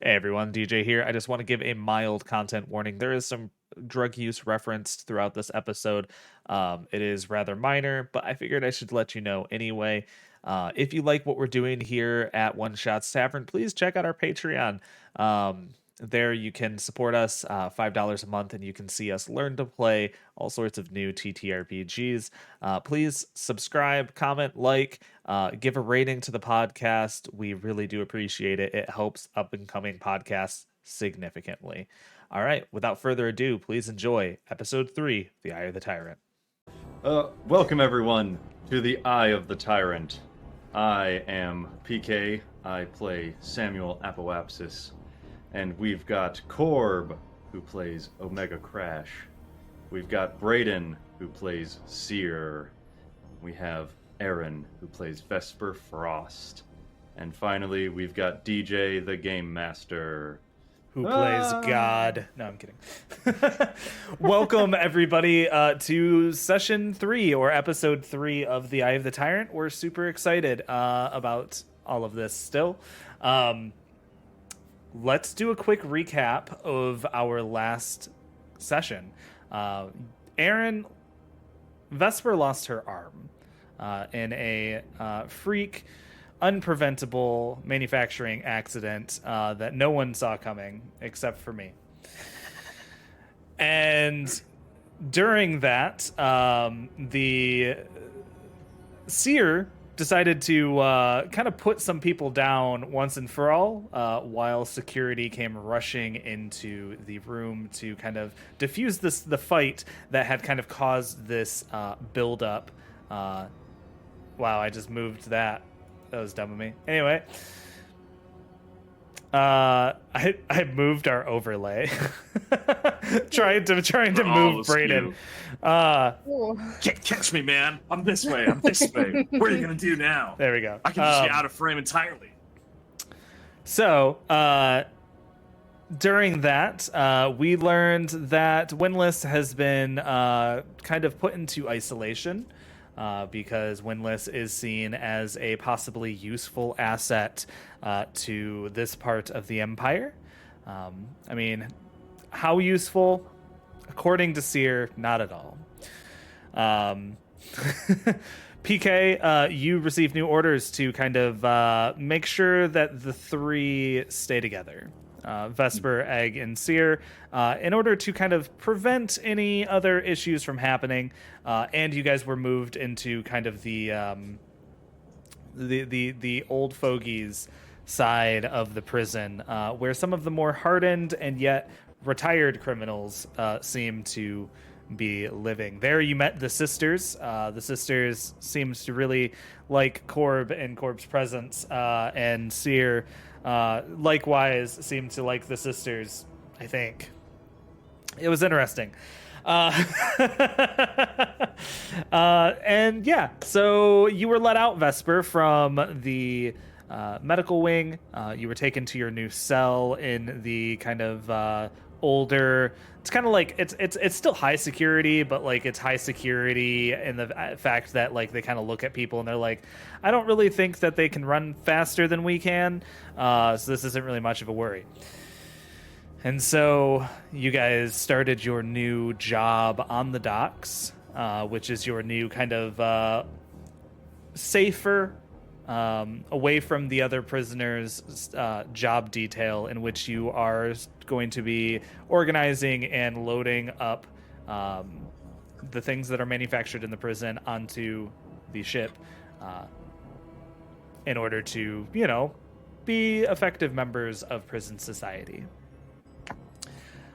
Hey everyone, DJ here. I just want to give a mild content warning. There is some drug use referenced throughout this episode. It is rather minor, but I figured I should let you know anyway. If you like what we're doing here at One Shots Tavern, please check out our Patreon. There you can support us $5 a month, and you can see us learn to play all sorts of new TTRPGs. Please subscribe, comment, give a rating to the podcast. We really do appreciate it. It helps up and coming podcasts significantly. All right, without further ado, please enjoy episode 3, The Eye of the Tyrant. Welcome everyone to the Eye of the Tyrant. I am PK. I play Samuel Apoapsis. And we've got Corb, who plays Omega Crash. We've got Brayden, who plays Seer. We have Aaron, who plays Vesper Frost. And finally, we've got DJ, the Game Master. Who plays God. No, I'm kidding. Welcome, everybody, to Session 3, or Episode 3 of The Eye of the Tyrant. We're super excited about all of this still. Let's do a quick recap of our last session. Aaron, Vesper lost her arm in a freak, unpreventable manufacturing accident that no one saw coming except for me. And during that, the Seer decided to kind of put some people down once and for all while security came rushing into the room to kind of diffuse the fight that had kind of caused this build-up. Wow, I just moved that. That was dumb of me. Anyway, I moved our overlay, trying to move Brayden. Can't catch me, man. I'm this way. What are you gonna do now? There we go. I can just be out of frame entirely. So, during that, we learned that Windless has been kind of put into isolation. Because Windless is seen as a possibly useful asset to this part of the Empire. I mean, how useful? According to Seer, not at all. PK, you received new orders to kind of make sure that the three stay together. Vesper, Egg, and Seer, in order to kind of prevent any other issues from happening. And you guys were moved into kind of the old fogies side of the prison, where some of the more hardened and yet retired criminals seem to be living. There you met the sisters. The sisters seems to really like Corb and Corb's presence, and Seer likewise seemed to like the sisters, I think. It was interesting. And yeah, so you were let out, Vesper, from the medical wing. You were taken to your new cell in the kind of older. It's kind of like it's still high security, but like it's high security in the fact that like they kind of look at people and they're like, I don't really think that they can run faster than we can, so this isn't really much of a worry. And so you guys started your new job on the docks, which is your new kind of safer, away from the other prisoners' job detail, in which you are going to be organizing and loading up the things that are manufactured in the prison onto the ship in order to, you know, be effective members of prison society.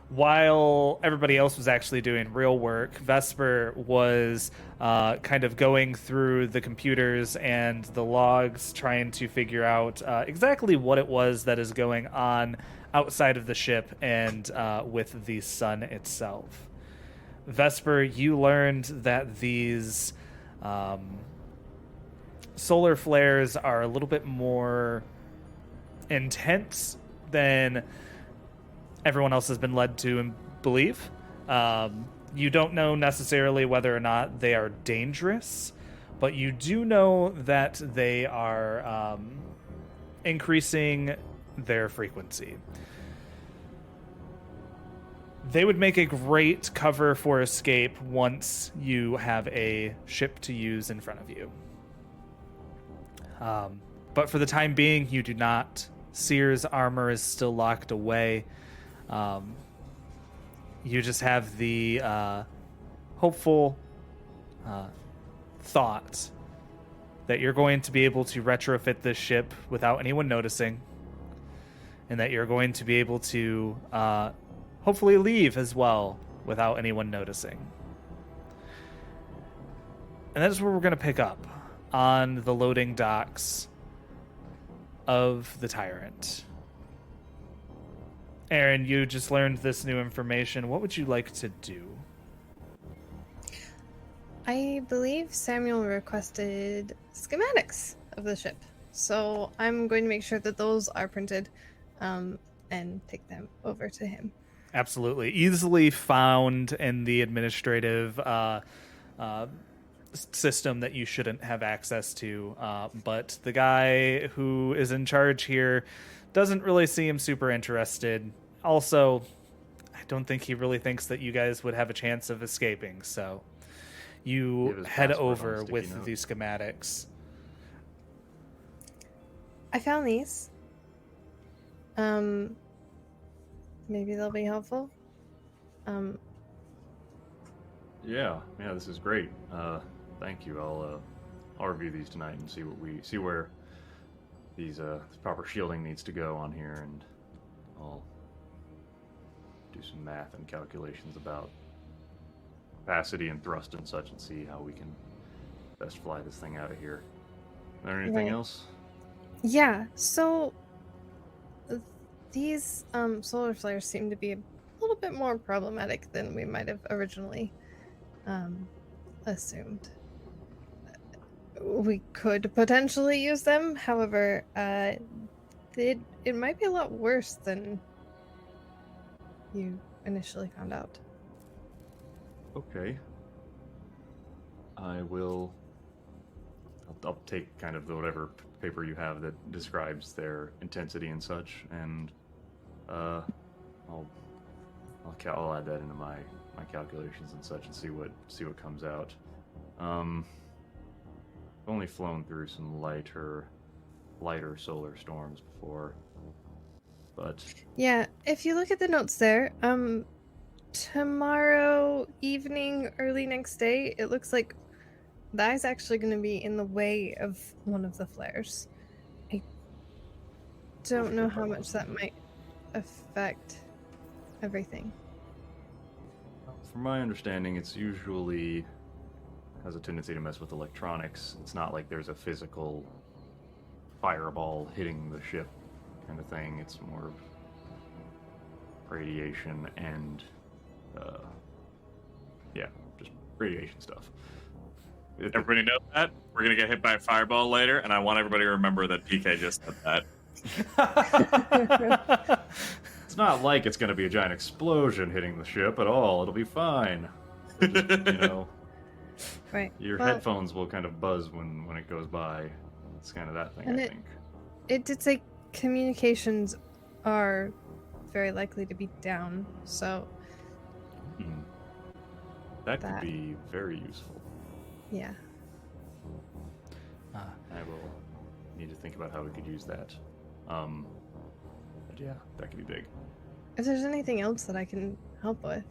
While everybody else was actually doing real work, Vesper was kind of going through the computers and the logs, trying to figure out exactly what it was that is going on outside of the ship and with the sun itself. Vesper, you learned that these solar flares are a little bit more intense than everyone else has been led to believe. You don't know necessarily whether or not they are dangerous, but you do know that they are increasing their frequency. They would make a great cover for escape once you have a ship to use in front of you. But for the time being, you do not. Seer's armor is still locked away. You just have the hopeful thought that you're going to be able to retrofit this ship without anyone noticing, and that you're going to be able to hopefully leave as well without anyone noticing. And that's where we're going to pick up, on the loading docks of the Tyrant. Aaron, you just learned this new information. What would you like to do? I believe Samuel requested schematics of the ship, so I'm going to make sure that those are printed and take them over to him. Absolutely. Easily found in the administrative system that you shouldn't have access to. But the guy who is in charge here doesn't really seem super interested. Also, I don't think he really thinks that you guys would have a chance of escaping. So you head over with the schematics. I found these. Maybe they'll be helpful. Yeah, this is great. Thank you. I'll review these tonight and see where these proper shielding needs to go on here, and I'll do some math and calculations about capacity and thrust and such, and see how we can best fly this thing out of here. Is there anything else? Yeah. So these solar flares seem to be a little bit more problematic than we might have originally assumed. We could potentially use them. However, it might be a lot worse than you initially found out. Okay. I'll take kind of whatever paper you have that describes their intensity and such, and I'll add that into my calculations and such, and see what comes out. I've only flown through some lighter solar storms before, but yeah, if you look at the notes there, tomorrow evening, early next day, it looks like the eye's actually going to be in the way of one of the flares. I don't know how much that might affect everything. From my understanding, it's usually has a tendency to mess with electronics. It's not like there's a physical fireball hitting the ship kind of thing. It's more of radiation and just radiation stuff. Everybody knows that? We're going to get hit by a fireball later, and I want everybody to remember that PK just said that. It's not like it's going to be a giant explosion hitting the ship at all. It'll be fine. Just, Right. Your headphones will kind of buzz when it goes by. It's kind of that thing, I think. It did say communications are very likely to be down, so... That could be very useful. Yeah. I will need to think about how we could use that. But yeah, that could be big. If there's anything else that I can help with.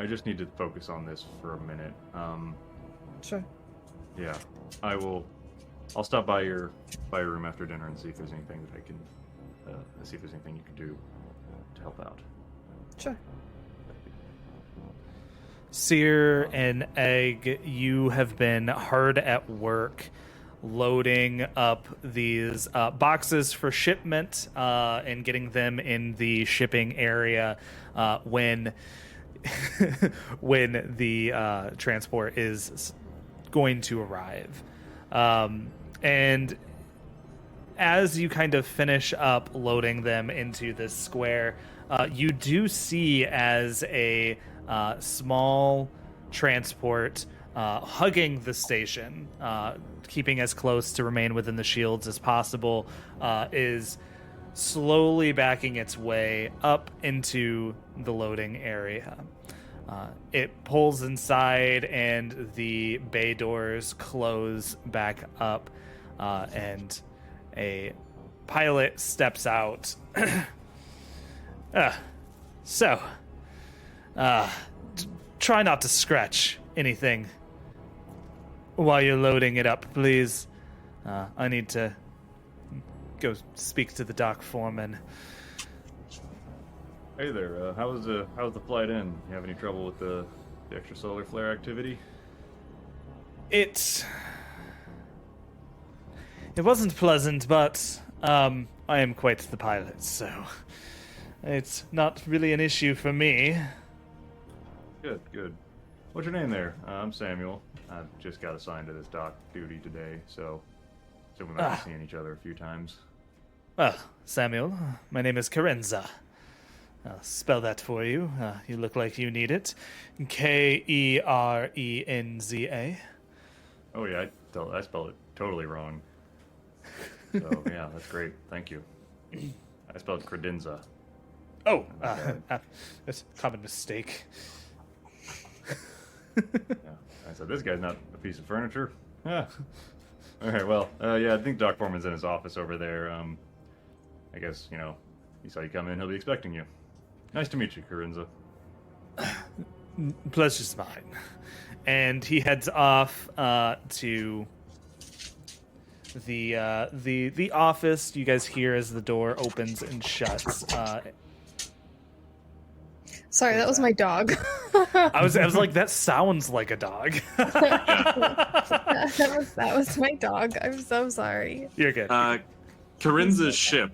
I just need to focus on this for a minute. Sure. Yeah, I'll stop by your room after dinner and see if there's anything that I can see if there's anything you can do to help out. Sure. Seer and Egg, you have been hard at work loading up these boxes for shipment and getting them in the shipping area when the transport is going to arrive. And as you kind of finish up loading them into this square, you do see as a small transport hugging the station, keeping as close to remain within the shields as possible, is slowly backing its way up into the loading area. It pulls inside, and the bay doors close back up, and a pilot steps out. Try not to scratch anything while you're loading it up, please. I need to go speak to the dock foreman. Hey there. How was the flight in? You have any trouble with the extrasolar flare activity? It wasn't pleasant, but I am quite the pilot, so it's not really an issue for me. Good. What's your name there? I'm Samuel. I just got assigned to this dock duty today, so we might be seeing each other a few times. Well, Samuel, my name is Carenza. I'll spell that for you. You look like you need it. Kerenza. Oh yeah, I spelled it totally wrong. So yeah, that's great. Thank you. I spelled credenza. Oh, that's a common mistake. Yeah. I said, this guy's not a piece of furniture. Yeah. All right, well, yeah, I think Doc Foreman's in his office over there. I guess, he saw you come in, he'll be expecting you. Nice to meet you, Carenza. Pleasure's mine. And he heads off to the office. You guys hear as the door opens and shuts. Sorry, that was my dog. I was like, that sounds like a dog. that was my dog. I'm so sorry. You're good. Carenza's ship,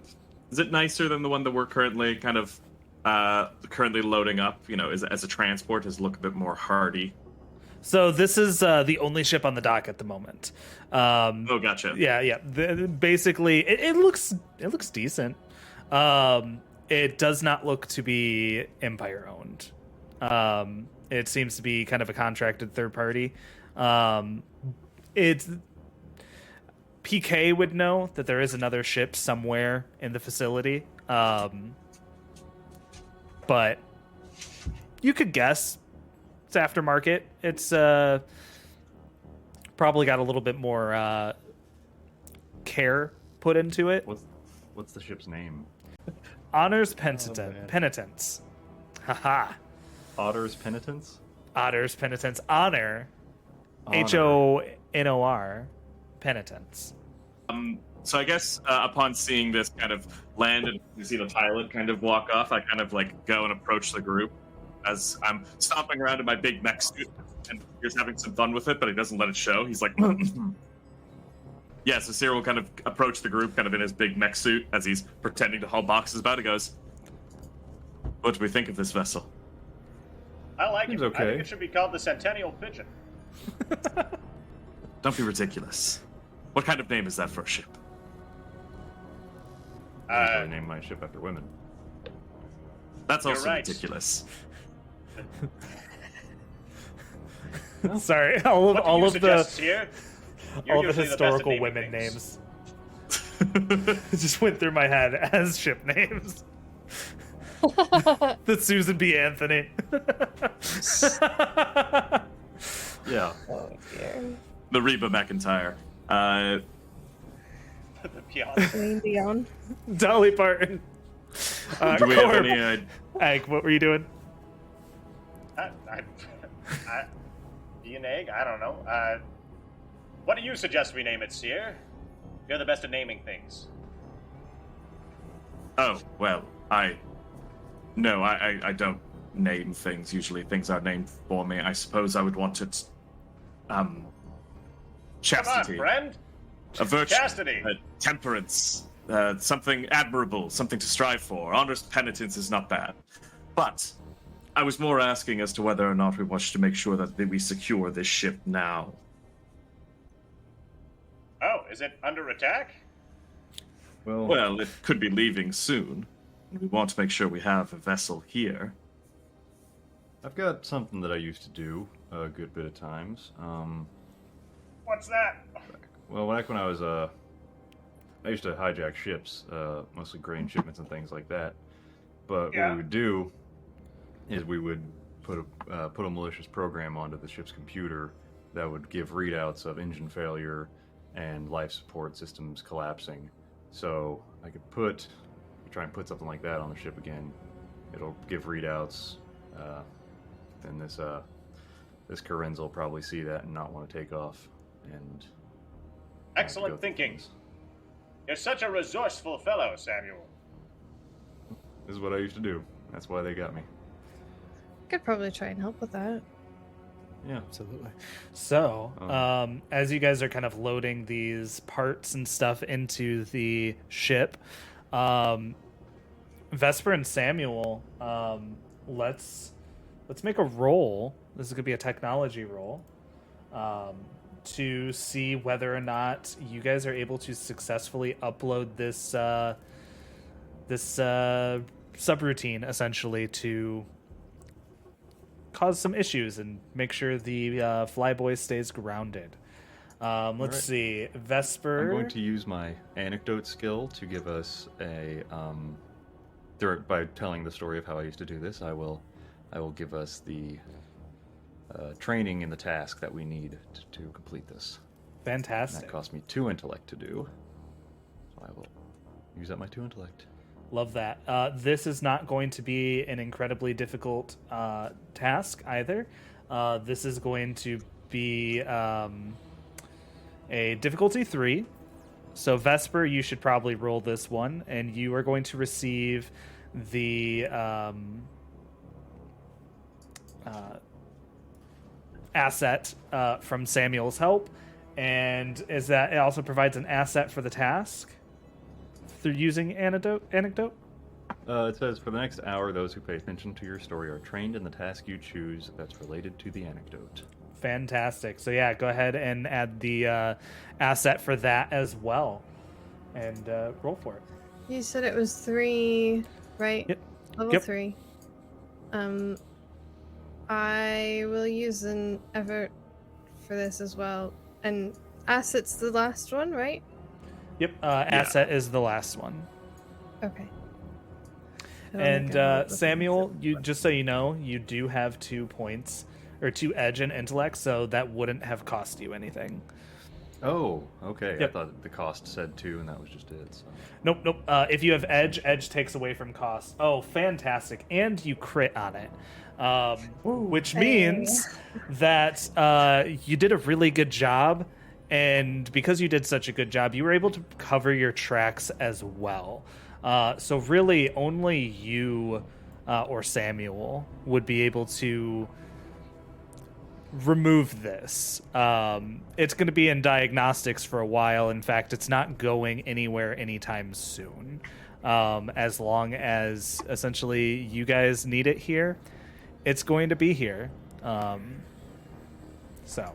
is it nicer than the one that we're currently currently loading up? As a transport, does it look a bit more hardy? So this is the only ship on the dock at the moment. Oh, gotcha. Yeah. Basically, it looks decent. It does not look to be Empire owned. It seems to be kind of a contracted third party. It's PK would know that there is another ship somewhere in the facility. But you could guess it's aftermarket. It's probably got a little bit more care put into it. What's the ship's name? Honors Penitence. Haha. Otter's Penitence? Otter's Penitence. Honor. Honor. Penitence. So I guess upon seeing this kind of land and you see the pilot kind of walk off, I kind of go and approach the group as I'm stomping around in my big mech suit, and he's having some fun with it, but he doesn't let it show. He's like, yeah, so Cyril will kind of approach the group kind of in his big mech suit as he's pretending to haul boxes about. He goes, what do we think of this vessel? I like it. Okay. I think it should be called the Centennial Pigeon. Don't be ridiculous. What kind of name is that for a ship? I usually name my ship after women. That's You're also right. ridiculous. Sorry, all of the usually historical the best at women naming names just went through my head as ship names. The Susan B. Anthony. Yeah. Oh dear. The Reba McIntyre. The Beyond. Celine Dion. Dolly Parton. Do we have Corb. any... Egg, what were you doing? Be an egg? I don't know. What do you suggest we name it, Seer? You're the best at naming things. Oh, well, I don't name things. Usually things are named for me. I suppose I would want it, chastity. Come on, friend. A virtue. Chastity. Temperance. Something admirable, something to strive for. Honor's penitence is not bad. But I was more asking as to whether or not we wish to make sure that we secure this ship now. Oh, is it under attack? Well, it could be leaving soon. We want to make sure we have a vessel here. I've got something that I used to do. a good bit of times. What's that? Well, back when I was I used to hijack ships, mostly grain shipments and things like that. But what Yeah. we would do is we would put a malicious program onto the ship's computer that would give readouts of engine failure and life support systems collapsing. So I could try and put something like that on the ship again. It'll give readouts. Then this Karenz will probably see that and not want to take off. And Excellent thinking. You're such a resourceful fellow, Samuel. This is what I used to do. That's why they got me. Could probably try and help with that. Yeah. Absolutely. So, as you guys are kind of loading these parts and stuff into the ship, Vesper and Samuel, let's make a roll. This is gonna be a technology roll, to see whether or not you guys are able to successfully upload this subroutine, essentially, to cause some issues and make sure the flyboy stays grounded. Let's right. see, Vesper. I'm going to use my anecdote skill to give us by telling the story of how I used to do this. I will give us the training in the task that we need to complete this. And Fantastic. that cost me 2 intellect to do. So I will use up my 2 intellect. Love that. This is not going to be an incredibly difficult task either. This is going to be a difficulty 3. So Vesper, you should probably roll this one, and you are going to receive the asset from Samuel's help, and is that it also provides an asset for the task through using anecdote. It says, for the next hour, those who pay attention to your story are trained in the task you choose that's related to the anecdote. Fantastic. So yeah, go ahead and add the asset for that as well, and roll for it. You said it was 3, right? Yep. Level Yep. 3. I will use an effort for this as well. And asset's the last one, right? Yep. Asset is the last one. Okay. I don't think And I have the Samuel, things you that- just so you know, you do have 2 points or 2 edge and intellect, so that wouldn't have cost you anything. Oh, okay. Yep. I thought the cost said 2, and that was just it. So. Nope. If you have edge takes away from cost. Oh, fantastic. And you crit on it. Which means that you did a really good job. And because you did such a good job, you were able to cover your tracks as well. So really only you or Samuel would be able to remove this. It's going to be in diagnostics for a while. In fact, it's not going anywhere anytime soon. As long as essentially you guys need it here, it's going to be here. So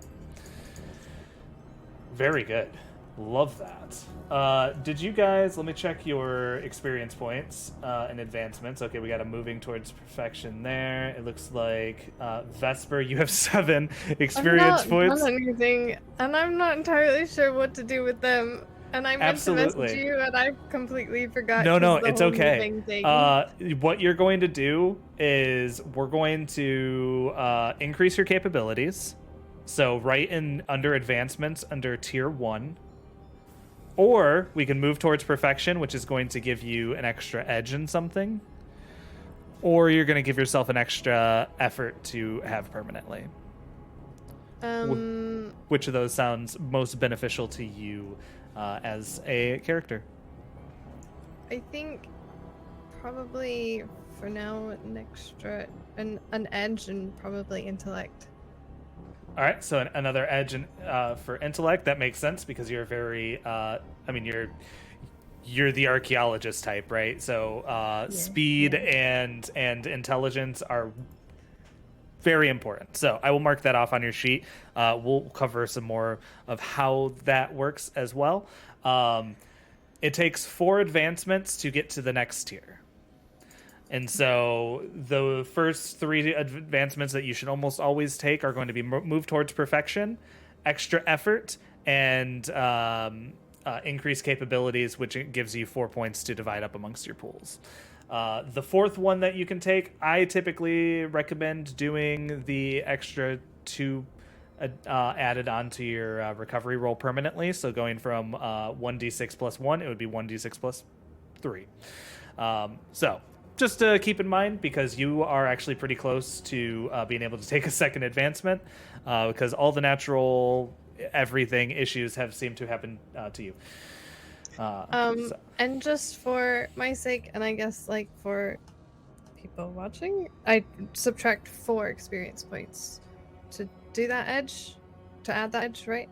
very good. Love that. Did you guys, let me check your experience points and advancements. Okay, we got a moving towards perfection there. It looks like Vesper, you have 7 experience points. Done anything, and I'm not entirely sure what to do with them. And I meant to message Absolutely. you, and I completely forgot. No, 'cause the it's whole okay. moving thing. What you're going to do is we're going to increase your capabilities. So right in under advancements, under tier 1. Or we can move towards perfection, which is going to give you an extra edge in something. Or you're going to give yourself an extra effort to have permanently. Which of those sounds most beneficial to you as a character? I think probably for now an extra, an edge, and probably intellect. All right, so another edge for intellect. That makes sense because you're very. You're the archaeologist type, right? So speed and intelligence are very important. So I will mark that off on your sheet. We'll cover some more of how that works as well. It takes 4 advancements to get to the next tier. And so the first 3 advancements that you should almost always take are going to be move towards perfection, extra effort, and increased capabilities, which gives you 4 points to divide up amongst your pools. The fourth one that you can take, I typically recommend doing the extra 2 added onto your recovery roll permanently. So going from 1d6 plus 1, it would be 1d6 plus 3. So just to keep in mind, because you are actually pretty close to being able to take a second advancement, because all the natural everything issues have seemed to happen to you. So. And just for my sake, and I guess like for people watching, I subtract 4 experience points to do that edge, to add that edge, right?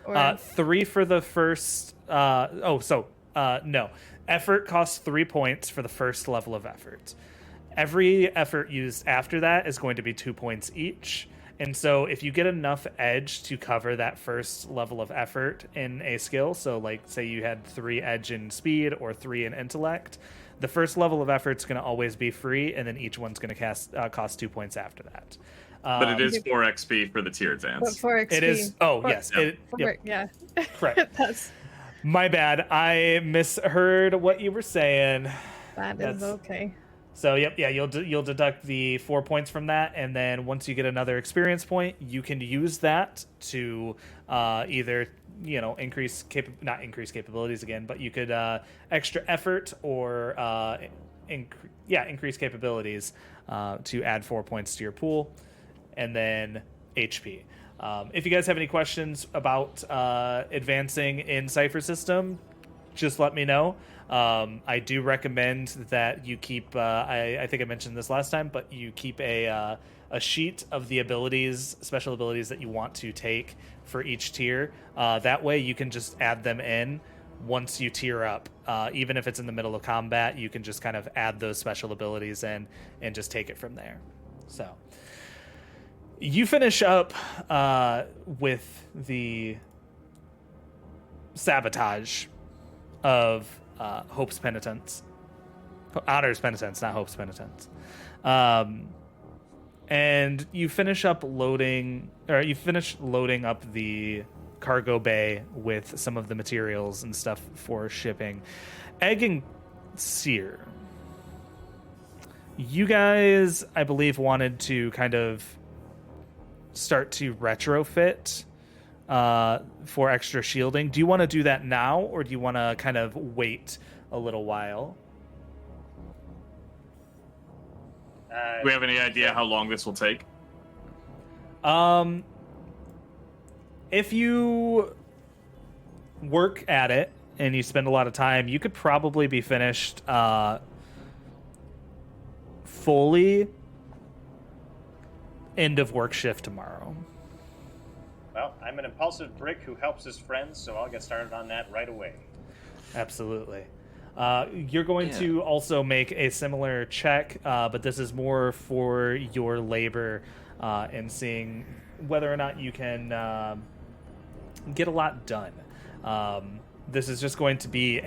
Or 3 for the first. No. Effort costs 3 points for the first level of effort. Every effort used after that is going to be 2 points each. And so if you get enough edge to cover that first level of effort in a skill, so like say you had 3 edge in speed or 3 in intellect, the first level of effort is going to always be free, and then each one's going to cost 2 points after that. But it is 4 XP for the tier but advance. 4 XP. It is. Oh, yes. Yeah. Correct. That's My bad. I misheard what you were saying. That's okay. So you'll deduct the 4 points from that, and then once you get another experience point, you can use that to either increase capabilities again, but you could extra effort or increase capabilities to add 4 points to your pool, and then HP. If you guys have any questions about advancing in Cypher System, just let me know. I do recommend that you keep, I think I mentioned this last time, but you keep a sheet of the special abilities that you want to take for each tier. That way you can just add them in once you tier up. Even if it's in the middle of combat, you can just kind of add those special abilities in and just take it from there. So you finish up with the sabotage of Hope's Penitence. Honor's Penitence, not Hope's Penitence. And you finish loading up the cargo bay with some of the materials and stuff for shipping. Egg and Sear, you guys, I believe, wanted to kind of start to retrofit for extra shielding. Do you want to do that now, or do you want to kind of wait a little while? Do we have any idea how long this will take? If you work at it and you spend a lot of time, you could probably be finished fully end of work shift tomorrow. Well, I'm an impulsive brick who helps his friends, so I'll get started on that right away. Absolutely. You're going to also make a similar check, but this is more for your labor and seeing whether or not you can get a lot done. This is just going to be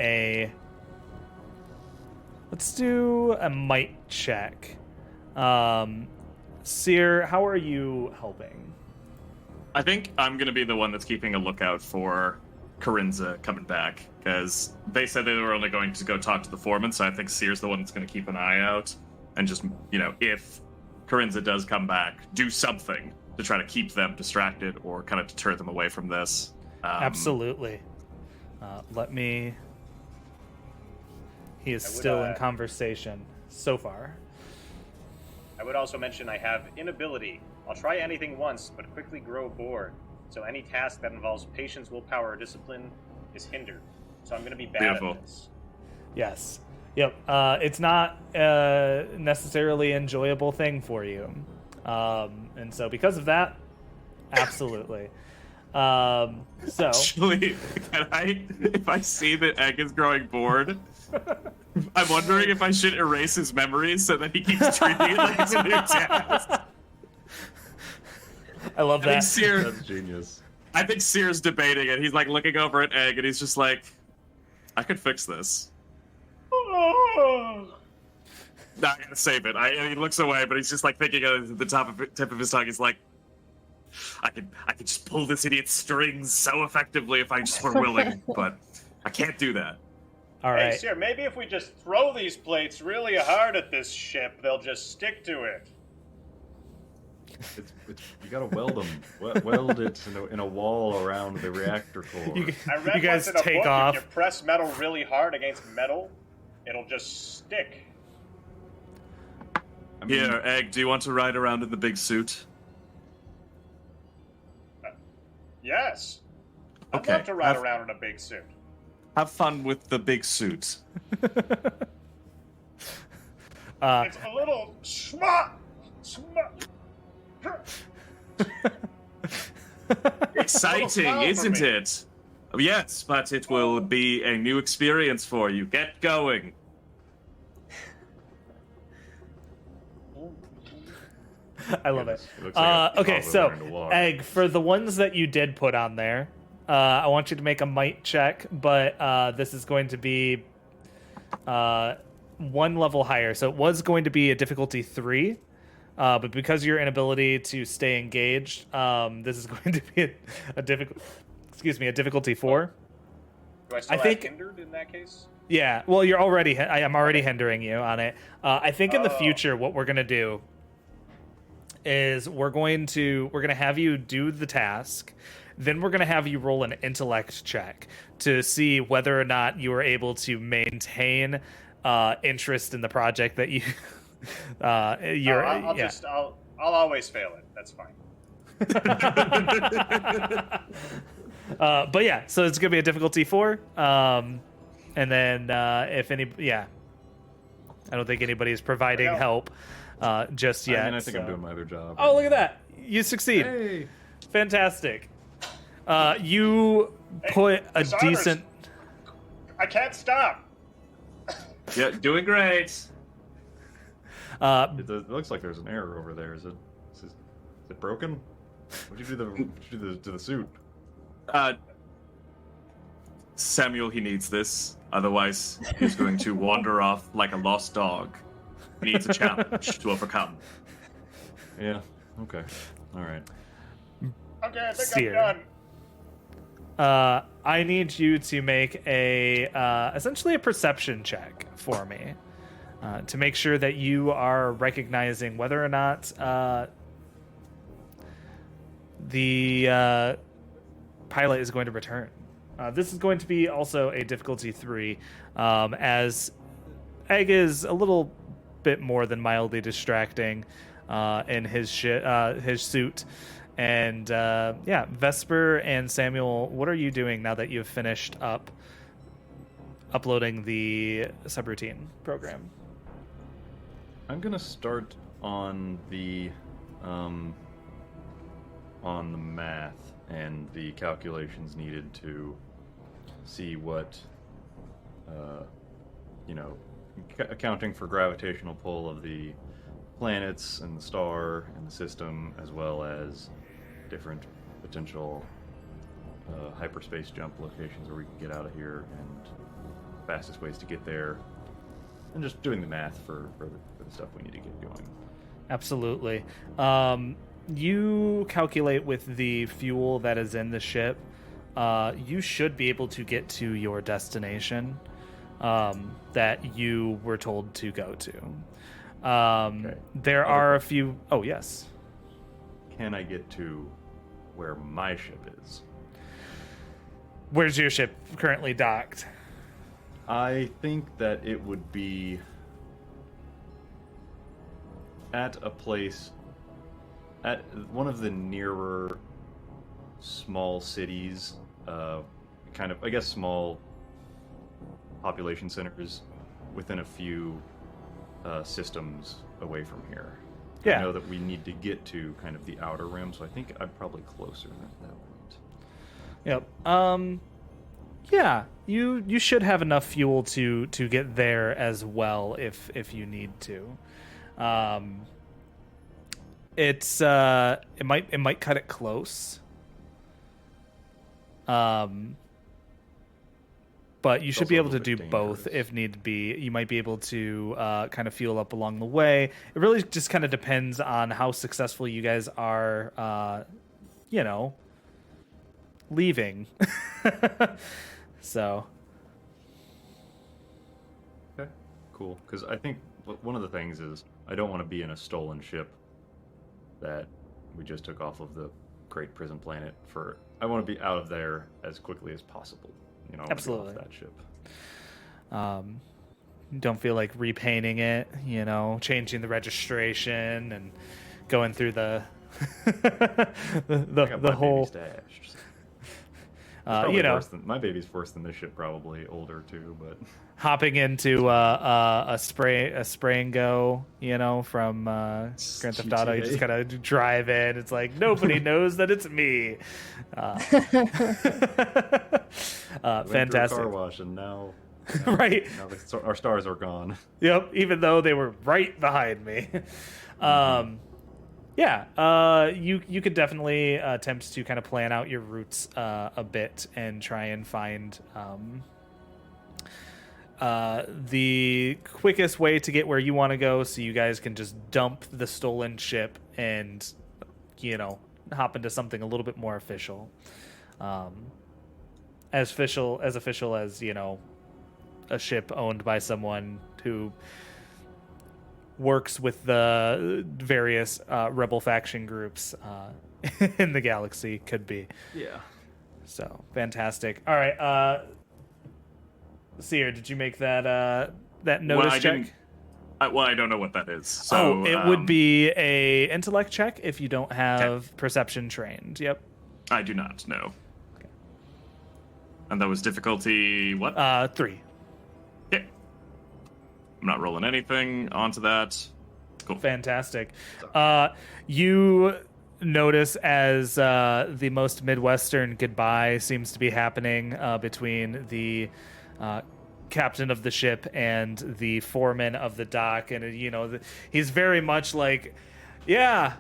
let's do a might check. Seer, how are you helping? I think I'm going to be the one that's keeping a lookout for Corinza coming back, because they said they were only going to go talk to the foreman, so I think Seer's the one that's going to keep an eye out, and just, if Corinza does come back, do something to try to keep them distracted or kind of deter them away from this. Absolutely. He is still in conversation so far. I would also mention I have inability. I'll try anything once, but quickly grow bored. So any task that involves patience, willpower, or discipline is hindered. So I'm going to be bad at this. Yes. Yep. It's not necessarily enjoyable thing for you. And so because of that, absolutely. So Actually, if I see that Egg is growing bored, I'm wondering if I should erase his memories so that he keeps treating it like it's a new task. I love that. That's genius. I think Seer's debating it. He's like looking over at Egg, and he's just like, I could fix this. Not gonna save it. And he looks away, but he's just like thinking at the tip of his tongue. He's like, I could just pull this idiot's strings so effectively if I just were willing, but I can't do that. All right. Hey, sir, maybe if we just throw these plates really hard at this ship, they'll just stick to it. It's you gotta weld them. Weld it in a wall around the reactor core. I read you guys once in a take book, off. if you press metal really hard against metal, it'll just stick. I mean, Here, Egg, do you want to ride around in the big suit? Yes. I'd Okay, love to ride I've- around in a big suit. Have fun with the big suit. It's a little smart. Exciting, Little isn't for me. it? Yes, but it will be a new experience for you. Get going. I love it. looks like Okay, probably so learned to walk. Egg, for the ones that you did put on there, I want you to make a might check, but this is going to be one level higher. So it was going to be a difficulty 3, but because of your inability to stay engaged, this is going to be a difficulty 4. Do I still think- have hindered in that case? Yeah, well, you're already. I am already hindering you on it. I think in the Oh. future, what we're gonna do is we're gonna have you do the task, then we're gonna have you roll an intellect check to see whether or not you are able to maintain interest in the project that you. You're. I'll always fail it. That's fine. But yeah, so it's gonna be a difficulty 4. And then if any, yeah, I don't think anybody's providing No. help just yet. I think I'm so. doing my other job. Oh, look at that! You succeed. Hey. Fantastic. You Hey, put a Miss Honors. decent. I can't stop. Yeah, doing great. It looks like there's an error over there. Is it broken? What'd you do to the suit? Samuel, he needs this. Otherwise, he's going to wander off like a lost dog. He needs a challenge to overcome. Yeah. Okay. All right. Okay, I think Seer. I'm done. I need you to make a essentially a perception check for me to make sure that you are recognizing whether or not the pilot is going to return. This is going to be also a difficulty 3, as Egg is a little bit more than mildly distracting in his suit. And yeah, Vesper and Samuel, what are you doing now that you've finished uploading the subroutine program? I'm gonna start on the math and the calculations needed to see what accounting for gravitational pull of the planets and the star and the system, as well as different potential hyperspace jump locations where we can get out of here and fastest ways to get there, and just doing the math for the stuff we need to get going. Absolutely. You calculate with the fuel that is in the ship. You should be able to get to your destination that you were told to go to. Okay. There Other are a question. few. Oh, yes. Can I get to where my ship is? Where's your ship currently docked? I think that it would be at a place, at one of the nearer small cities, kind of, I guess, small population centers within a few systems away from here. Yeah. I know that we need to get to kind of the outer rim, so I think I'm probably closer at that point. Yep. Yeah, you should have enough fuel to get there as well if you need to. It might cut it close. But but you should also be a able to little do bit both dangerous. if need be. You might be able to kind of fuel up along the way. It really just kind of depends on how successful you guys are, leaving. So, Okay, cool. Because I think one of the things is I don't want to be in a stolen ship that we just took off of the Great Prison Planet. I want to be out of there as quickly as possible. I want to be Absolutely. off that ship. don't feel like repainting it, changing the registration and going through the I got my whole baby stashed. Probably you know, worse than, my baby's worse than this ship, probably older too, but hopping into a spray and go, from Grand Theft Auto. You just GTA. gotta drive in. It's like nobody knows that it's me. went through a Fantastic, car wash, and now right? now our stars are gone. Yep. Even though they were right behind me. Yeah, you could definitely attempt to kind of plan out your routes a bit and try and find the quickest way to get where you want to go, so you guys can just dump the stolen ship and hop into something a little bit more official, as official as a ship owned by someone who works with the various rebel faction groups in the galaxy could be. Yeah. So fantastic. All right, Seer, did you make that notice check? I don't know what that is. So, it would be a intellect check if you don't have perception trained. Yep. I do not know. Okay. And that was difficulty what? 3. Okay. I'm not rolling anything onto that. Cool. Fantastic. You notice as the most Midwestern goodbye seems to be happening between the captain of the ship and the foreman of the dock, and he's very much like, yeah,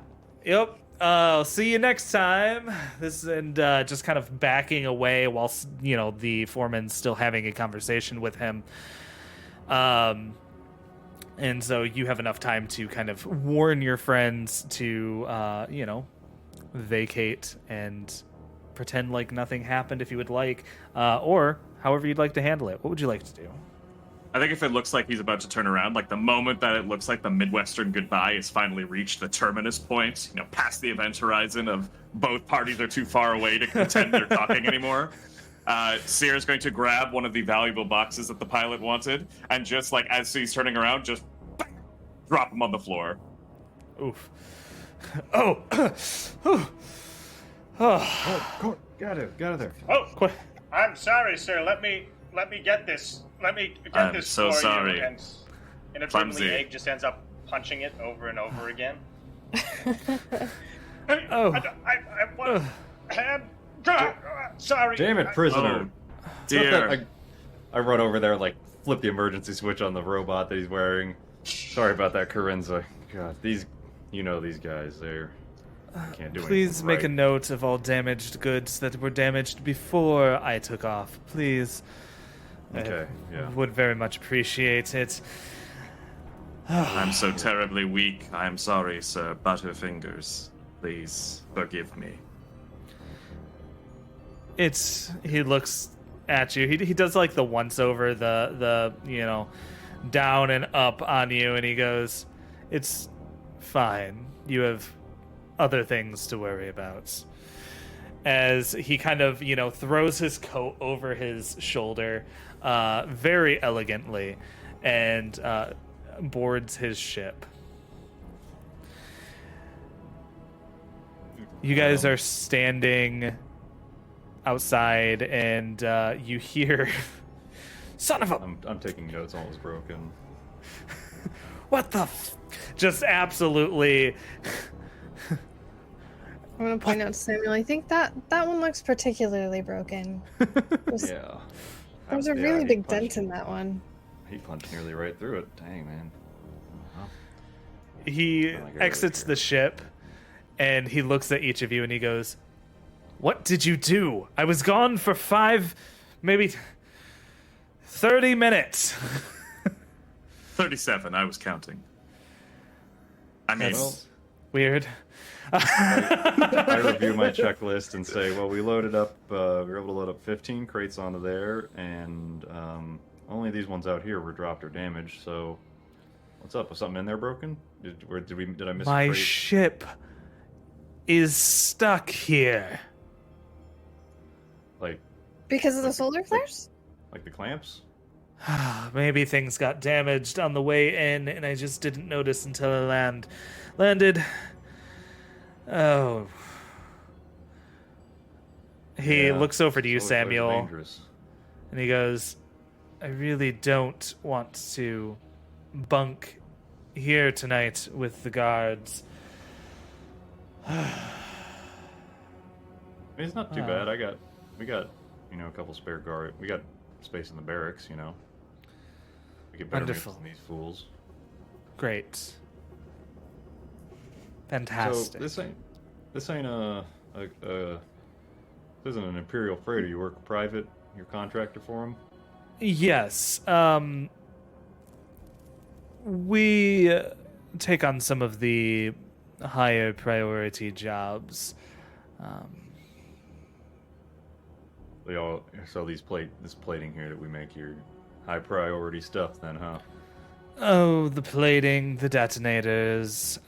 yep, I'll see you next time. Just kind of backing away while the foreman's still having a conversation with him. And so you have enough time to kind of warn your friends to, vacate and pretend like nothing happened if you would like, or however you'd like to handle it. What would you like to do? I think if it looks like he's about to turn around, like the moment that it looks like the Midwestern goodbye has finally reached the terminus point, past the event horizon of both parties are too far away to pretend they're talking anymore, Seer is going to grab one of the valuable boxes that the pilot wanted, and just like as he's turning around, just drop him on the floor. Oof. Oh. Oh, get out of there. Oh, I'm sorry, sir. Let me get this. Let me get I'm this so for sorry. you. And Clumsy. Egg just ends up punching it over and over again. Oh. Sorry. Damn it, prisoner. Oh, dear. I run over there, like, flip the emergency switch on the robot that he's wearing. Sorry about that, Carenza. God, these guys, they're... Can't do Please anything make a right. note of all damaged goods that were damaged before I took off. Please. Okay, I yeah. would very much appreciate it. I'm so terribly weak. I am sorry, Sir Butterfingers. Please forgive me. He looks at you. He does like the once over, the down and up on you, and he goes, "It's fine. You have other things to worry about." As he kind of, throws his coat over his shoulder very elegantly and boards his ship. You guys are standing outside, and you hear, "Son of a..." I'm taking notes on what was broken. What the just absolutely... I'm going to point out to Samuel, I think that one looks particularly broken. Yeah. There's a Yeah, really he big punched- dent in that one. He punched nearly right through it. Dang, man. Well, He I like it exits right the ship, and he looks at each of you, and he goes, "What did you do? I was gone for 5, maybe 30 minutes. 37. I was counting. I mean, That's weird. I review my checklist and say, well, we loaded up, we were able to load up 15 crates onto there, and only these ones out here were dropped or damaged, so what's up? Was something in there broken? Did I miss a My crate? ship is stuck here. Like Because of the solar flares? the clamps? Maybe things got damaged on the way in, and I just didn't notice until I landed. Oh. He Yeah, looks over to you, solar flares are Samuel, dangerous. and he goes, I really don't want to bunk here tonight with the guards. I mean, it's not too bad. We got, a couple spare guard. We got space in the barracks, We get better mates Wonderful. than these fools. Great. Fantastic. So this ain't this isn't an Imperial freighter. You work private. You're contractor for them. Yes. We take on some of the higher priority jobs. So this plating here that we make your high priority stuff then, huh? Oh, the plating, the detonators,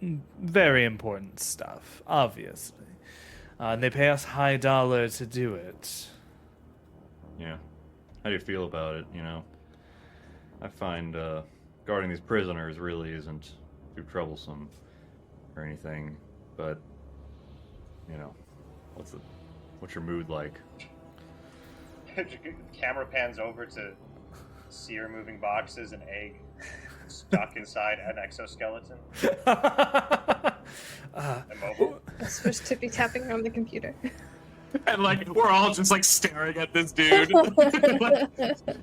very important stuff, obviously. And they pay us high dollar to do it. Yeah. How do you feel about it, I find guarding these prisoners really isn't too troublesome or anything, but what's your mood like? Camera pans over to Seer moving boxes and egg stuck inside an exoskeleton. Immobile. I was supposed to be tapping on the computer. and we're all just staring at this dude.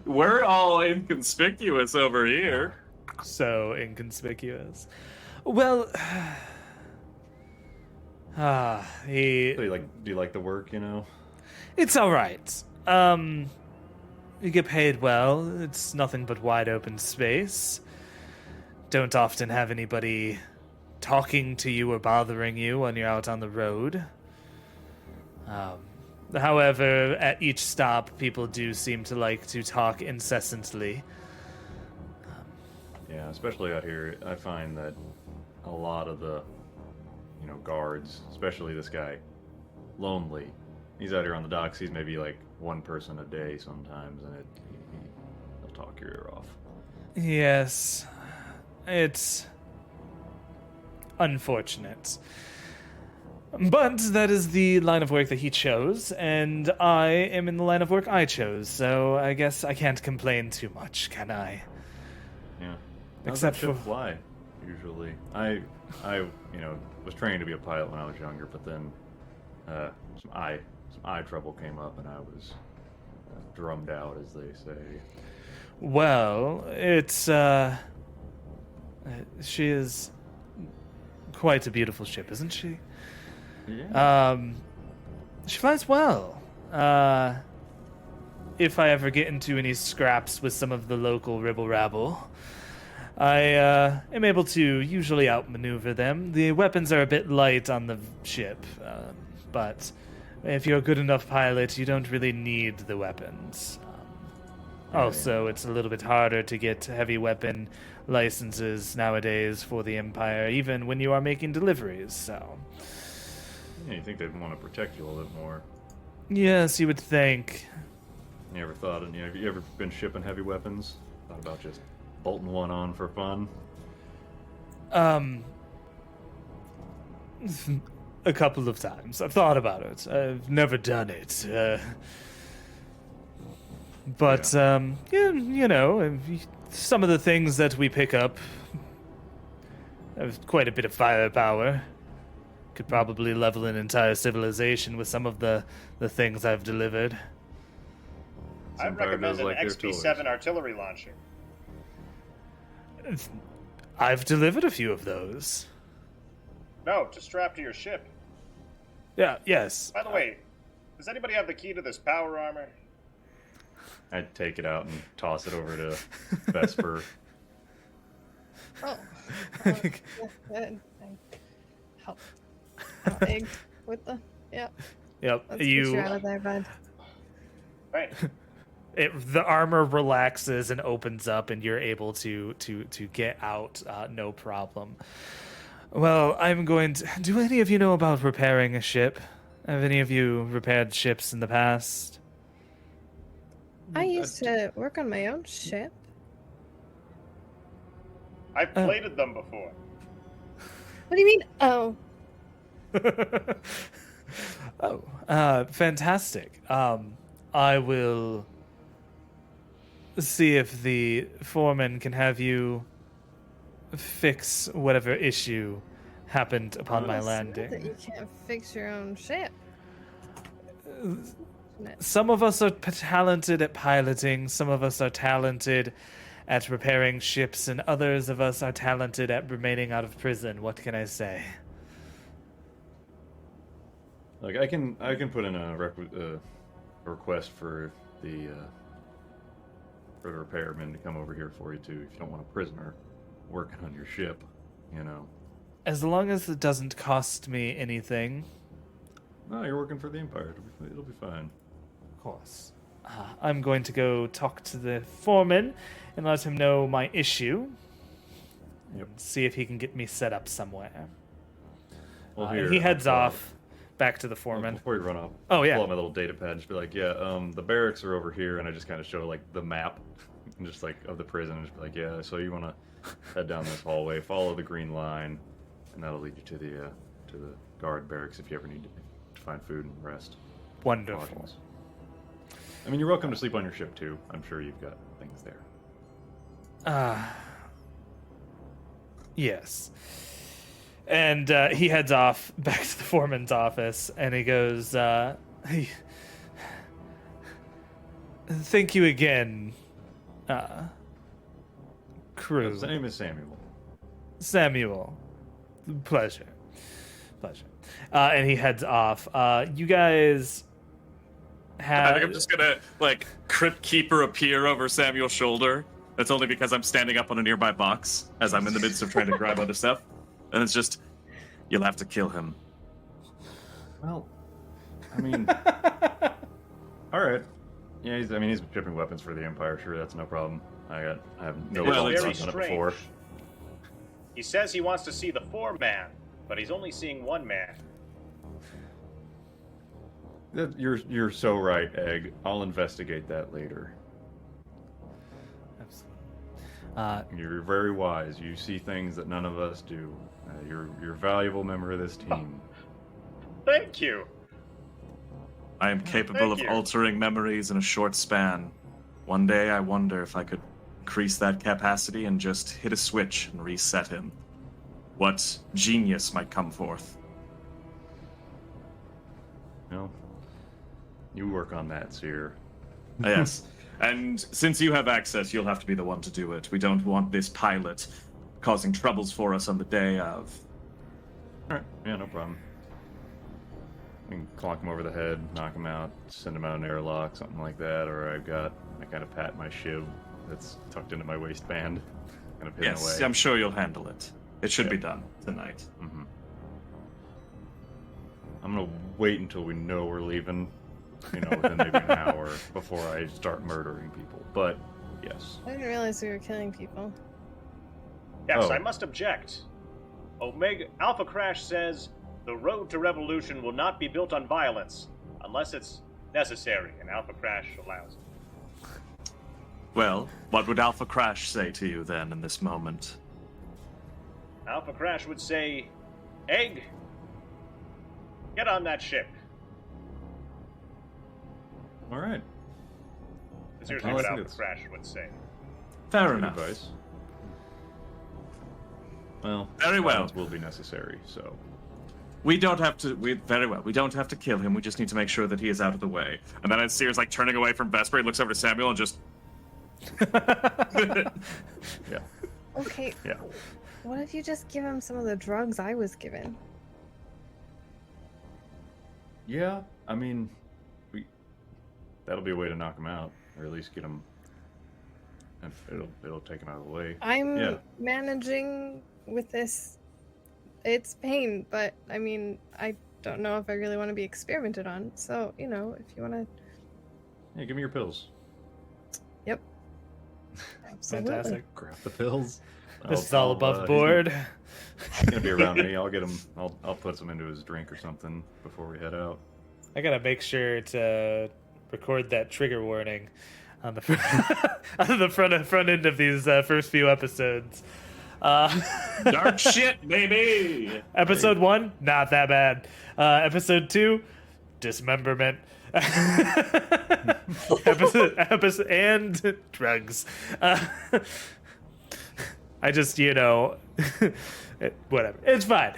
We're all inconspicuous over here. So inconspicuous. Well, he... So do you like the work, It's all right. You get paid well. It's nothing but wide open space. Don't often have anybody talking to you or bothering you when you're out on the road. However, at each stop, people do seem to like to talk incessantly. Yeah, especially out here, I find that a lot of the, guards, especially this guy, lonely. He's out here on the docks. He's maybe one person a day sometimes, and he'll talk your ear off. Yes, it's unfortunate. But that is the line of work that he chose, and I am in the line of work I chose, so I guess I can't complain too much, can I? Yeah. Except How's that ship for- fly, usually. I was trained to be a pilot when I was younger, but then some eye trouble came up, and I was drummed out, as they say. Well, it's, she is quite a beautiful ship, isn't she? Yeah. She flies well. If I ever get into any scraps with some of the local ribble-rabble, I am able to usually outmaneuver them. The weapons are a bit light on the ship, but if you're a good enough pilot, you don't really need the weapons. Also, it's a little bit harder to get heavy weapon licenses nowadays for the Empire, even when you are making deliveries, so... Yeah, you think they'd want to protect you a little bit more. Yes, you would think. You ever thought, have you ever been shipping heavy weapons? Thought about just bolting one on for fun? A couple of times. I've thought about it. I've never done it. But, some of the things that we pick up have quite a bit of firepower. Could probably level an entire civilization with some of the things I've delivered. I'd Empire recommend does an like their XP-7 toys. artillery launcher. I've delivered a few of those. No, to strap to your ship. Yeah, yes. By the way, does anybody have the key to this power armor? I take it out and toss it over to Vesper. Oh. Yeah, good. I help. Egg with the. Yeah. Yep. Let's get you out of there, bud. Right. The armor relaxes and opens up, and you're able to get out, no problem. Well, I'm going to. Do any of you know about repairing a ship? Have any of you repaired ships in the past? I used to work on my own ship. I've plated them before. What do you mean? Oh. Fantastic. I will see if the foreman can have you fix whatever issue happened upon my It's not that landing. you can't fix your own ship. Some of us are talented at piloting, some of us are talented at repairing ships, and others of us are talented at remaining out of prison. What can I say? Like I can put in a request for the repairman to come over here for you too. If you don't want a prisoner working on your ship, you know. As long as it doesn't cost me anything. No, you're working for the Empire. It'll be fine. Of course. I'm going to go talk to the foreman and let him know my issue. Yep. And see if he can get me set up somewhere. Well, And he heads off back to the foreman. Before you run off, Oh, yeah. pull out my little data pad and just be like, yeah, the barracks are over here, and I just kind of show like the map, and just like of the prison, and just be like, yeah, so you want to head down this hallway, follow the green line, and that'll lead you to the guard barracks if you ever need to find food and rest. Wonderful. Lodgings. I mean, you're welcome to sleep on your ship too. I'm sure you've got things there. Yes. And he heads off back to the foreman's office, and he goes, hey, thank you again, crew. His name is Samuel. Samuel. Pleasure. And he heads off. You guys I have... think I'm just gonna, like, Crypt Keeper appear over Samuel's shoulder. That's only because I'm standing up on a nearby box as I'm in the midst of trying to grab other stuff. And it's just, you'll have to kill him. Well, I mean, all right. Yeah, he's shipping weapons for the Empire. Sure, that's no problem. I have no Well, problem it's done Very it before. strange. He says he wants to see the foreman, but he's only seeing one man. You're so right, Egg. I'll investigate that later. Absolutely. You're very wise. You see things that none of us do. You're a valuable member of this team. Thank you. I am capable Thank of you. altering memories in a short span. One day I wonder if I could increase that capacity and just hit a switch and reset him. What genius might come forth? No. You work on that, Seer. Yes. And since you have access, you'll have to be the one to do it. We don't want this pilot causing troubles for us on the day of. Alright, yeah, no problem. We can clonk him over the head, knock him out, send him out an airlock, something like that, or I kind of pat my shiv that's tucked into my waistband, kind of hidden Yes, away. I'm sure you'll handle it. It should Yeah. be done tonight. Mm-hmm. I'm gonna wait until we know we're leaving, within maybe an hour before I start murdering people. But yes, I didn't realize we were killing people. Yes, Oh. I must object. Omega Alpha Crash says the road to revolution will not be built on violence unless it's necessary, and Alpha Crash allows it. Well, what would Alpha Crash say to you then in this moment? Alpha Crash would say, Egg, get on that ship. all right. That's usually I what think Alpha it's- Crash would say. Fair Good enough. advice. Well, Very well. violence will be necessary. So We don't have to. Very well. We don't have to kill him. We just need to make sure that he is out of the way. And then as Seer's like turning away from Vesper, he looks over to Samuel and just. yeah, Okay. yeah. What if you just give him some of the drugs I was given? Yeah, I mean, that'll be a way to knock him out. or at least get him. It'll take him out of the way. I'm managing with this. It's pain, but I mean, I don't know if I really want to be experimented on. So, you know, if you want to... Yeah, give me your pills. Yep. Absolutely. Fantastic. Grab the pills. This is all above board. He's gonna be around me. I'll get him. I'll put some into his drink or something before we head out. I gotta make sure to record that trigger warning on the on the front end of these first few episodes. Dark shit, baby. Episode 1, not that bad. Episode 2, dismemberment. episode and drugs. I just, you know, whatever. It's fine.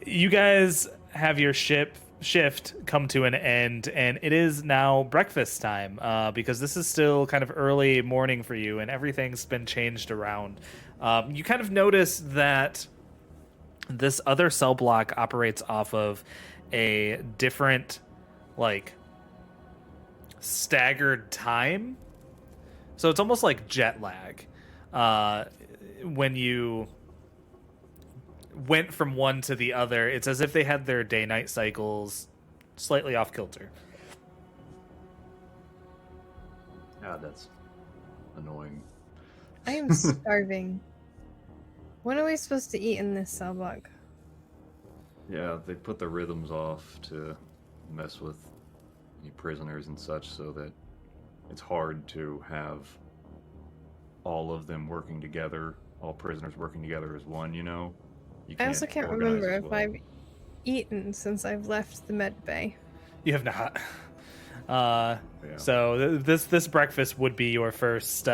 You guys have your shift come to an end, and it is now breakfast time, because this is still kind of early morning for you, and everything's been changed around. You kind of notice that this other cell block operates off of a different, like, staggered time. So it's almost like jet lag. When you went from one to the other, it's as if they had their day-night cycles slightly off kilter. God, that's annoying. I am starving. When are we supposed to eat in this cell block? Yeah, they put the rhythms off to mess with the prisoners and such, so that it's hard to have all of them working together, all prisoners working together as one, you know? I also can't organize remember as if well. I've eaten since I've left the med bay. You have not. Yeah. So this breakfast would be your first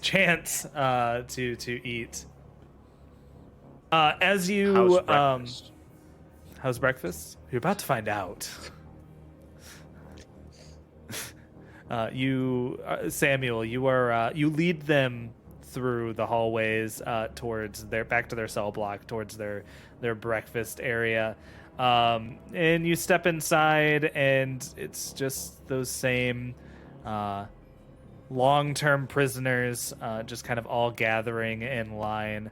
chance to eat. As you How's breakfast? How's breakfast? You're about to find out. Samuel, you lead them through the hallways towards back to their cell block, towards their breakfast area, and you step inside, and it's just those same long-term prisoners, just kind of all gathering in line.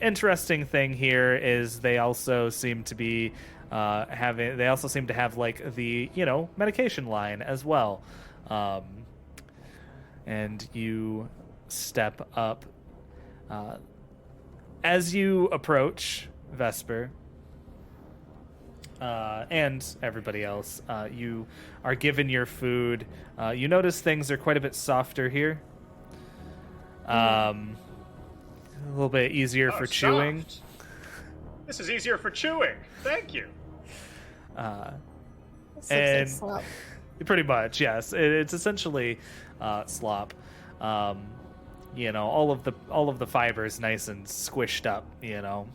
Interesting thing here is they also seem to be have like the, you know, medication line as well. And you step up. As you approach Vesper, and everybody else, you are given your food. You notice things are quite a bit softer here. A little bit easier for chewing. Soft. This is easier for chewing. Thank you. This looks And like slop. pretty much, yes. It's essentially slop. You know, all of the fibers nice and squished up. You know,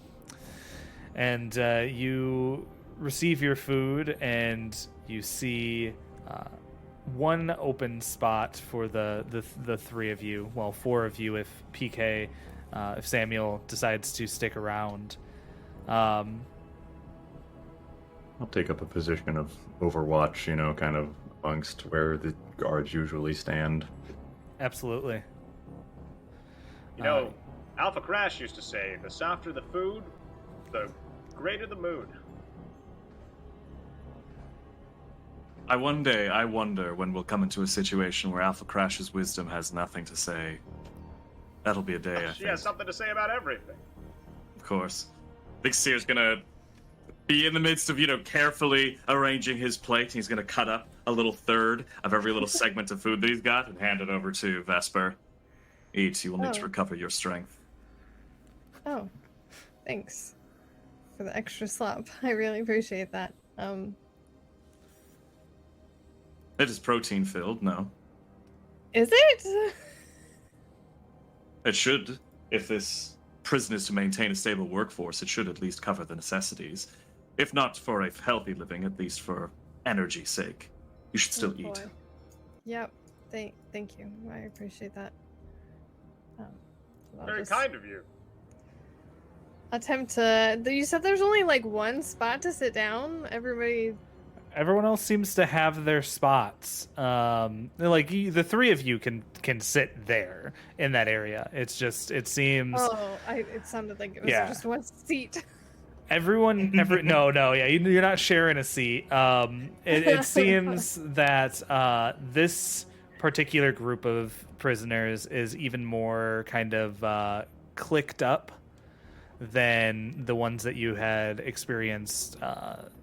and you receive your food, and you see one open spot for the three of you. Well, four of you if PK, if Samuel decides to stick around. I'll take up a position of overwatch, you know, kind of amongst where the guards usually stand. Absolutely. You know, Alpha Crash used to say, the softer the food, the greater the mood. I wonder when we'll come into a situation where Alpha Crash's wisdom has nothing to say. That'll be a day, I She think. has something to say about everything. Of course. I think Seer's gonna be in the midst of, you know, carefully arranging his plate. He's gonna cut up a little third of every little segment of food that he's got and hand it over to Vesper. Eat, you will need to Oh. recover your strength. Oh, thanks for the extra slop. I really appreciate that. It is protein filled, no. Is it? It should. If this prison is to maintain a stable workforce, it should at least cover the necessities. If not for a healthy living, at least for energy's sake. You should still Oh, eat. boy. Yep. Thank you. I appreciate that. I'll Very just kind of you. attempt to. You said there's only like one spot to sit down. Everybody. everyone else seems to have their spots. The three of you can sit there in that area. It seems. It sounded like it was Yeah. just one seat. Yeah, you're not sharing a seat. It seems that this particular group of prisoners is even more kind of clicked up than the ones that you had experienced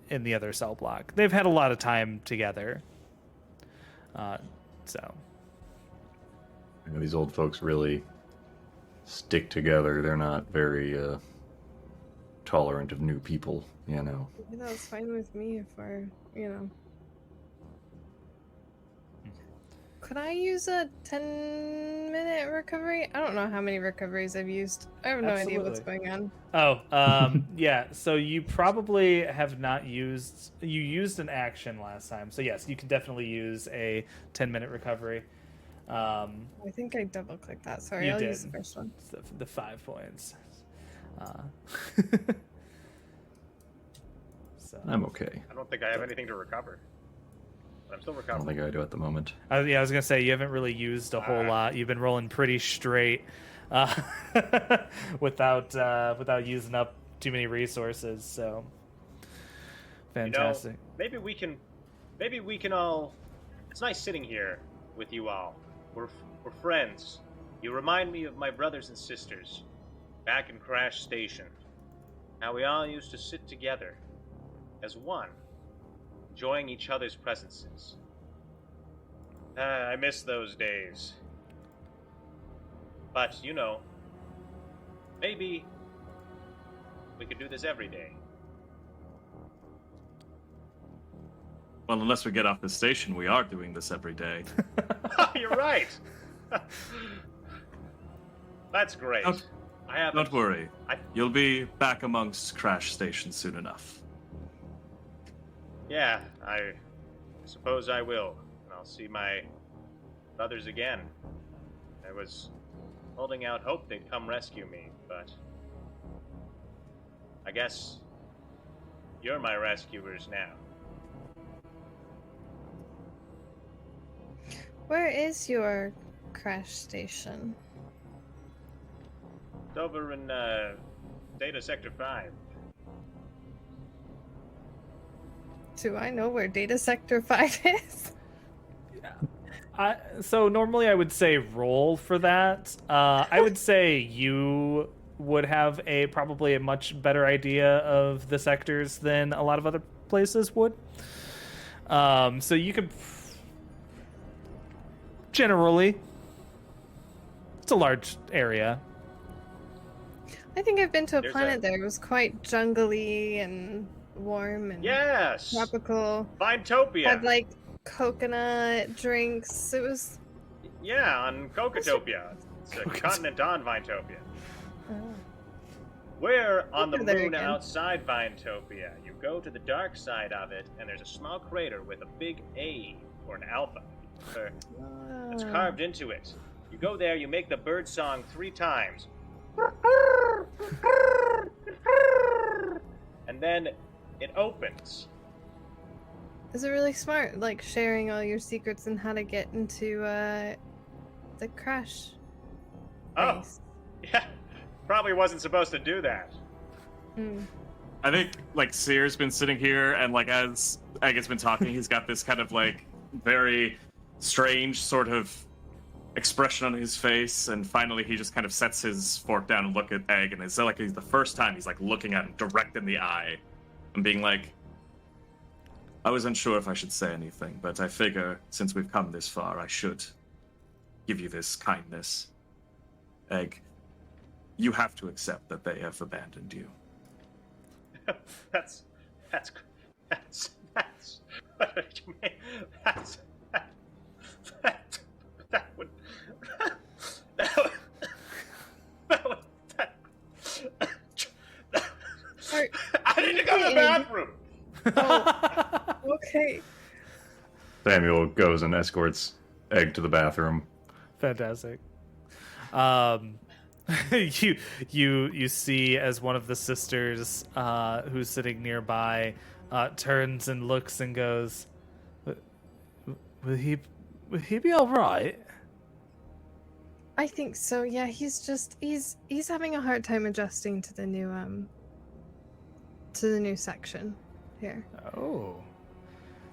in the other cell block. They've had a lot of time together. These old folks really stick together. They're not very tolerant of new people, That was fine with me if Could I use a 10-minute recovery? I don't know how many recoveries I've used. I have no idea what's going on. Yeah, so you probably have not used... You used an action last time, so yes, you can definitely use a 10-minute recovery. I think I double-clicked that. Sorry, I'll use the first one. It's the 5 points. So. I'm okay. I don't think I have anything to recover. But I'm still I recovering. don't think I do at the moment. I was gonna say you haven't really used a whole lot. You've been rolling pretty straight, without using up too many resources. So fantastic. Maybe we can all. It's nice sitting here with you all. We're friends. You remind me of my brothers and sisters back in Crash Station. How we all used to sit together as one, enjoying each other's presences. I miss those days. But, maybe we could do this every day. Well, unless we get off the station, we are doing this every day. You're right! That's great. Don't worry. You'll be back amongst Crash Station soon enough. Yeah, I suppose I will. And I'll see my brothers again. I was holding out hope they'd come rescue me, but I guess you're my rescuers now. Where is your crash station? It's over in Data Sector 5. Do I know where Data Sector 5 is? So normally I would say roll for that. I would say you would have probably a much better idea of the sectors than a lot of other places would. So you could generally, it's a large area. I think I've been to a planet there. It was quite jungly and warm and tropical. Vinetopia. Had like coconut drinks. It was on Cocotopia. It's a continent on Vinetopia. Oh. We're on the moon outside Vinetopia. You go to the dark side of it, and there's a small crater with a big A or an alpha that's carved into it. You go there, you make the bird song 3 times. And then it opens. Is it really smart, like sharing all your secrets and how to get into the crash base? Yeah, probably wasn't supposed to do that. I think Seer's been sitting here, and as Egg has been talking, he's got this kind of very strange sort of expression on his face, and finally he just kind of sets his fork down and look at Egg, and it's he's the first time he's looking at him direct in the eye and being like, I was unsure if I should say anything, but I figure since we've come this far, I should give you this kindness. Egg, you have to accept that they have abandoned you. That's what you mean. I need to go to the bathroom. Oh, okay. Samuel goes and escorts Egg to the bathroom. Fantastic. You see as one of the sisters who's sitting nearby turns and looks and goes, Will he be all right? I think so. Yeah, he's having a hard time adjusting to the new section here. Oh, He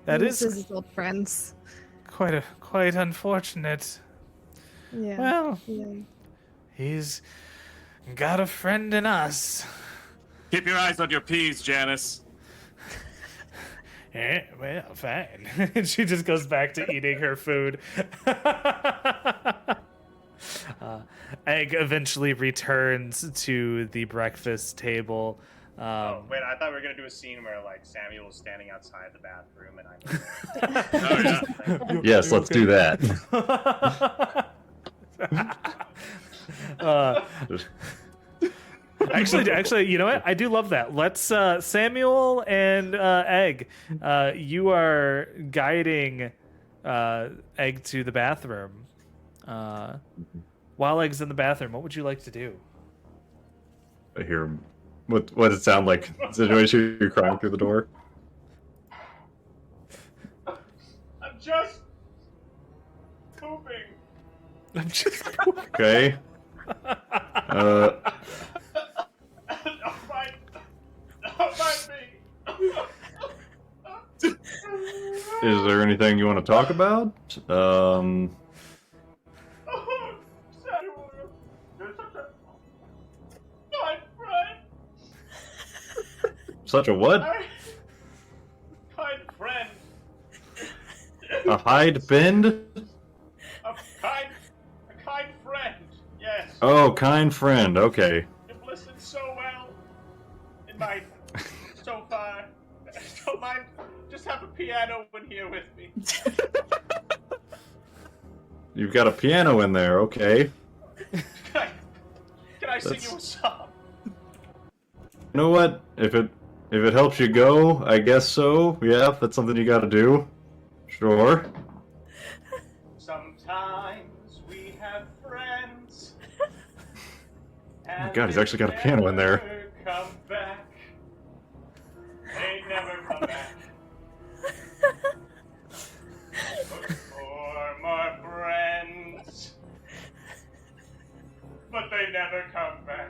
that misses is his old friends. quite unfortunate. Yeah. Well, Yeah. he's got a friend in us. Keep your eyes on your peas, Janice. Well, fine. And she just goes back to eating her food. Egg eventually returns to the breakfast table. Wait, I thought we were gonna do a scene where like Samuel was standing outside the bathroom and I'm. Oh, yeah. Yes, let's do that. Actually, you know what? I do love that. Let's Samuel and Egg. You are guiding Egg to the bathroom. While Egg's in the bathroom, what would you like to do? I hear him. What does it sound like? Situation you're crying through the door? I'm just pooping. I'm just. Okay. Don't mind me. Is there anything you want to talk about? Oh, Samuel, you're such a kind friend. Such a what? Kind friend. A hide bend? A kind friend. Yes. Oh, kind friend. Okay. You've listened so well in my so far. Don't mind. Just have a piano in here with me. You've got a piano in there. Okay. Can I sing you a song? You know what? If it helps you go, I guess so. Yeah, if that's something you got to do. Sure. Sometimes we have friends. Oh my God, he's actually got a piano in there. Come back. They never come back. For more friends. But they never come back.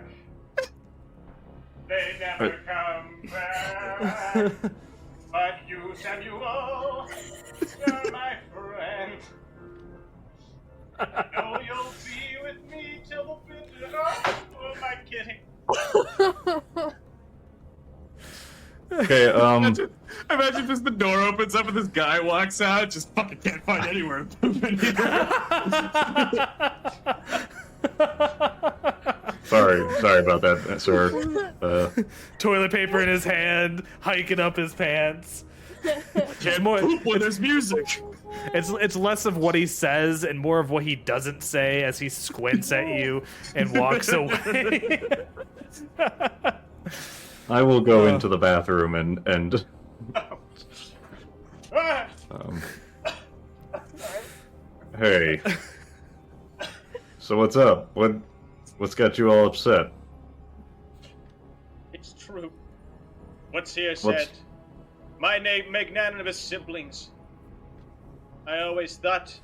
They never come back. But you, Samuel, you're my friend. I know you'll be with me till the bitter. Oh, am I kidding? Okay, Imagine just the door opens up and this guy walks out, just fucking can't find anywhere to poop in here. sorry about that, sir. Toilet paper in his hand, hiking up his pants. Can't poop when there's music. It's less of what he says and more of what he doesn't say as he squints at you and walks away. I will go into the bathroom and hey. So what's up? What's got you all upset? It's true. What's here said. My magnanimous siblings. I always thought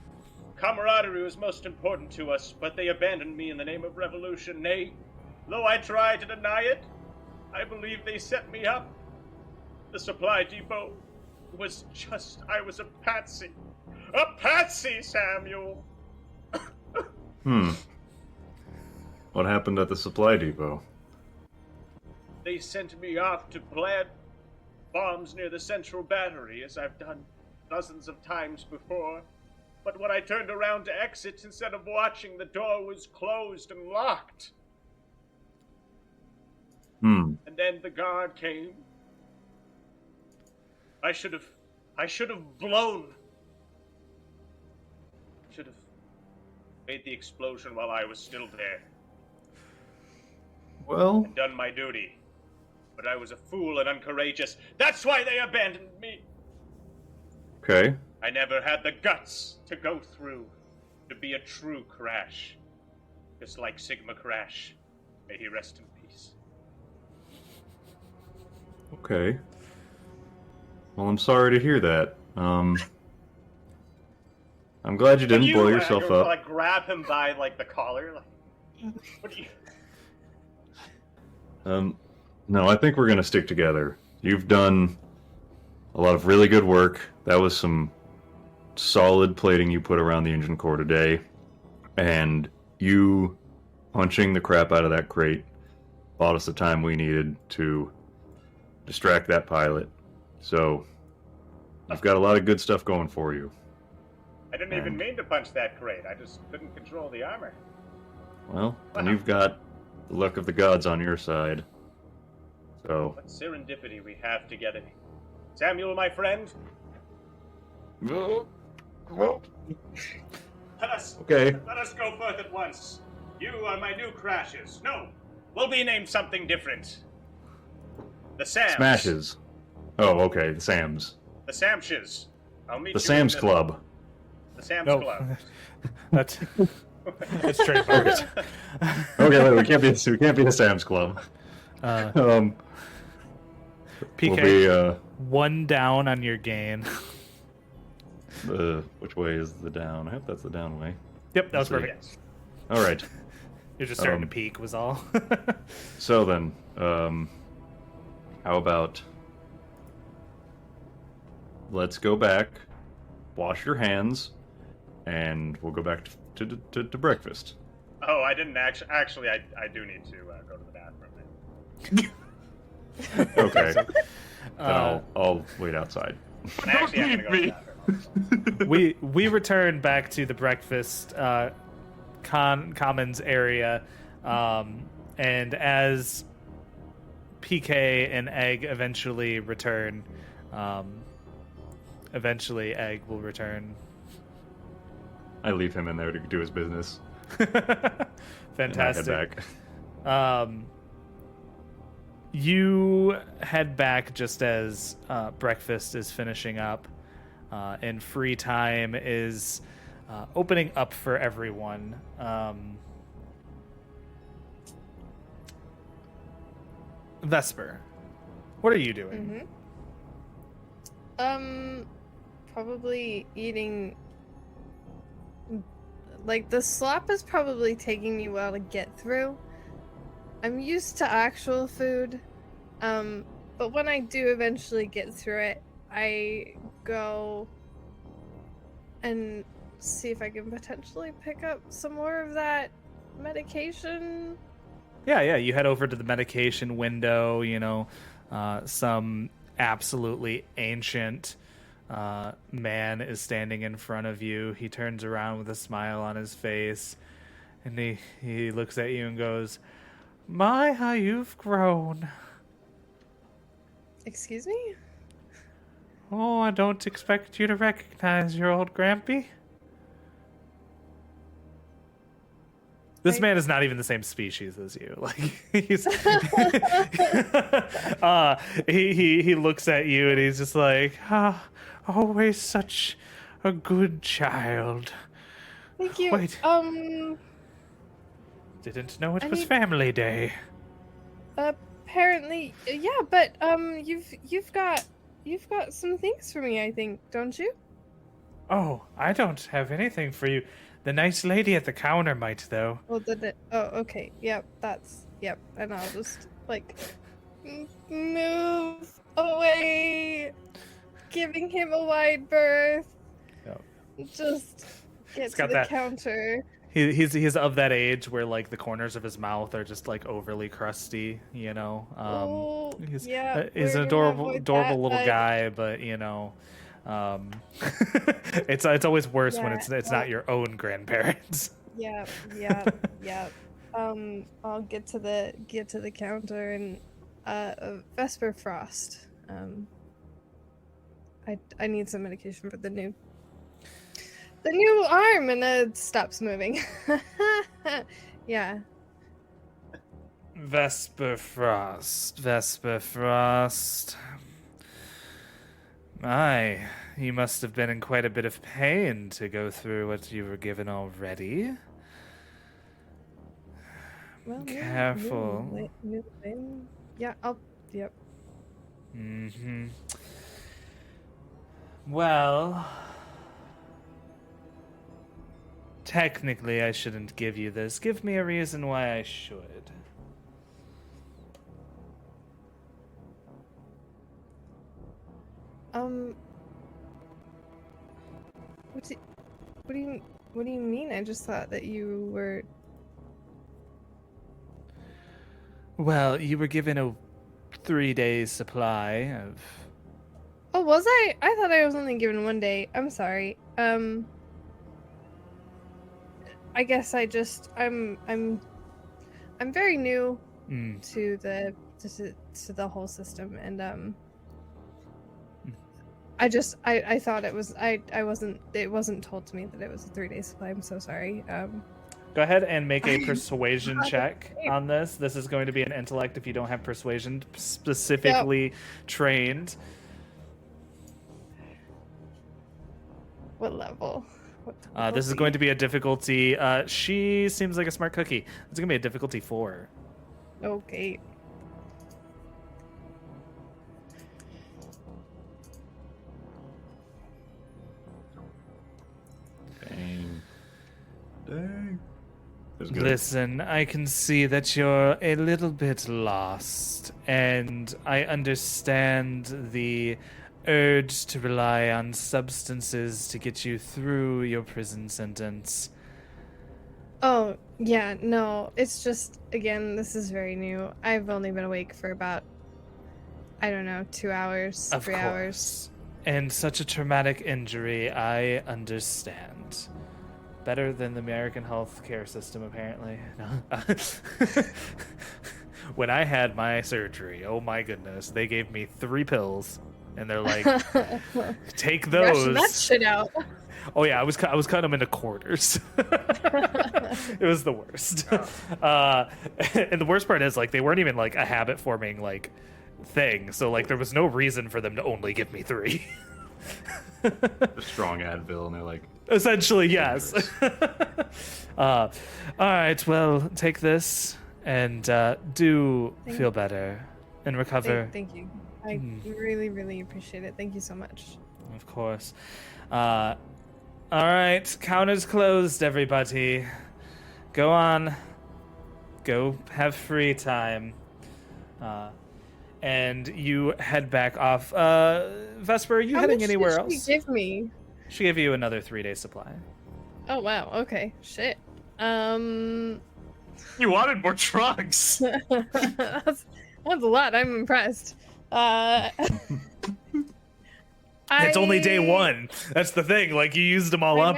camaraderie was most important to us, but they abandoned me in the name of revolution. Nay, though I try to deny it, I believe they set me up. The supply depot was I was a patsy. A patsy, Samuel! What happened at the supply depot? They sent me off to plant bombs near the central battery, as I've done dozens of times before. But when I turned around to exit, instead of watching, the door was closed and locked. And then the guard came. I should have blown. Should have made the explosion while I was still there. Well, And done my duty. But I was a fool and uncourageous. That's why they abandoned me. okay. I never had the guts to go through to be a true Crash. Just like Sigma Crash. May he rest in peace. Okay. Well, I'm sorry to hear that. I'm glad you Can didn't blow yourself go, up. like, grab him by, like, the collar? Like, what do you... No, I think we're gonna stick together. You've done a lot of really good work. That was some solid plating you put around the engine core today. And you punching the crap out of that crate bought us the time we needed to distract that pilot. So, you've got a lot of good stuff going for you. I didn't even mean to punch that crate. I just couldn't control the armor. Well, and you've got the luck of the gods on your side. So... What serendipity we have together. Samuel, my friend. Well, Let us go forth at once. You are my new crashes. No, we'll be named something different. The Sams. Smashes. Oh, okay, the Sams. The Samshes. I'll meet The you Sam's in Club. The Sam's No. Club. That's trademarked. Okay, wait, we can't be the Sam's Club. PK, We'll be, one down on your gain. which way is the down? I hope that's the down way. Yep, that was Let's see. perfect. All right. You're just starting to peak, was all. So then, how about let's go back, wash your hands, and we'll go back to breakfast. Oh, I didn't actually. I do need to go to the bathroom. Okay. Then I'll wait outside. Actually, I'm gonna go to the bathroom. we return back to the breakfast commons area, and as PK and Egg eventually return, eventually Egg will return. I leave him in there to do his business. Fantastic. And I head back. You head back just as breakfast is finishing up, and free time is opening up for everyone. Vesper, what are you doing? Probably eating. Like, the slop is probably taking me a while to get through. I'm used to actual food, but when I do eventually get through it, I go and see if I can potentially pick up some more of that medication. Yeah, you head over to the medication window, some absolutely ancient man is standing in front of you. He turns around with a smile on his face, and he looks at you and goes, "My, how you've grown." Excuse me? Oh, I don't expect you to recognize your old Grampy. This man is not even the same species as you. Like, he's he looks at you and he's just like, always such a good child. Thank you. Wait. Didn't know it was family day. Apparently, yeah, but you've got some things for me, I think, don't you? Oh, I don't have anything for you. The nice lady at the counter might, though. Well, okay. Yep, and I'll just, like, move away, giving him a wide berth. Yep. Just get to got the that counter. He's of that age where, like, the corners of his mouth are just, like, overly crusty, Yeah, he's we're an gonna adorable avoid little that, guy, but it's always worse when it's not your own grandparents. Yeah. I'll get to the counter and Vesper Frost. I need some medication for the new arm, and it stops moving. Yeah. Vesper Frost. My, you must have been in quite a bit of pain to go through what you were given already. Well, Careful. Yeah, yep. Mm-hmm. Well, technically I shouldn't give you this. Give me a reason why I should. What do you mean? I just thought that you were. Well, you were given a 3-day supply of. Oh, was I? I thought I was only given 1 day. I'm sorry. I guess I'm very new to the whole system, and I thought it was it wasn't told to me that it was a 3-day supply. I'm so sorry. Go ahead and make a persuasion check on this. This is going to be an intellect if you don't have persuasion specifically trained. What level? This is going to be a difficulty. She seems like a smart cookie. It's going to be a difficulty 4. Okay. Dang. That's good. Listen, I can see that you're a little bit lost, and I understand the urge to rely on substances to get you through your prison sentence. Oh, yeah, no. It's just, again, this is very new. I've only been awake for about, I don't know, 2 hours, Of 3 course. hours. And such a traumatic injury, I understand. Better than the American healthcare system, apparently. No. When I had my surgery, oh my goodness, they gave me 3 pills, and they're like, "Take those." Ration that shit out. Oh yeah, I was cutting them into quarters. It was the worst. And the worst part is, like, they weren't even like a habit forming like thing, so like there was no reason for them to only give me 3. A strong Advil, and they're like, Essentially, yes. All right, well, take this and do feel better and recover. Thank you. I really, really appreciate it. Thank you so much. Of course. All right, counters closed, everybody. Go on. Go have free time. And you head back off. Vesper, are you How heading much anywhere did else? she give me? She gave you another 3-day supply. Oh wow. Okay. Shit. You wanted more drugs. that's a lot. I'm impressed. It's only day 1. That's the thing. Like, you used them all up.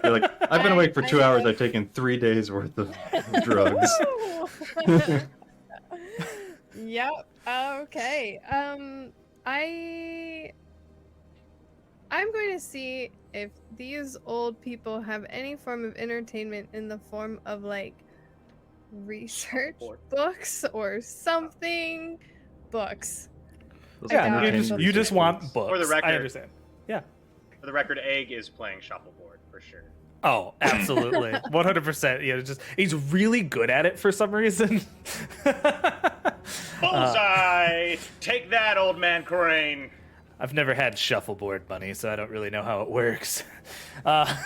you're like, I've been awake for 2 hours. I've taken 3 days worth of drugs. Yep. Okay. I'm going to see if these old people have any form of entertainment in the form of like research books or something. Books. Those Yeah, are you just want books. For the record. I understand. Yeah. For the record, Egg is playing shuffleboard for sure. Oh, absolutely. 100%. Yeah, he's really good at it for some reason. Bullseye! Take that, old man Crane! I've never had shuffleboard money, so I don't really know how it works. My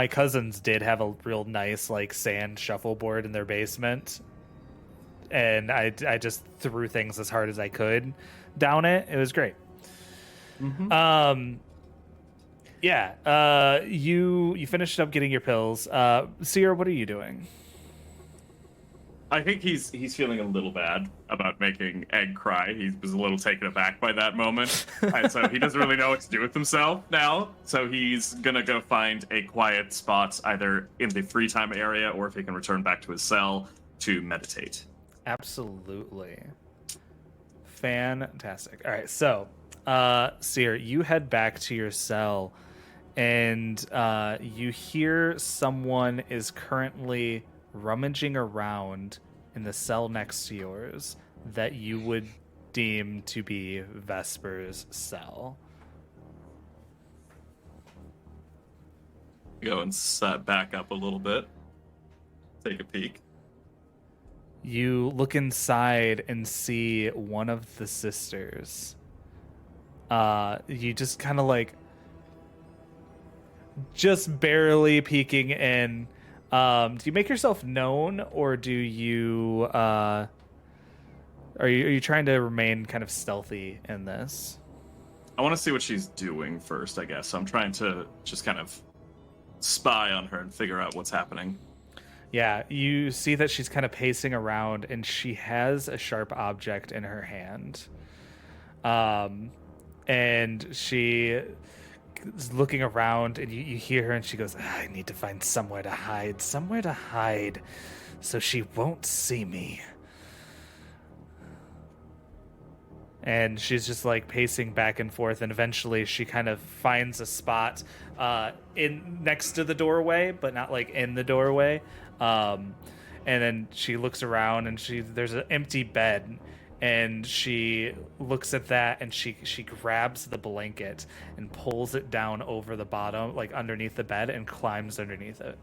cousins did have a real nice like sand shuffleboard in their basement, and I just threw things as hard as I could down it. It was great. Mm-hmm. Yeah. You finished up getting your pills. Seer, what are you doing? I think he's feeling a little bad about making Egg cry. He was a little taken aback by that moment, and so he doesn't really know what to do with himself now. So he's gonna go find a quiet spot, either in the free time area or if he can return back to his cell to meditate. Absolutely. Fantastic. All right, so Seer, you head back to your cell, and you hear someone is currently rummaging around in the cell next to yours that you would deem to be Vesper's cell. Go and set back up a little bit. Take a peek. You look inside and see one of the sisters You just kind of like just barely peeking in. Do you make yourself known, or do you are you trying to remain kind of stealthy in this? I want to see what she's doing first, I guess. So I'm trying to just kind of spy on her and figure out what's happening. Yeah, you see that she's kind of pacing around, and she has a sharp object in her hand. And she is looking around, and you hear her, and she goes, I need to find somewhere to hide, so she won't see me. And she's just like pacing back and forth, and eventually she kind of finds a spot in next to the doorway, but not like in the doorway. And then she looks around, and there's an empty bed, and she looks at that, and she grabs the blanket and pulls it down over the bottom, like underneath the bed, and climbs underneath it.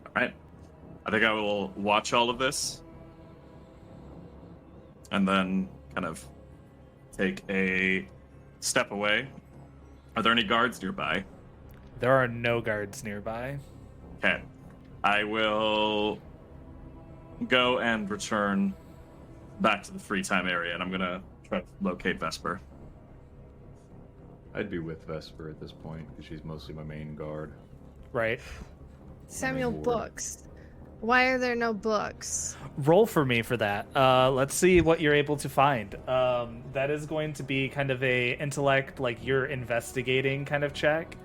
All right. I think I will watch all of this and then kind of take a step away. Are there any guards nearby? There are no guards nearby. Okay. I will go and return back to the free time area, and I'm going to try to locate Vesper. I'd be with Vesper at this point, because she's mostly my main guard. Right. Samuel, Lord. books. Why are there no books? Roll for me for that. Let's see what you're able to find. That is going to be kind of a intellect, like you're investigating kind of check.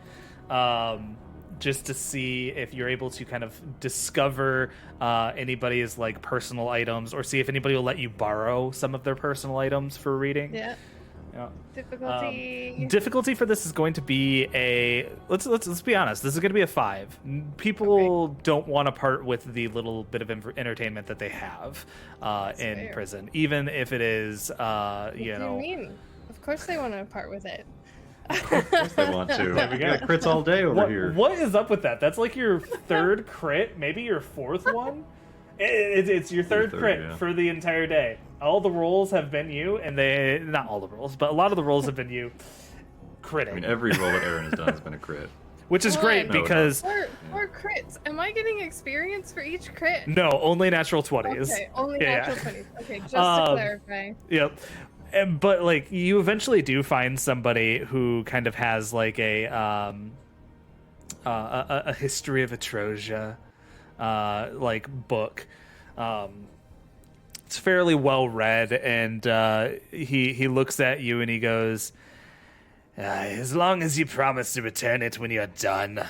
Just to see if you're able to kind of discover anybody's like personal items, or see if anybody will let you borrow some of their personal items for reading. Yeah. Yeah. Difficulty. Difficulty for this is going to be a let's be honest. This is going to be a 5. People don't want to part with the little bit of entertainment that they have in fair. prison, even if it is What do you mean? Of course they want to part with it. If they want to. There we go. Yeah, crits all day over here. What is up with that? That's like your 3rd crit, maybe your 4th one. It's your 3rd crit yeah. for the entire day. All the rolls have been you, and they not all the rolls, but a lot of the rolls have been you critting. I mean, every roll that Aaron has done has been a crit. Which is great No, because Four crits. Am I getting experience for each crit? no, only natural 20s. Okay, only Yeah. natural 20s. Okay, just to clarify. Yep. But like you eventually do find somebody who kind of has like a history of Atrosia like book. It's fairly well read, and he looks at you and he goes, as long as you promise to return it when you're done.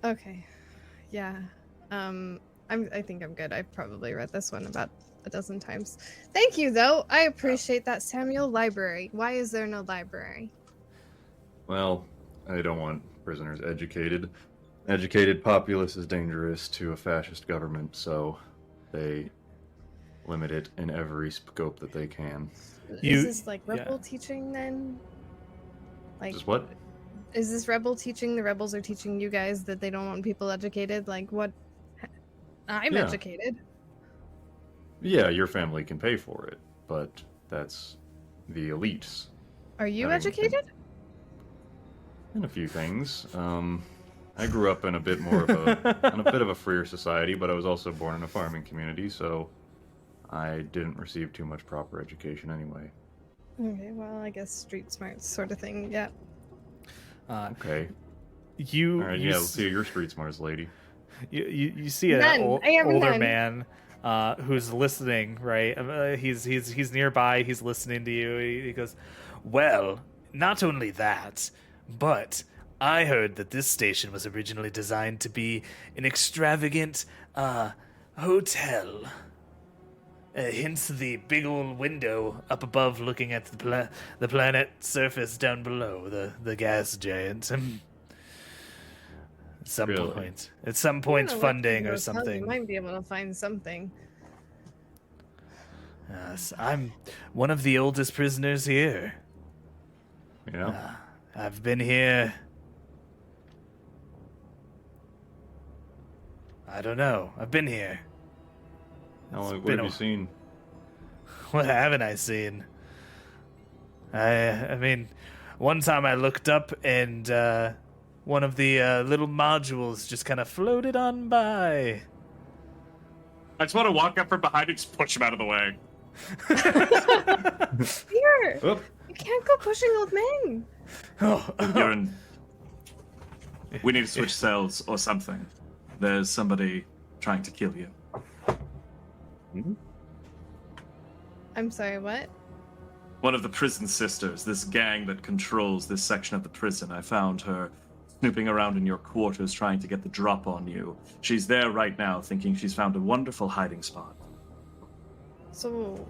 Okay, yeah. I think I'm good. I've probably read this one about a dozen times. Thank you, though. I appreciate that, Samuel. Library. Why is there no library? Well, I don't want prisoners educated. Educated populace is dangerous to a fascist government, so they limit it in every scope that they can. Is this like rebel teaching then? Like Just what? Is this rebel teaching? The rebels are teaching you guys that they don't want people educated? Like what? I'm Yeah. educated. Yeah, your family can pay for it, but that's the elites. Are you I mean, educated? In a few things. I grew up in a bit more of a freer society, but I was also born in a farming community, so I didn't receive too much proper education anyway. Okay, well, I guess street smart sort of thing. Yeah. Okay. You All right. you Yeah. Let's see your street smarts, lady. You see an None. I have older none. man who's listening, right? He's nearby. He's listening to you. He goes, "Well, not only that, but I heard that this station was originally designed to be an extravagant hotel. Hence the big old window up above looking at the planet surface down below, the gas giant." Really? At some point, I don't know what funding the or hotels, something. You might be able to find something. Yes, I'm one of the oldest prisoners here. Yeah. I've been here. I don't know. I've been here. How long, what been have you seen? What haven't I seen? I mean, one time I looked up and one of the little modules just kind of floated on by. I just want to walk up from behind and just push him out of the way. Here! Oop. You can't go pushing old men! You're in... We need to switch cells or something. There's somebody trying to kill you. I'm sorry, what? One of the prison sisters, this gang that controls this section of the prison. I found her snooping around in your quarters trying to get the drop on you. She's there right now thinking she's found a wonderful hiding spot. So,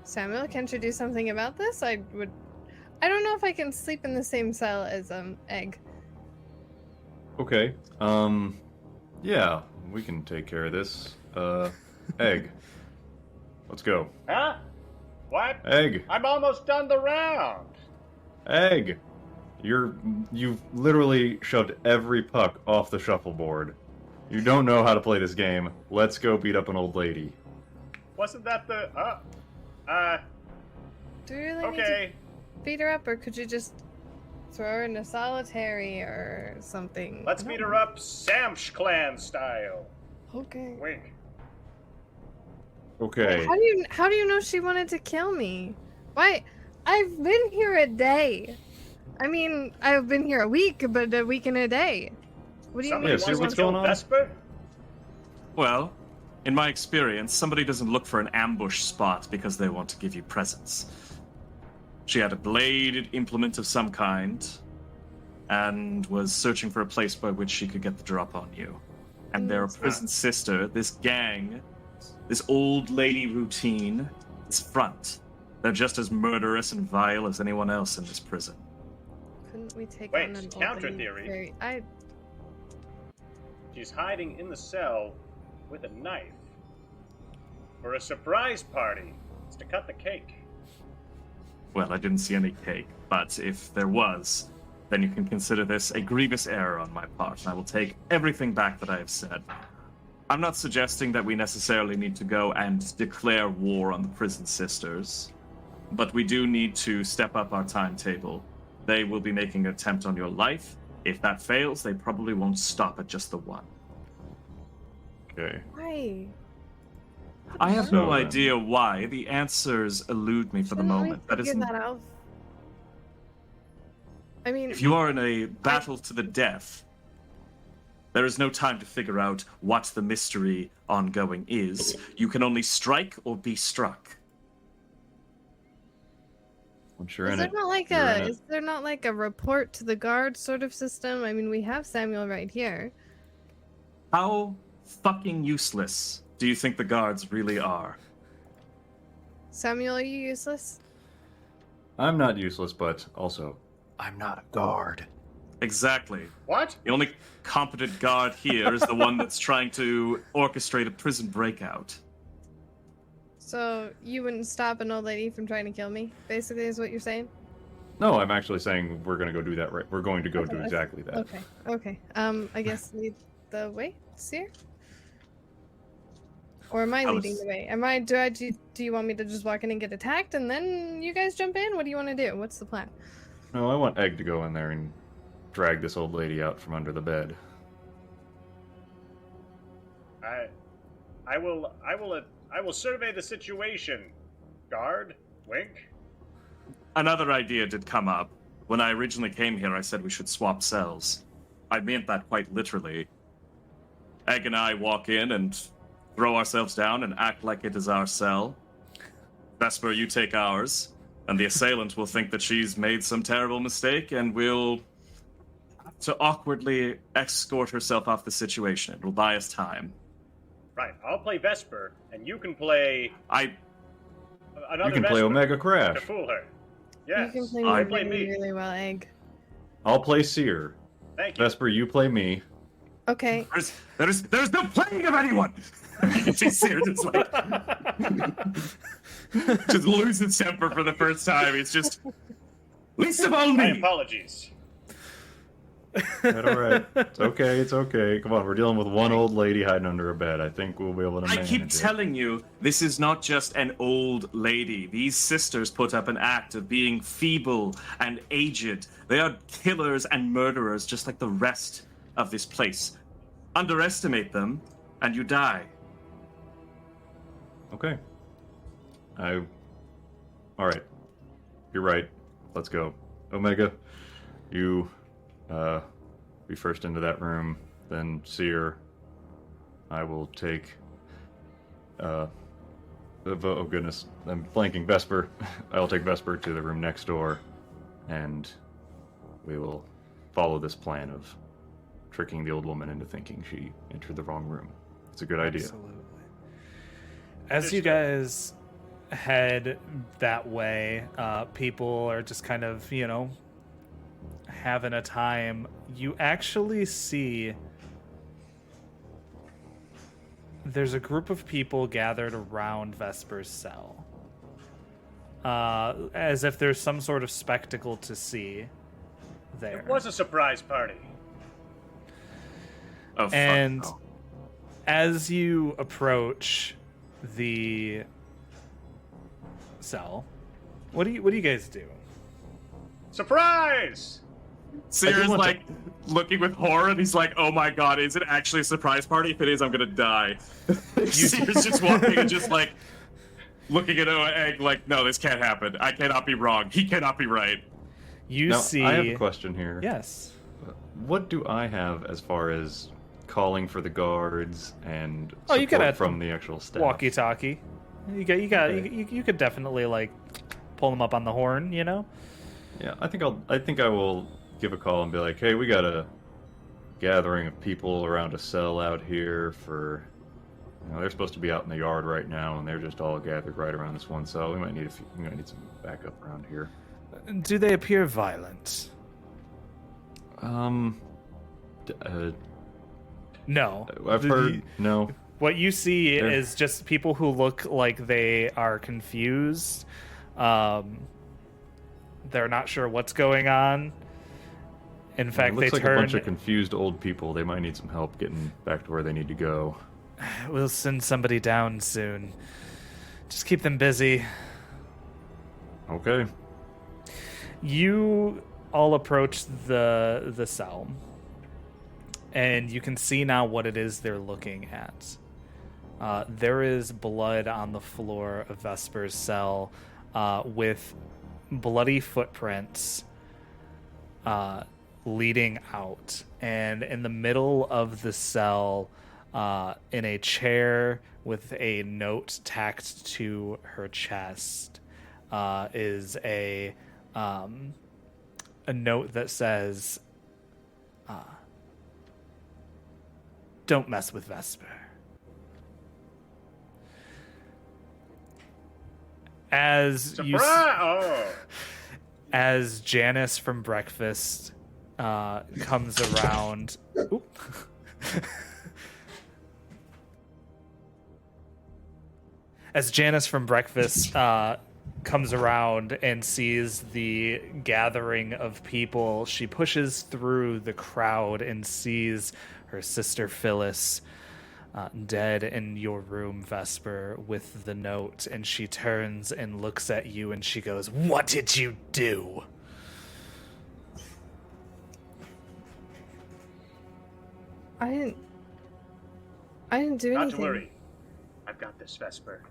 Samuel, can't you do something about this? I don't know if I can sleep in the same cell as Egg. Okay. Yeah, we can take care of this. Egg. Let's go. Huh? What? Egg. I'm almost done the round. Egg. You've literally shoved every puck off the shuffleboard. You don't know how to play this game. Let's go beat up an old lady. Wasn't that the... Do you really need okay. to beat her up, or could you just throw her into solitary or something? Let's beat her up Samsh clan style. Okay. Wink. Okay. How do you know she wanted to kill me? Why? I've been here a day. I mean, I've been here a week, but a week and a day. What do you Somebody mean? see wants what's to kill going on? Vesper? Well, in my experience, somebody doesn't look for an ambush spot because they want to give you presents. She had a bladed implement of some kind and was searching for a place by which she could get the drop on you. And their prison sister, this gang, this old lady routine, this front. They're just as murderous and vile as anyone else in this prison. Couldn't we take Wait, on an counter old theory. lady? She's hiding in the cell with a knife. For a surprise party. It's to cut the cake. Well, I didn't see any cake, but if there was, then you can consider this a grievous error on my part, and I will take everything back that I have said. I'm not suggesting that we necessarily need to go and declare war on the prison sisters, but we do need to step up our timetable. They will be making an attempt on your life. If that fails, they probably won't stop at just the one. Okay. Why? I have So no then- idea why. The answers elude me for the Shouldn't we moment. That figure isn't. that out? I mean, If you are in a battle to the death, there is no time to figure out what the mystery ongoing is. You can only strike or be struck. Once you're is in there it, not like you're in a it. is there not like a report to the guard sort of system? I mean, we have Samuel right here. How fucking useless do you think the guards really are? Samuel, are you useless? I'm not useless, but also, I'm not a guard. Exactly. What? The only competent guard here is the one that's trying to orchestrate a prison breakout. So you wouldn't stop an old lady from trying to kill me? Basically, is what you're saying? No, I'm actually saying we're going to go do that right. We're going to go Okay, do okay. exactly that. Okay. Okay. I guess lead the way, Seer? Or am I I leading was- the way? Do you want me to just walk in and get attacked and then you guys jump in? What do you want to do? What's the plan? No, I want Egg to go in there and drag this old lady out from under the bed. I will survey the situation. Guard, wink. Another idea did come up. When I originally came here, I said we should swap cells. I meant that quite literally. Egg and I walk in and throw ourselves down and act like it is our cell. Vesper, you take ours, and the assailant will think that she's made some terrible mistake and will have to awkwardly escort herself off the situation. It will buy us time. Right, I'll play Vesper, and you can play another You can play Vesper Omega Crash. to fool her. Yes, You can play I me play really, me. really well, Egg. I'll play Seer. Thank you. Vesper, you play me. Okay. There's no playing of anyone! She's here just like... just loses temper for the first time. It's just... Least of all My me! apologies. All right. It's okay. It's okay. Come on, we're dealing with one old lady hiding under a bed. I think we'll be able to I manage keep it. telling you, this is not just an old lady. These sisters put up an act of being feeble and aged. They are killers and murderers just like the rest of this place. Underestimate them, and you die. Okay. All right. You're right. Let's go. Omega, you be first into that room, then Seer. I will take oh goodness, I'm blanking. Vesper. I'll take Vesper to the room next door, and we will follow this plan of tricking the old woman into thinking she entered the wrong room. It's a good idea. Absolutely. As you guys head that way, people are just kind of, having a time. You actually see there's a group of people gathered around Vesper's cell. As if there's some sort of spectacle to see there. It was a surprise party. Oh, fuck And no. as you approach the cell, what do you guys do? Surprise! Seer's want to- like looking with horror, and he's like, "Oh my god, is it actually a surprise party? If it is, I'm gonna die." Seer's just walking and just like looking at Egg, like, "No, this can't happen. I cannot be wrong. He cannot be right." You Now, see. I have a question here. Yes. What do I have as far as calling for the guards and Oh, you support could from the actual staff? Walkie-talkie. You could definitely like pull them up on the horn, Yeah, I think I will give a call and be like, "Hey, we got a gathering of people around a cell out here for, they're supposed to be out in the yard right now, and they're just all gathered right around this one cell. We might need some backup around here." Do they appear violent? No. I've heard no. What you see They're- is just people who look like they are confused. They're not sure what's going on. In fact, It looks they like turn. a bunch of confused old people. They might need some help getting back to where they need to go. We'll send somebody down soon. Just keep them busy. Okay. You all approach the cell, and you can see now what it is they're looking at. There is blood on the floor of Vesper's cell, with bloody footprints leading out. And in the middle of the cell, in a chair with a note tacked to her chest, is a note that says, "Don't mess with Vesper." As you, as Janice from breakfast comes around. Oop. As Janice from breakfast comes around and sees the gathering of people, she pushes through the crowd and sees her sister Phyllis dead in your room, Vesper, with the note. And she turns and looks at you and she goes, "What did you do?" I didn't do anything. Not to worry. I've got this, Vesper.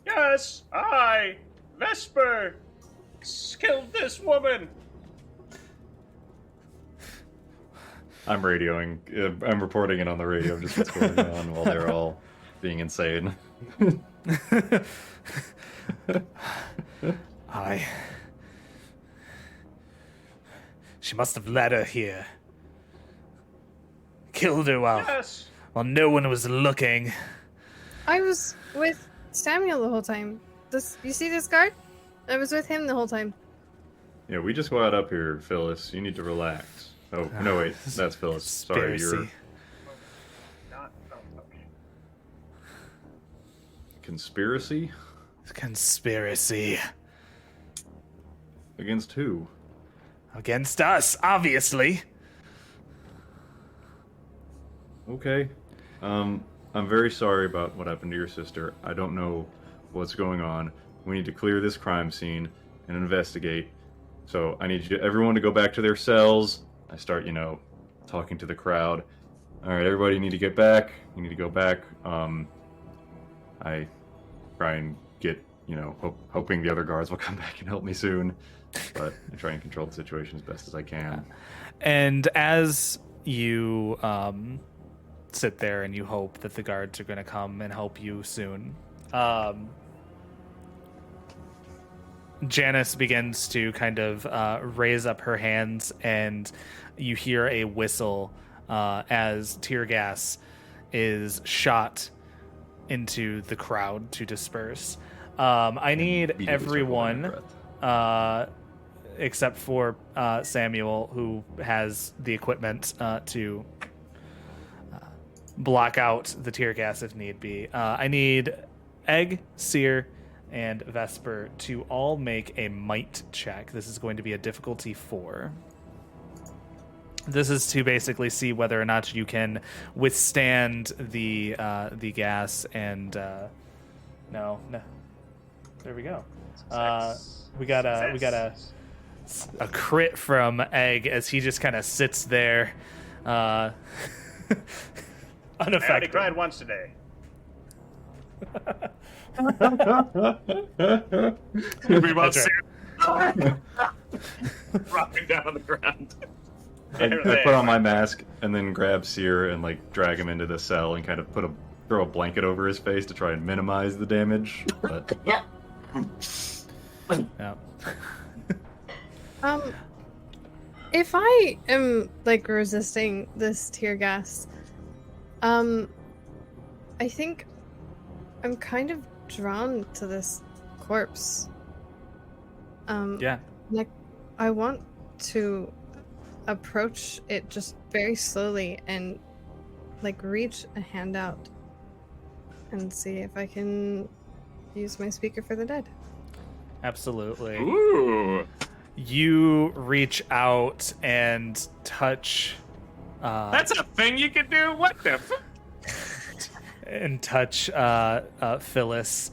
Yes, I, Vesper, killed this woman. I'm radioing. I'm reporting it on the radio, just what's going on while they're all being insane. She must have led her here. Killed her while Yes. no one was looking. I was with Samuel the whole time. You see this guard? I was with him the whole time. Yeah, we just got up here, Phyllis. You need to relax. Oh, no, wait. That's Phyllis. Sorry, you're... Conspiracy. Okay. Conspiracy? Conspiracy. Against who? Against us, obviously. Okay. I'm very sorry about what happened to your sister. I don't know what's going on. We need to clear this crime scene and investigate. So I need everyone to go back to their cells. I start, talking to the crowd. All right, everybody, you need to get back. You need to go back. I try and get, hoping the other guards will come back and help me soon. But I try and control the situation as best as I can. And as you sit there and you hope that the guards are going to come and help you soon, Janice begins to kind of raise up her hands, and you hear a whistle as tear gas is shot into the crowd to disperse. I need everyone, except for Samuel, who has the equipment to block out the tear gas if need be. I need Egg, Seer, and Vesper to all make a might check. This is going to be a difficulty 4. This is to basically see whether or not you can withstand the gas and no. There we go. We got a crit from Egg as he just kind of sits there, unaffected. I already cried once today. We must That's dropping down on the ground. I put on my mask and then grab Seer and drag him into the cell and kind of throw a blanket over his face to try and minimize the damage. But Yeah. If I am resisting this tear gas, I think I'm kind of drawn to this corpse. Yeah. I want to approach it just very slowly and reach a hand out and see if I can use my speaker for the dead. Absolutely. Ooh. You reach out and touch. That's a thing you can do? What the And touch Phyllis,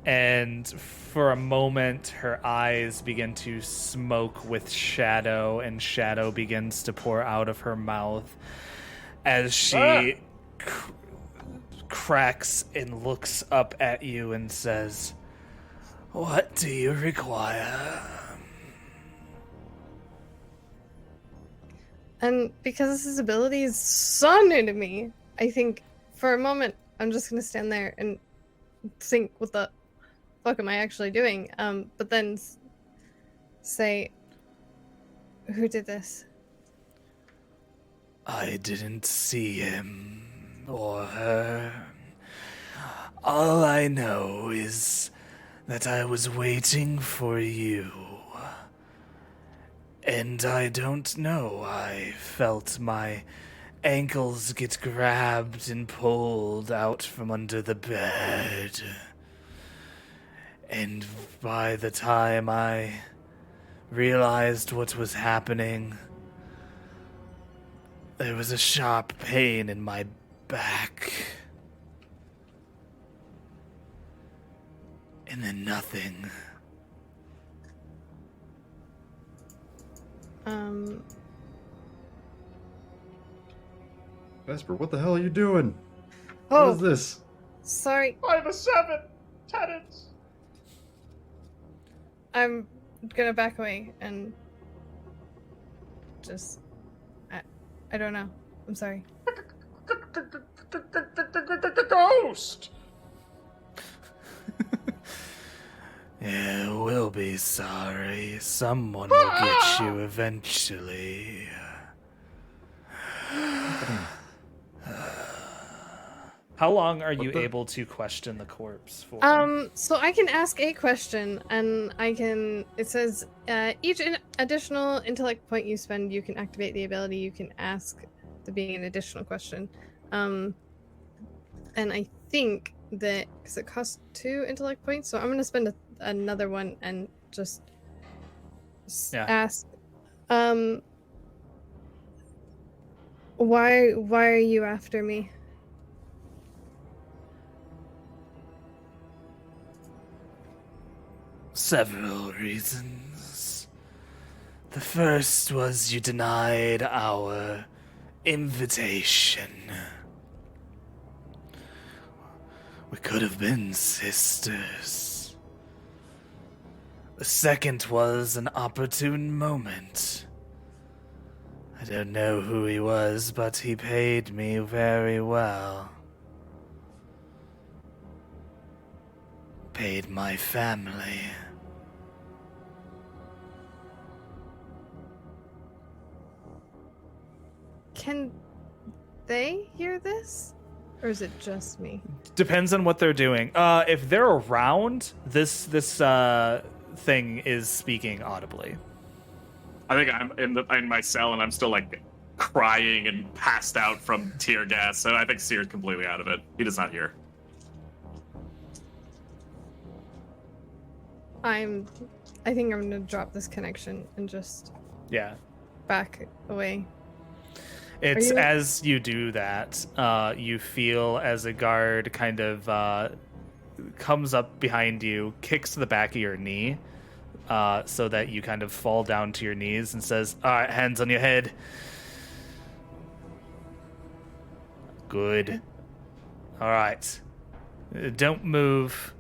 and for a moment her eyes begin to smoke with shadow, and shadow begins to pour out of her mouth as she cracks and looks up at you and says, "What do you require?" And because this ability is so new to me, I think for a moment I'm just gonna stand there and think, what the fuck am I actually doing? But then say, who did this? I didn't see him or her. All I know is that I was waiting for you. And I don't know, I felt my ankles get grabbed and pulled out from under the bed. And by the time I realized what was happening, there was a sharp pain in my back. And then nothing. Vesper, what the hell are you doing? Oh, What is this? sorry. I have a 7 tenants. I'm gonna back away and just... I don't know. I'm sorry. Ghost. You will be sorry. Someone will get you eventually. How long are you able to question the corpse for? So I can ask a question, and it says, each additional intellect point you spend, you can activate the ability you can ask to being an additional question. And I think that, because it costs 2 intellect points, so I'm going to spend another one and just ask, Why are you after me? Several reasons. The first was you denied our invitation. We could have been sisters. The second was an opportune moment. I don't know who he was, but he paid me very well. Paid my family. Can they hear this? Or is it just me? Depends on what they're doing. If they're around, this thing is speaking audibly. I think I'm in my cell and I'm still like crying and passed out from tear gas. So I think Seer's completely out of it. He does not hear. I think I'm gonna drop this connection and just Yeah. back away. It's you- as you do that, you feel as a guard kind of comes up behind you, kicks the back of your knee, so that you kind of fall down to your knees and says, "All right, hands on your head." Good. All right. Don't move.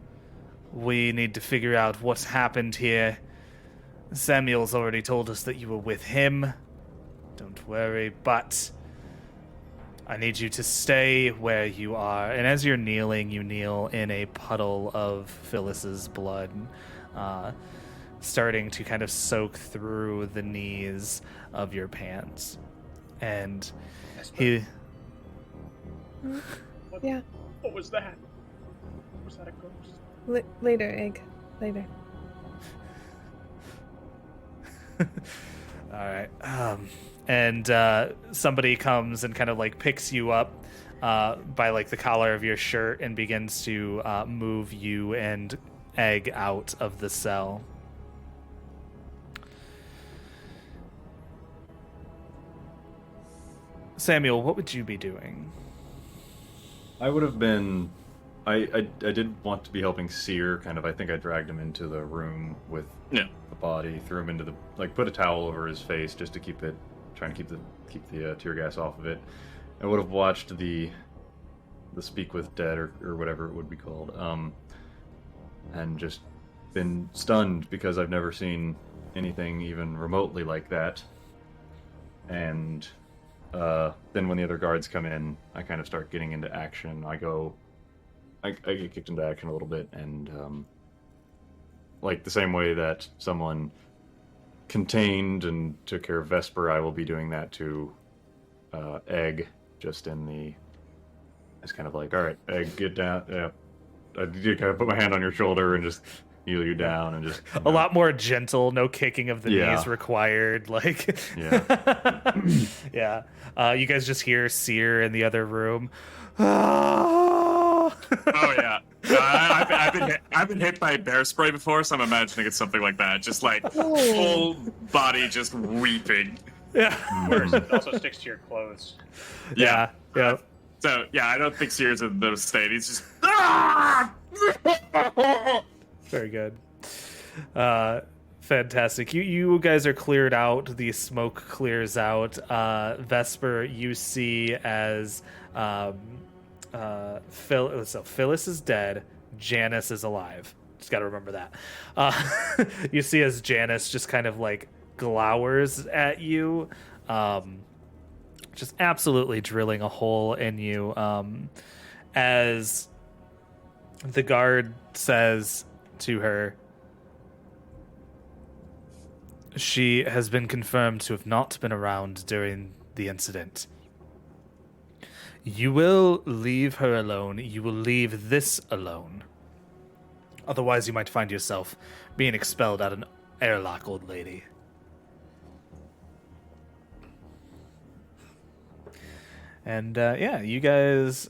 We need to figure out what's happened here. Samuel's already told us that you were with him. Don't worry, but I need you to stay where you are. And as you're kneeling, you kneel in a puddle of Phyllis's blood, starting to kind of soak through the knees of your pants. And he... Yeah. What was that? Was that a ghost? Later, Egg. Later. All right. And somebody comes and kind of like picks you up by like the collar of your shirt and begins to move you and Egg out of the cell. Samuel, what would you be doing? I would have been. I did want to be helping Seer. Kind of. I think I dragged him into the room with Yeah. the body, threw him into the put a towel over his face just to keep it, trying to keep the tear gas off of it. I would have watched the Speak with Dead or whatever it would be called, and just been stunned because I've never seen anything even remotely like that. And then when the other guards come in, I kind of start getting into action. I get kicked into action a little bit, and like the same way that someone contained and took care of Vesper, I will be doing that to Egg, just in the... It's kind of like, all right, Egg, get down. Yeah, I did kind of put my hand on your shoulder and just kneel you down and just... A lot more gentle, no kicking of the knees required. Like, Yeah. yeah. You guys just hear Seer in the other room. Oh yeah. I've been hit by bear spray before, so I'm imagining it's something like that. Just like full body, just weeping. Yeah. Worse, it also sticks to your clothes. Yeah. Yeah. So yeah, I don't think Seer's in those state. He's just. Very good. Fantastic. You guys are cleared out. The smoke clears out. Vesper, you see as Phyllis is dead. Janice is alive. Just got to remember that. You see as Janice just kind of like glowers at you, just absolutely drilling a hole in you. As the guard says to her, she has been confirmed to have not been around during the incident. You will leave her alone. You will leave this alone. Otherwise, you might find yourself being expelled out an airlock, old lady. And yeah, you guys...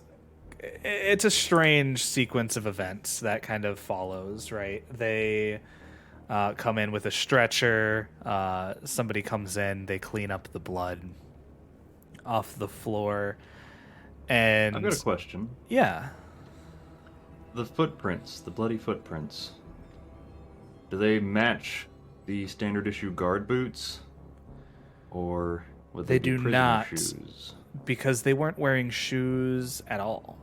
It's a strange sequence of events that kind of follows, right? They come in with a stretcher. Somebody comes in. They clean up the blood. off the floor. And I've got a question. yeah, The footprints, the bloody footprints, do they match the standard issue guard boots? Or would They they be do prisoner not. shoes? because they weren't wearing shoes at all.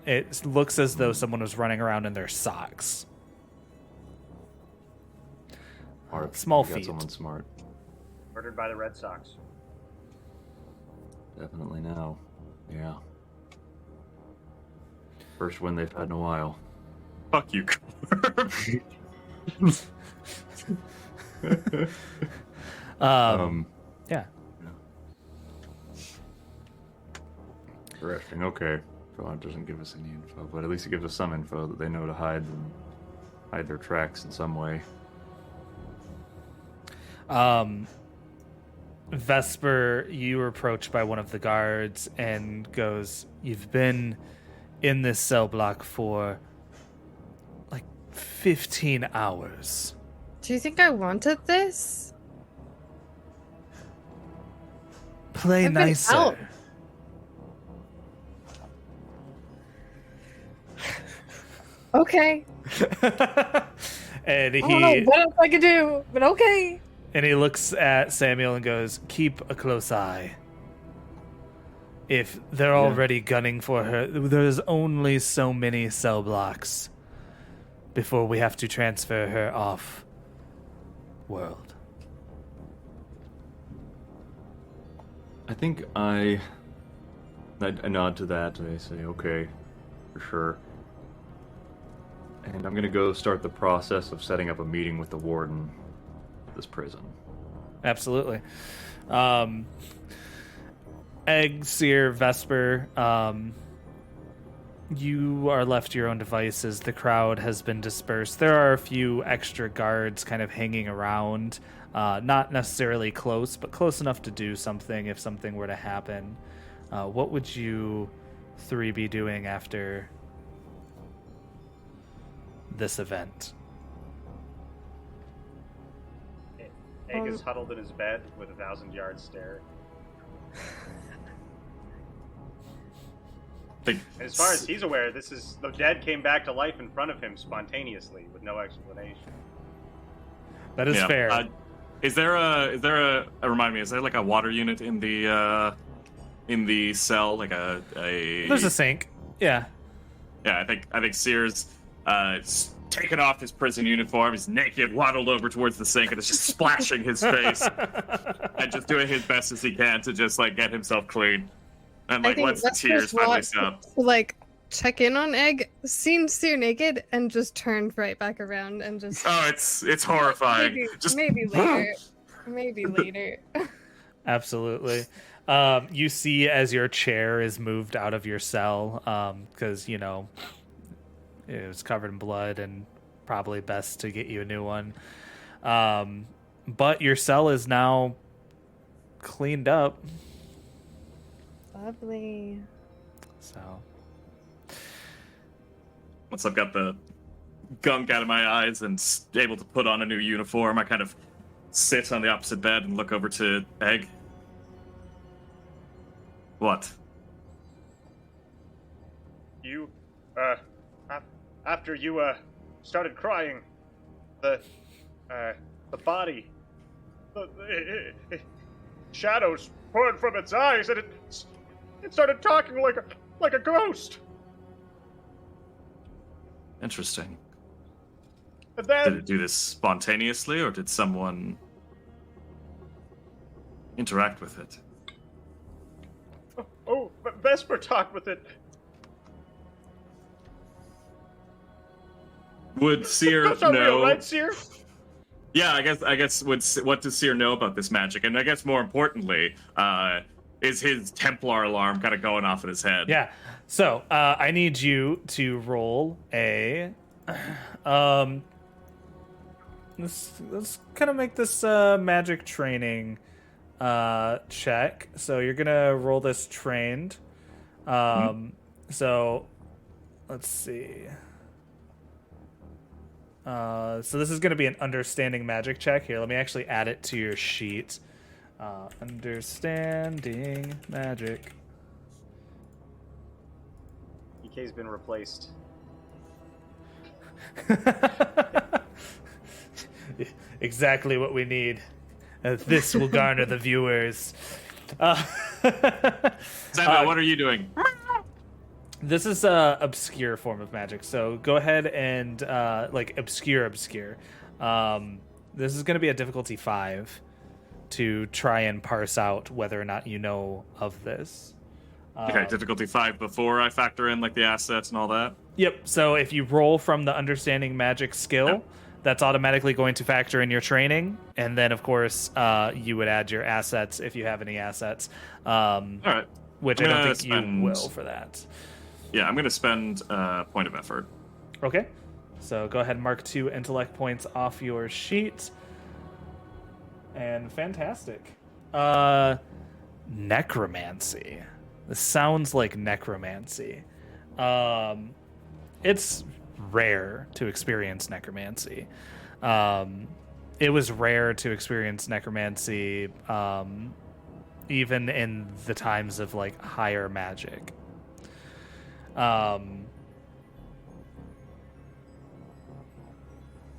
It looks as though someone was running around in their socks. Smart. Small You got feet. someone smart. Murdered by the Red Sox. Definitely now. Yeah. First win they've had in a while. Fuck you. Yeah. Interesting. Okay. So it doesn't give us any info, but at least it gives us some info that they know to hide their tracks in some way. Vesper, you were approached by one of the guards and goes, "You've been in this cell block for like 15 hours. Do you think I wanted this? Play I've been nicer." out. Okay. And I don't know what else I could do, but okay. And he looks at Samuel and goes, "Keep a close eye. If they're already gunning for her, there's only so many cell blocks before we have to transfer her off world." I think I nod to that. I say, okay, for sure. And I'm gonna go start the process of setting up a meeting with the warden of this prison. Absolutely. Egg, Seer, Vesper, you are left to your own devices. The crowd has been dispersed. There are a few extra guards kind of hanging around, not necessarily close, but close enough to do something if something were to happen. What would you three be doing after this event? Egg is huddled in his bed with a 1,000-yard stare. And as far as he's aware, the dead came back to life in front of him spontaneously with no explanation. That is fair. Is there a remind me? Is there like a water unit in the cell? Like a There's a sink. Yeah. Yeah, I think Sears taken off his prison uniform. He's naked, waddled over towards the sink, and is just splashing his face and just doing his best as he can to just like get himself clean. And like once the tears finally stop, to, like, check in on Egg, seen Seer naked, and just turned right back around and just. Oh, it's horrifying. Maybe later. Maybe later. Absolutely. You see as your chair is moved out of your cell, because, you know, it was covered in blood and probably best to get you a new one. But your cell is now cleaned up. Lovely. So once I've got the gunk out of my eyes and able to put on a new uniform, I kind of sit on the opposite bed and look over to Egg. What? You, after you, started crying, the body, the shadows poured from its eyes, and it started talking like a ghost. Interesting. And then Did it do this spontaneously, or did someone interact with it? Vesper talked with it. Would Seer That's not real, know? right, Seer? Yeah, I guess. What does Seer know about this magic? And I guess more importantly, is his Templar alarm kind of going off in his head? yeah. So I need you to roll a. Let's kind of make this magic training check. So you're gonna roll this trained. So let's see. So this is going to be an understanding magic check. Here, let me actually add it to your sheet. Understanding magic. EK's been replaced. Exactly what we need. This will garner the viewers. Samuel, what are you doing? This is a obscure form of magic, so go ahead and obscure. This is going to be a difficulty 5 to try and parse out whether or not you know of this. Okay, difficulty 5 before I factor in like the assets and all that. Yep. So if you roll from the understanding magic skill, Yep. that's automatically going to factor in your training, and then of course you would add your assets if you have any assets. All right. Which I'm I don't gonna think you will for that. Yeah, I'm going to spend a point of effort. Okay. So go ahead and mark 2 intellect points off your sheet. And fantastic. Necromancy. This sounds like necromancy. It's rare to experience necromancy. It was rare to experience necromancy even in the times of like higher magic.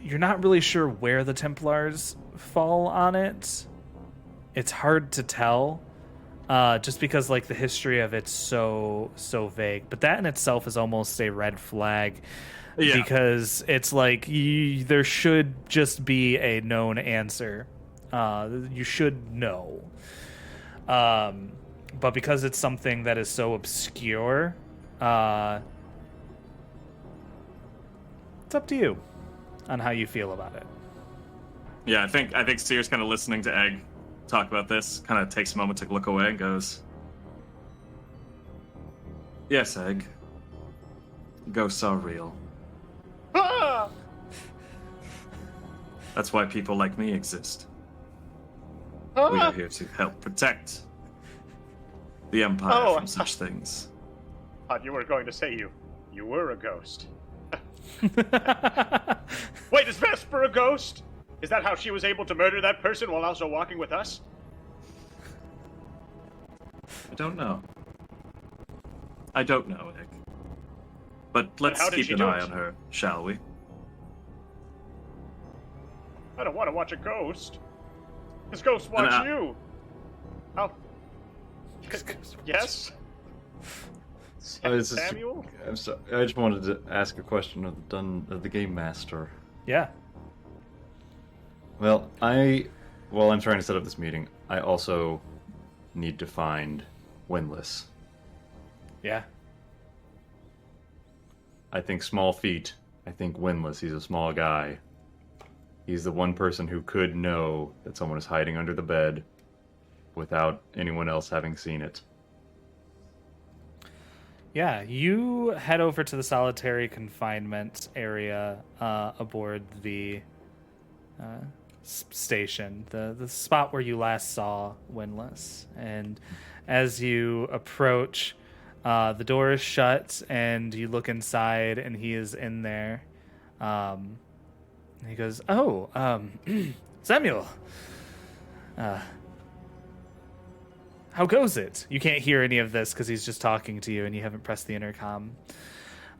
You're not really sure where the Templars fall on it. It's hard to tell, just because like the history of it's so vague. But that in itself is almost a red flag, because it's like there should just be a known answer. You should know, but because it's something that is so obscure, it's up to you on how you feel about it. Yeah, I think Seer's kind of listening to Egg talk about this, kind of takes a moment to look away and goes, "Yes, Egg. Ghosts are real. Ah! That's why people like me exist. We are here to help protect the Empire from such things." Thought you were going to say you were a ghost. Wait, is Vesper a ghost? Is that how she was able to murder that person while also walking with us? I don't know. I don't know, Egg. But let's how did keep she an do eye it? on her, shall we? I don't want to watch a ghost. This ghost watch you. How? Yes? Samuel? I'm sorry. I just wanted to ask a question of the game master. Yeah. Well, while I'm trying to set up this meeting, I also need to find Windless. Yeah. I think small feet. I think Windless. He's a small guy. He's the one person who could know that someone is hiding under the bed without anyone else having seen it. Yeah, you head over to the solitary confinement area aboard the station, the spot where you last saw Windless. And as you approach, the door is shut, and you look inside, and he is in there. He goes, "Oh, Samuel. How goes it?" You can't hear any of this because he's just talking to you, and you haven't pressed the intercom.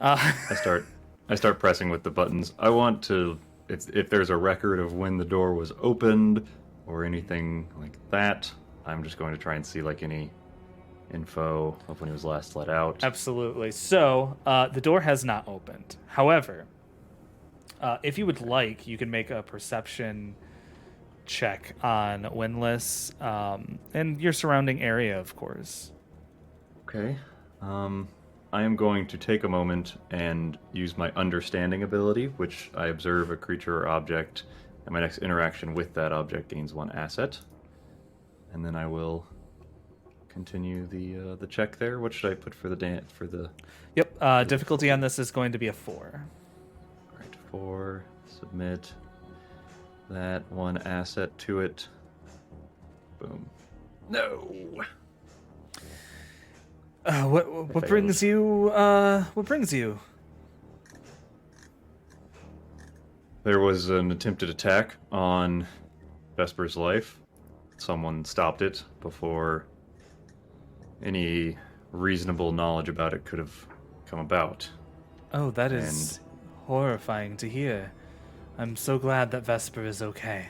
I start pressing with the buttons. I want to, if there's a record of when the door was opened or anything like that, I'm just going to try and see like any info of when he was last let out. Absolutely. So the door has not opened. However, if you would like, you can make a perception check on Windless and your surrounding area, of course. Okay. I am going to take a moment and use my understanding ability, which I observe a creature or object, and my next interaction with that object gains 1 asset. And then I will continue the check there. What should I put for the Yep. Difficulty on this is going to be a 4. All right, 4. Submit that 1 asset to it. Boom. No. What brings you? What brings you? There was an attempted attack on Vesper's life. someone stopped it before any reasonable knowledge about it could have come about. Oh, that is horrifying to hear. I'm so glad that Vesper is okay.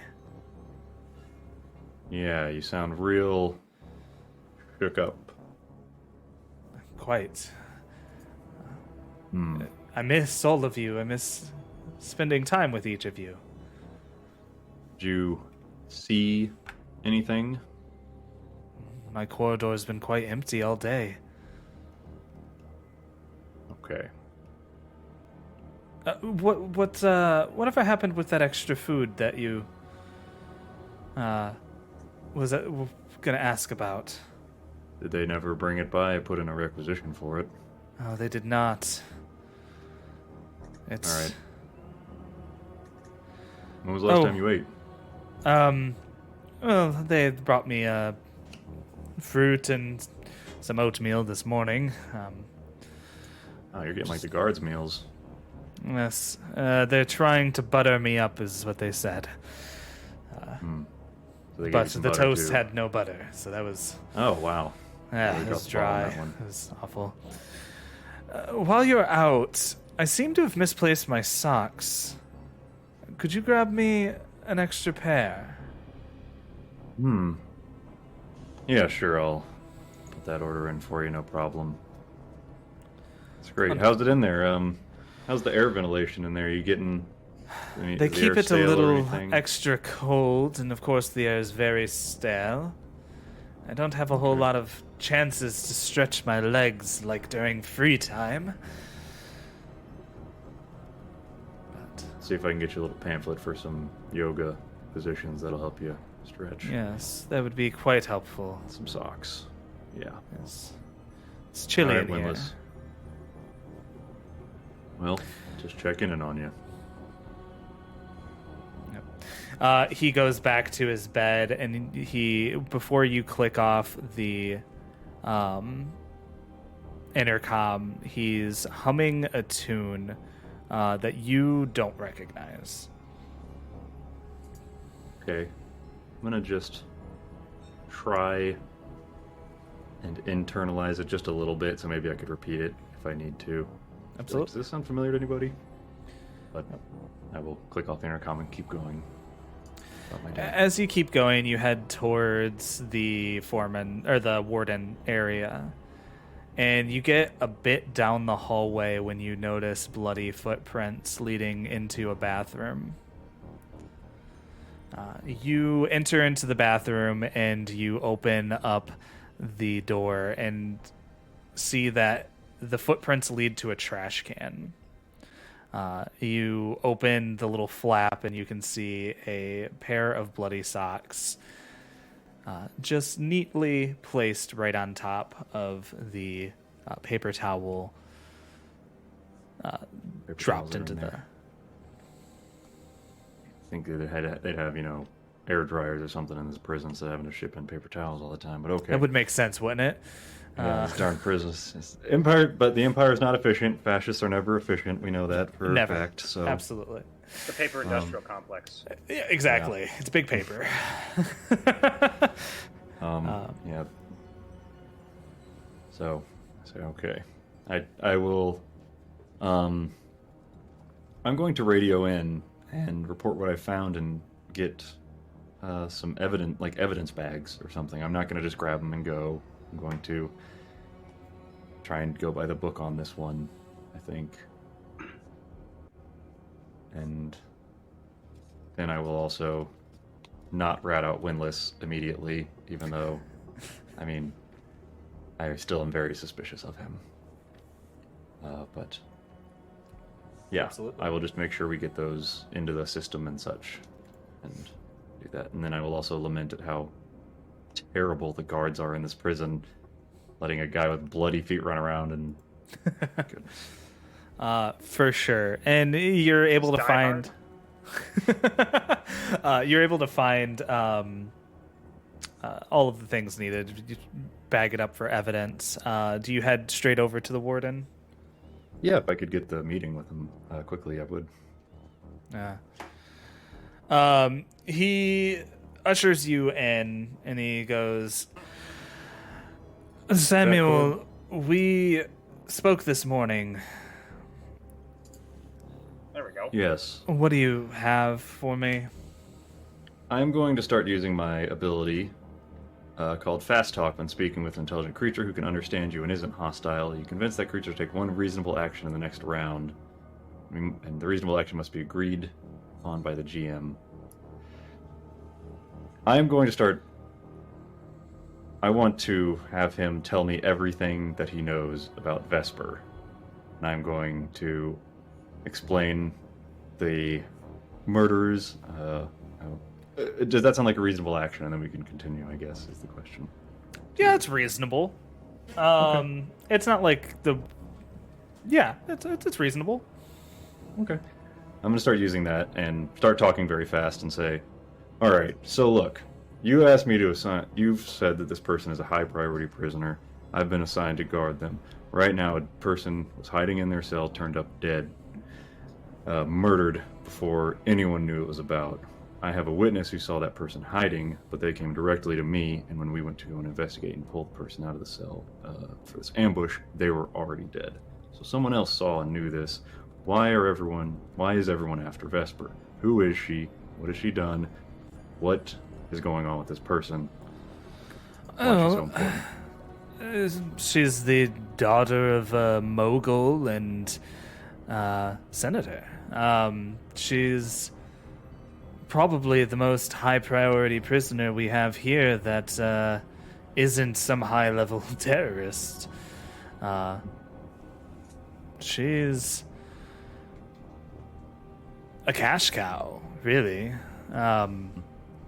Yeah, you sound real shook up. Quite. Hmm. I miss all of you. I miss spending time with each of you. Did you see anything? My corridor's been quite empty all day. Okay. Whatever happened with that extra food that you was gonna ask about? Did they never bring it by? I put in a requisition for it. Oh, they did not. It's All right. When was the last time you ate? Well, they brought me fruit and some oatmeal this morning. Oh, you're getting like the guards' meals. Yes, they're trying to butter me up, is what they said. So they gave you But some the butter, toast too. had no butter, so that was Oh, wow. yeah, Really it dropped was the ball on dry. that one. It was awful. While you're out, I seem to have misplaced my socks. Could you grab me an extra pair? Yeah, sure. I'll put that order in for you. No problem. It's great. Okay. How's it in there? How's the air ventilation in there? Are you getting? They is the keep air it a stale or little anything? extra cold, and of course the air is very stale. I don't have a whole lot of chances to stretch my legs like during free time. But See if I can get you a little pamphlet for some yoga positions that'll help you stretch. yes, that would be quite helpful. Some socks. Yeah. Yes. It's chilly All right, in here. Windless. Well, just checking in on you. He goes back to his bed, and before you click off the intercom, he's humming a tune that you don't recognize. Okay. I'm gonna just try and internalize it just a little bit, so maybe I could repeat it if I need to. Absolutely. Does this sound familiar to anybody? But I will click off the intercom and keep going about my day. As you keep going, you head towards the foreman or the warden area, and you get a bit down the hallway when you notice bloody footprints leading into a bathroom. You enter into the bathroom and you open up the door and see that the footprints lead to a trash can. You open the little flap and you can see a pair of bloody socks just neatly placed right on top of the paper towel Paper dropped towels are into in the... there. I think they'd have, air dryers or something in this prison instead of having to ship in paper towels all the time, but okay. That would make sense, wouldn't it? Yeah, these darn prisons. But the Empire is not efficient. Fascists are never efficient. We know that for Never. a fact. So Absolutely. The paper industrial complex. Yeah, exactly. It's big paper. yeah. So okay. I will. I'm going to radio in and report what I found and get some evidence bags or something. I'm not going to just grab them and go. I'm going to try and go by the book on this one, I think. And then I will also not rat out Windless immediately, even though, I still am very suspicious of him. But yeah, Absolutely. I will just make sure we get those into the system and such, and do that. And then I will also lament at how terrible the guards are in this prison, letting a guy with bloody feet run around and goodness. For sure. And you're able to Die find you're able to find all of the things needed. You bag it up for evidence. Do you head straight over to the warden? Yeah, if I could get the meeting with him quickly, I would. He ushers you in, and he goes, Samuel, we spoke this morning. There we go. Yes. What do you have for me? I'm going to start using my ability called Fast Talk when speaking with an intelligent creature who can understand you and isn't hostile. You convince that creature to take one reasonable action in the next round. And the reasonable action must be agreed on by the GM. I am going to start... I want to have him tell me everything that he knows about Vesper. And I'm going to explain the murders. Does that sound like a reasonable action? And then we can continue, I guess, is the question. Yeah, it's reasonable. Okay. It's not like the... Yeah, it's reasonable. Okay. I'm going to start using that and start talking very fast and say, all right, so look, you asked me to assign... You've said that this person is a high-priority prisoner. I've been assigned to guard them. Right now, a person was hiding in their cell, turned up dead, murdered before anyone knew it was about. I have a witness who saw that person hiding, but they came directly to me, and when we went to go and investigate and pull the person out of the cell for this ambush, they were already dead. So someone else saw and knew this. Why is everyone after Vesper? Who is she? What has she done? What is going on with this person? Why is she so important? She's the daughter of a mogul and senator. She's probably the most high-priority prisoner we have here that isn't some high-level terrorist. She's a cash cow, really.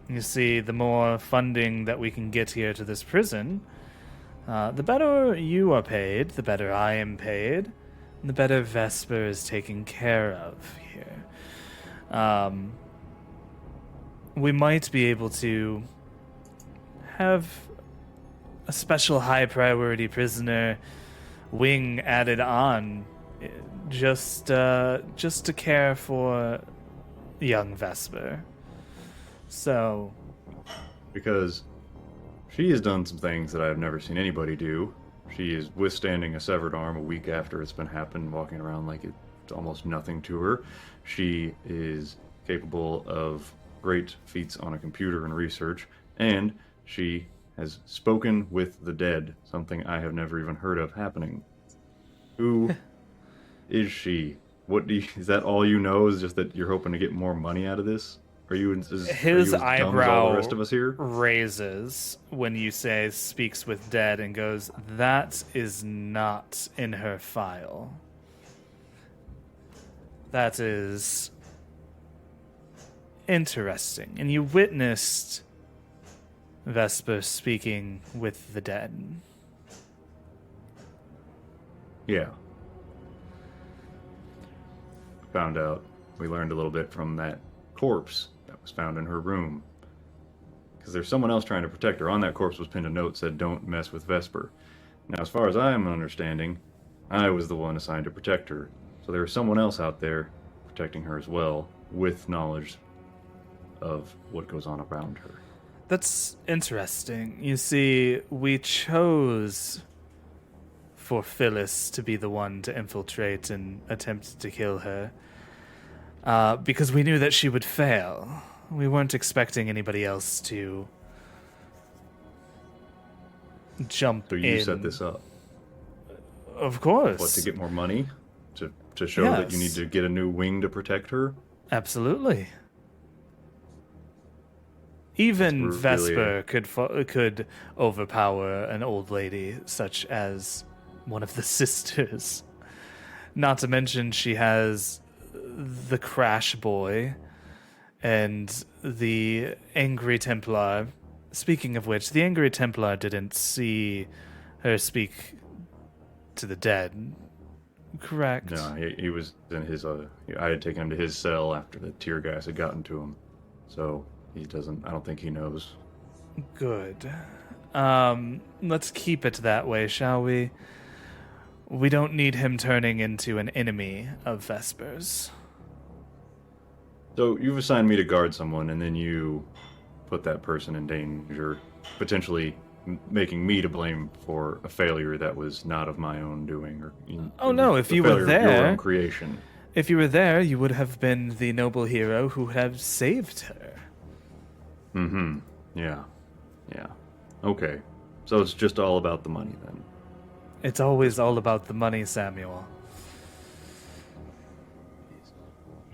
You see, the more funding that we can get here to this prison, the better you are paid, the better I am paid, and the better Vesper is taken care of here. We might be able to have a special high-priority prisoner wing added on, just to care for young Vesper. So, because she has done some things that I've never seen anybody do. She is withstanding a severed arm a week after it's been happened, walking around like it's almost nothing to her. She is capable of great feats on a computer and research, and she has spoken with the dead, something I have never even heard of happening. Who is she? Is that all you know? Is just that you're hoping to get more money out of this? Are you his dumb as all eyebrow the rest of us here? raises when you say speaks with dead and goes, that is not in her file. That is interesting. And you witnessed Vesper speaking with the dead. Yeah. Found out. We learned a little bit from that corpse that was found in her room. Because there's someone else trying to protect her. On that corpse was pinned a note that said, don't mess with Vesper. Now, as far as I am understanding, I was the one assigned to protect her. So there was someone else out there protecting her as well, with knowledge of what goes on around her. That's interesting. You see, we chose for Phyllis to be the one to infiltrate and attempt to kill her, because we knew that she would fail. We weren't expecting anybody else to jump in. So you set this up? Of course. What, to get more money? To show that you need Yes. to get a new wing to protect her? Absolutely. Even We're Vesper could overpower an old lady such as one of the sisters. Not to mention she has the Crash Boy and the Angry Templar. Speaking of which, the Angry Templar didn't see her speak to the dead, correct? No, he was in his... I had taken him to his cell after the tear gas had gotten to him. So he doesn't... I don't think he knows. Good. Let's keep it that way, shall we? We don't need him turning into an enemy of Vesper's. So you've assigned me to guard someone, and then you put that person in danger, potentially making me to blame for a failure that was not of my own doing, or Oh no, if you were failure of your there, own creation. if you were there, you would have been the noble hero who had saved her. Mm-hmm. Yeah. Okay. So it's just all about the money then. It's always all about the money, Samuel.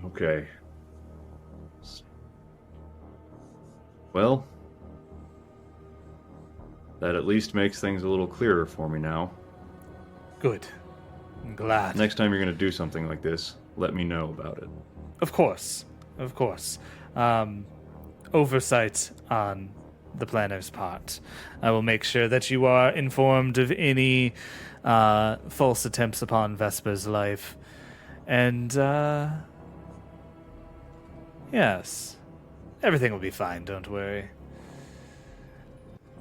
Okay. Well, that at least makes things a little clearer for me now. Good. I'm glad. Next time you're going to do something like this, let me know about it. Of course. Oversight on the planner's part. I will make sure that you are informed of any false attempts upon Vesper's life. And, yes. Everything will be fine, don't worry.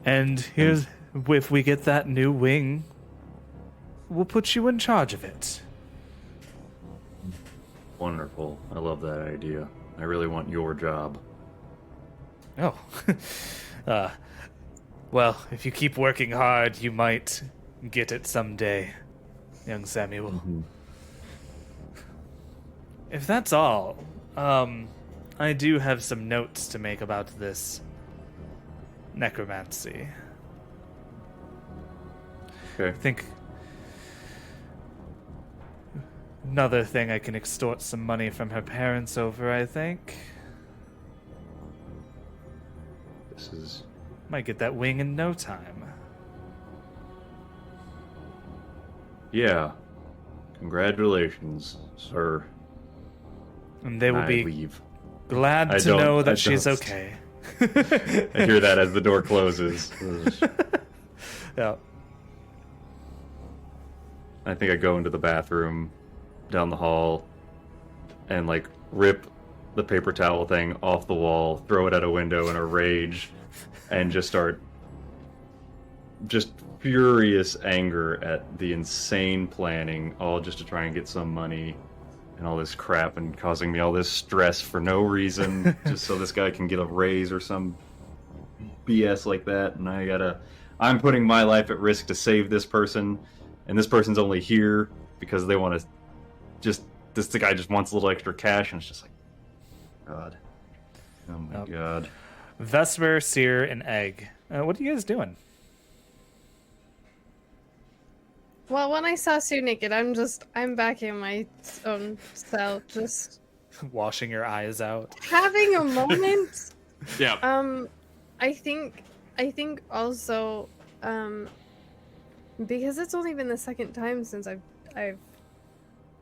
And here's, if we get that new wing, we'll put you in charge of it. Wonderful. I love that idea. I really want your job. Oh. Well, if you keep working hard, you might get it someday, young Samuel. Mm-hmm. If that's all, I do have some notes to make about this necromancy. Okay. I think another thing, I can extort some money from her parents over, I think. This is... Might get that wing in no time. Yeah. Congratulations, sir. And they will I be leave. glad I to don't- know I that she's don't. okay. I hear that as the door closes. Yeah. I think I go into the bathroom down the hall and like rip the paper towel thing off the wall, throw it at a window in a rage, and just start just furious anger at the insane planning, all just to try and get some money and all this crap and causing me all this stress for no reason, just so this guy can get a raise or some BS like that. And I'm putting my life at risk to save this person, and this person's only here because they want to this guy just wants a little extra cash, and it's just like, God. Oh my God. Vesper, Seer, and Egg. What are you guys doing? Well, when I saw Sue naked, I'm back in my own cell, just Washing your eyes out. having a moment. Yeah. I think also, because it's only been the second time since I've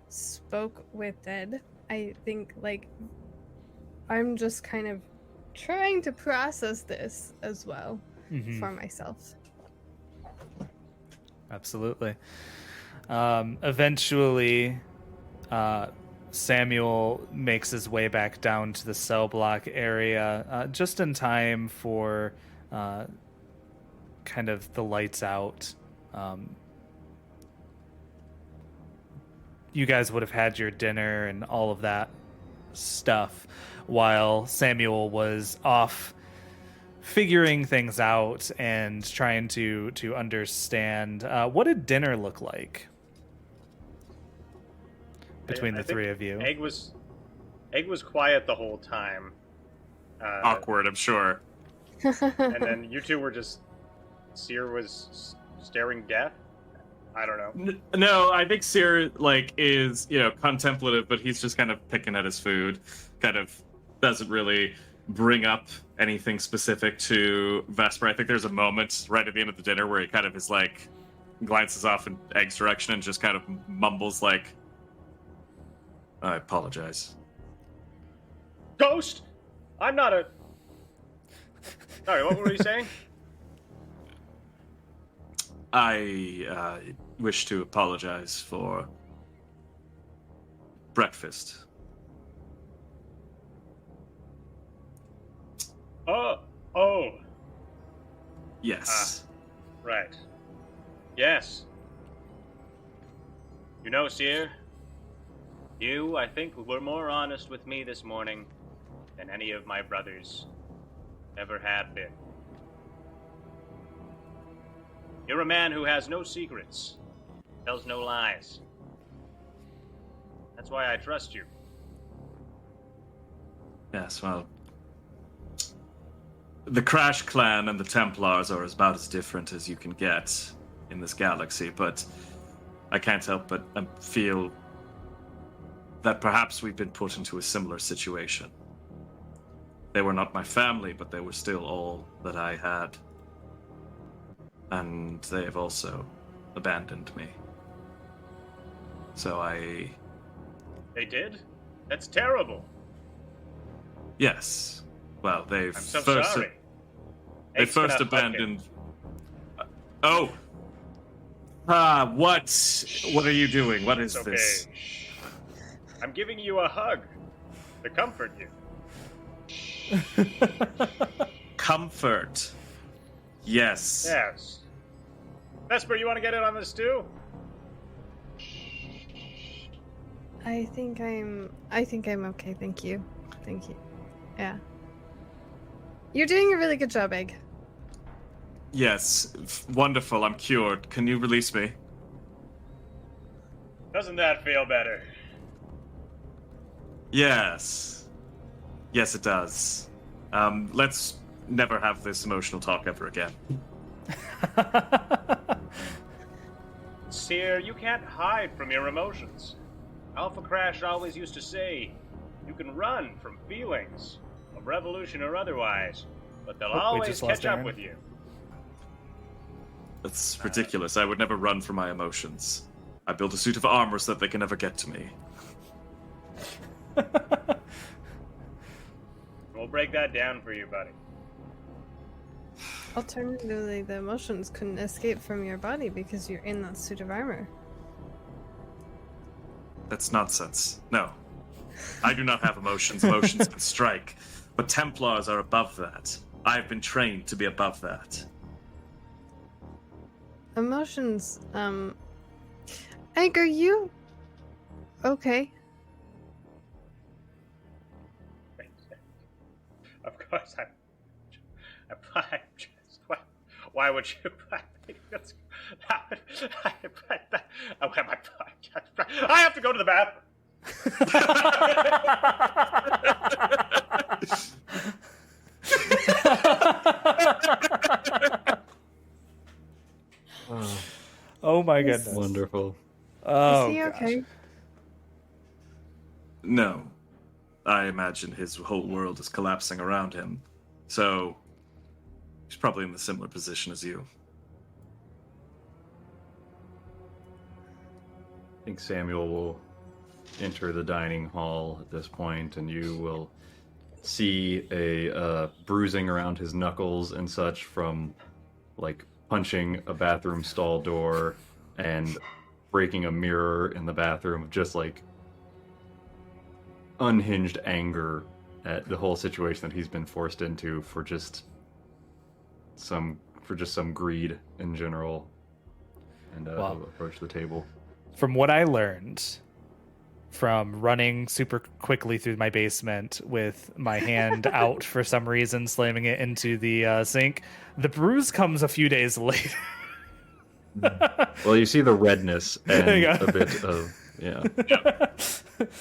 spoke with Ed. I think like I'm just kind of trying to process this as well for myself. Absolutely. Eventually, Samuel makes his way back down to the cell block area, just in time for kind of the lights out. You guys would have had your dinner and all of that stuff while Samuel was off figuring things out and trying to understand. What did dinner look like between I the think three of you? Egg was quiet the whole time. Awkward, I'm sure. And then you two were just... Seer was staring death? I don't know. No, I think Seer is contemplative, but he's just kind of picking at his food. Kind of doesn't really bring up anything specific to Vesper. I think there's a moment right at the end of the dinner where he kind of is like glances off in Egg's direction and just kind of mumbles like, "I apologize." Ghost! I'm not a... Sorry, what were you saying? I wish to apologize for breakfast. Oh. Yes. Right. Yes. You know, Seer, I think, were more honest with me this morning than any of my brothers. Never had been. You're a man who has no secrets, tells no lies. That's why I trust you. Yes, well, the Crash Clan and the Templars are about as different as you can get in this galaxy, but I can't help but feel that perhaps we've been put into a similar situation. They were not my family, but they were still all that I had. And they have also abandoned me. So They did? That's terrible. Yes. Well, they've I'm so first... sorry. They Ake's gonna first hug abandoned... him. Oh! What are you doing? What is It's okay. this? Shh. I'm giving you a hug to comfort you. Comfort. Yes. Yes. Vesper, you want to get in on this too? I think I'm okay, thank you. Thank you. Yeah. You're doing a really good job, Egg. Yes. Wonderful. I'm cured. Can you release me? Doesn't that feel better? Yes. Yes, it does. Let's never have this emotional talk ever again. Seer, you can't hide from your emotions. Alpha Crash always used to say, you can run from feelings, of revolution or otherwise, but they'll always catch up with you. That's ridiculous. I would never run from my emotions. I built a suit of armor so that they can never get to me. We'll break that down for you, buddy. Alternatively, the emotions couldn't escape from your body because you're in that suit of armor. That's nonsense. No. I do not have emotions. Emotions can strike. But Templars are above that. I've been trained to be above that. Emotions, Egg, are you okay? Of course, I'm just. Why would you? I have to go to the bathroom. Oh my goodness. Wonderful. Oh, Is he gosh. okay? No. I imagine his whole world is collapsing around him. So, he's probably in a similar position as you. I think Samuel will enter the dining hall at this point, and you will see a bruising around his knuckles and such from, like, punching a bathroom stall door and breaking a mirror in the bathroom, just like unhinged anger at the whole situation that he's been forced into for just some greed in general, and Wow. he'll approach the table. From what I learned from running super quickly through my basement with my hand out for some reason, slamming it into the sink, the bruise comes a few days later. Well, you see the redness and There you go. a bit of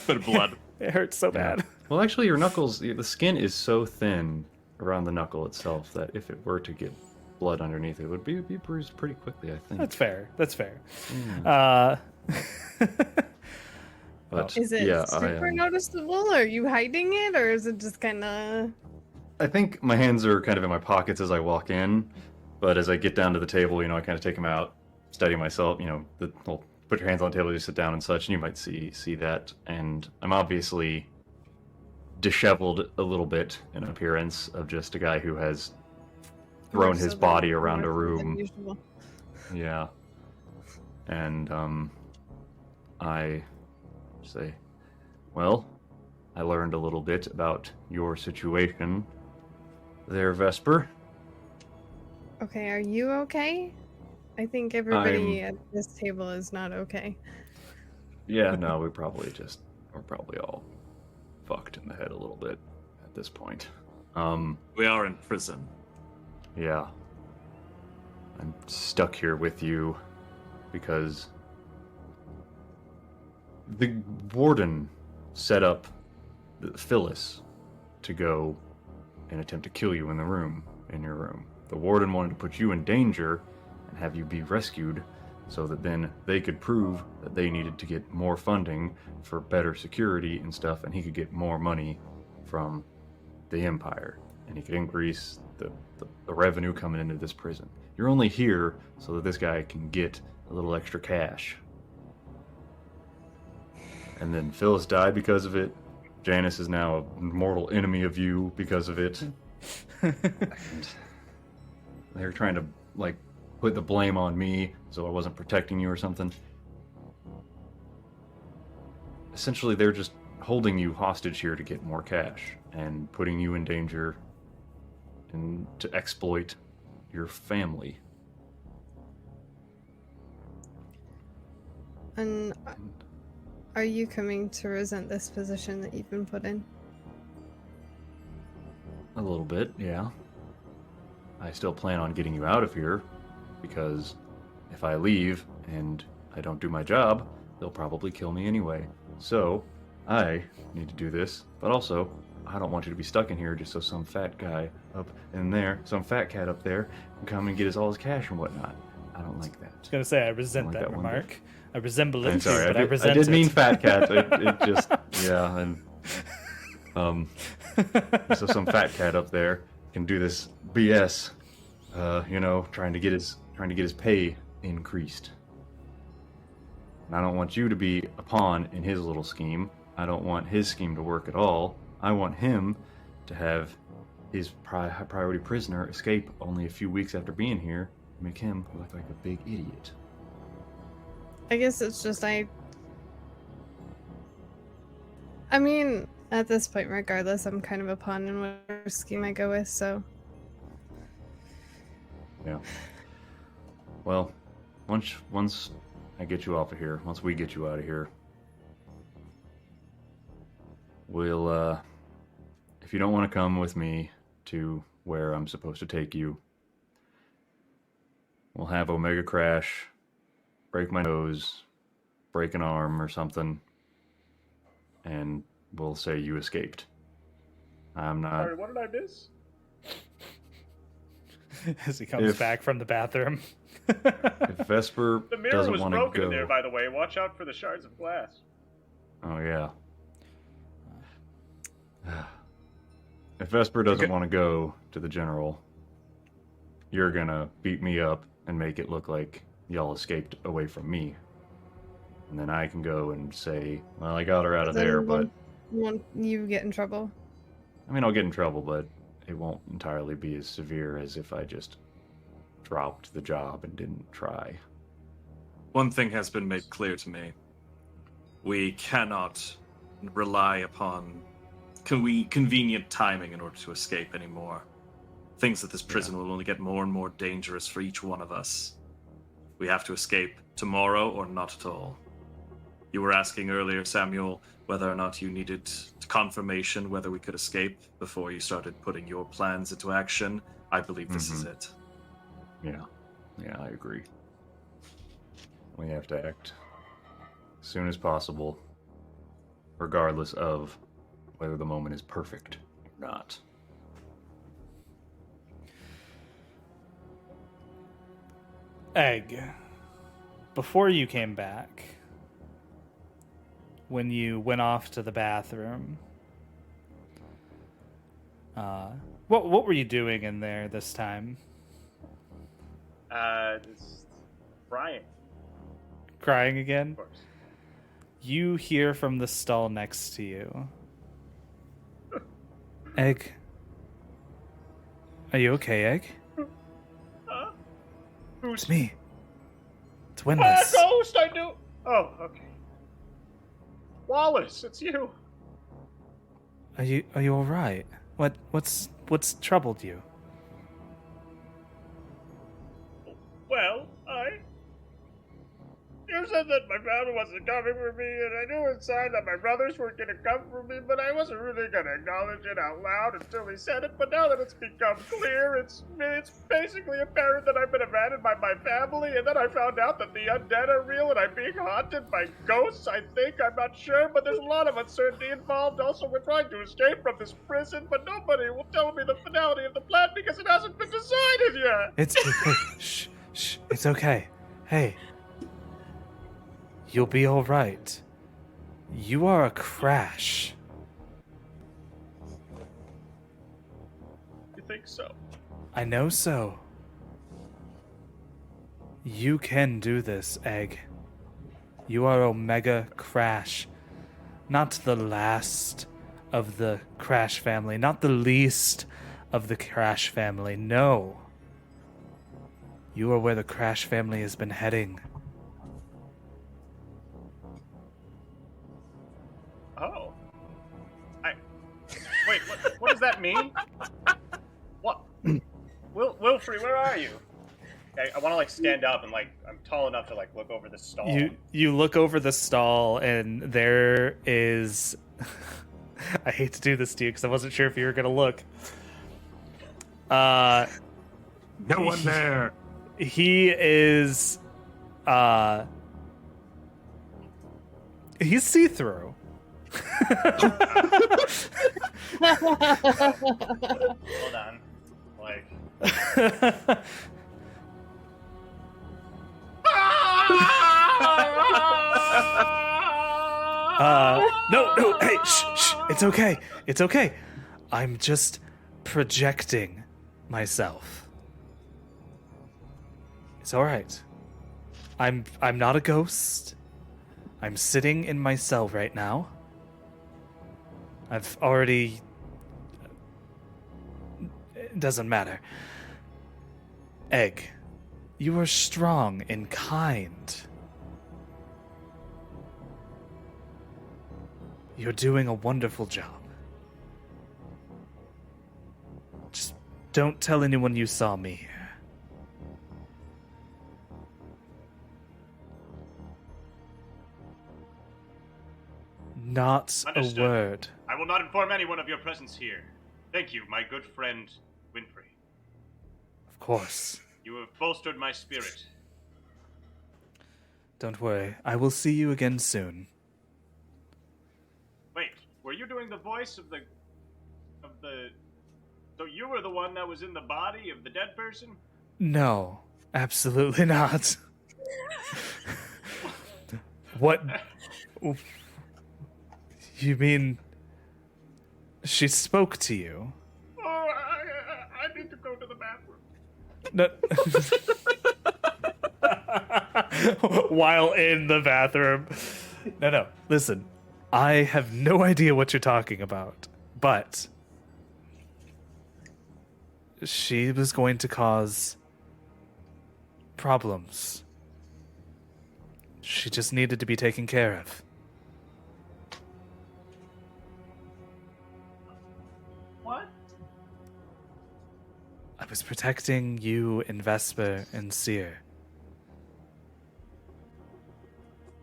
Bit of blood. It hurts so bad. Well, actually, your knuckles, the skin is so thin around the knuckle itself that if it were to get blood underneath, it would be bruised pretty quickly, I think. That's fair. That's fair. Yeah. Oh. But Is it yeah, super noticeable? Are you hiding it, or is it just kind of? I think my hands are kind of in my pockets as I walk in, but as I get down to the table, I kind of take them out, steady myself. Well, put your hands on the table, you sit down and such, and you might see that. And I'm obviously disheveled a little bit in appearance of just a guy who has thrown his body around a room. Yeah. And I say, well, I learned a little bit about your situation there, Vesper. Okay, are you okay? I think everybody at this table is not okay. Yeah, no, we're probably all fucked in the head a little bit at this point. We are in prison. Yeah. I'm stuck here with you because the warden set up Phyllis to go and attempt to kill you in your room. The warden wanted to put you in danger and have you be rescued so that then they could prove that they needed to get more funding for better security and stuff, and he could get more money from the Empire, and he could increase the revenue coming into this prison. You're only here so that this guy can get a little extra cash. And then Phyllis died because of it. Janice is now a mortal enemy of you because of it. And they're trying to, like, put the blame on me so I wasn't protecting you or something. Essentially, they're just holding you hostage here to get more cash and putting you in danger and to exploit your family. And are you coming to resent this position that you've been put in? A little bit, yeah. I still plan on getting you out of here, because if I leave and I don't do my job, they'll probably kill me anyway. So, I need to do this, but also, I don't want you to be stuck in here just so some fat guy up in there, some fat cat up there, can come and get all his cash and whatnot. I don't like that. I was gonna say I resent like that that one remark. bit. I resemble I'm it sorry, too, but I resent I did it. mean fat cat. It just, yeah, and so some fat cat up there can do this BS, trying to get his pay increased. And I don't want you to be a pawn in his little scheme. I don't want his scheme to work at all. I want him to have his priority prisoner escape only a few weeks after being here, make him look like a big idiot. I guess it's just I mean, at this point, regardless, I'm kind of a pawn in whatever scheme I go with, so. Yeah. Well, once I get you off of here, once we get you out of here, we'll, if you don't want to come with me to where I'm supposed to take you, we'll have Omega crash, break my nose, break an arm or something, and we'll say you escaped. I'm not... Sorry, what did I miss? As he comes back from the bathroom. If Vesper The mirror doesn't was want to broken go... in there, by the way. Watch out for the shards of glass. Oh, yeah. If Vesper doesn't want to go to the general, you're gonna beat me up and make it look like y'all escaped away from me. And then I can go and say, well, I got her out of there, but... Won't you get in trouble? I mean, I'll get in trouble, but it won't entirely be as severe as if I just dropped the job and didn't try. One thing has been made clear to me. We cannot rely upon convenient timing in order to escape anymore. Things at this prison will only get more and more dangerous for each one of us. We have to escape tomorrow or not at all. You were asking earlier, Samuel, whether or not you needed confirmation whether we could escape before you started putting your plans into action. I believe this is it. Yeah, I agree. We have to act as soon as possible, regardless of whether the moment is perfect or not. Egg, before you came back, when you went off to the bathroom, what were you doing in there this time? Just crying, Crying again? of course. You hear from the stall next to you. Egg. Are you okay, Egg? It's me. It's Windless. Ghost, I knew. Oh, okay. Wallace, it's you. Are you all right? What's troubled you? Well, you said that my family wasn't coming for me, and I knew inside that my brothers weren't going to come for me, but I wasn't really going to acknowledge it out loud until he said it. But now that it's become clear, it's basically apparent that I've been abandoned by my family, and then I found out that the undead are real, and I'm being haunted by ghosts, I think. I'm not sure, but there's a lot of uncertainty involved. Also, we're trying to escape from this prison, but nobody will tell me the finality of the plan because it hasn't been decided yet. It's hey, shh, it's okay. Hey, you'll be all right. You are a crash. You think so? I know so. You can do this, Egg. You are Omega Crash. Not the last of the Crash family, not the least of the Crash family. No. You are where the Crash family has been heading. Oh. Wait, what does that mean? What? Wilfrey, where are you? I want to, like, stand up and, like, I'm tall enough to, like, look over the stall. You look over the stall, and there is... I hate to do this to you, because I wasn't sure if you were going to look. No one there. He is... he's see-through. Hold on. Like... No, hey, shh, it's okay. It's okay. I'm just projecting myself. It's all right. I'm not a ghost. I'm sitting in my cell right now. I've already... It doesn't matter. Egg, you are strong and kind. You're doing a wonderful job. Just don't tell anyone you saw me here. Not Understood. a word. I will not inform anyone of your presence here. Thank you, my good friend Winfrey. Of course. You have bolstered my spirit. Don't worry. I will see you again soon. Wait, were you doing the voice of the... So you were the one that was in the body of the dead person? No, absolutely not. What? You mean she spoke to you? Oh, I need to go to the bathroom. No. While in the bathroom. No. Listen, I have no idea what you're talking about, but she was going to cause problems. She just needed to be taken care of. What? I was protecting you and Vesper and Seer.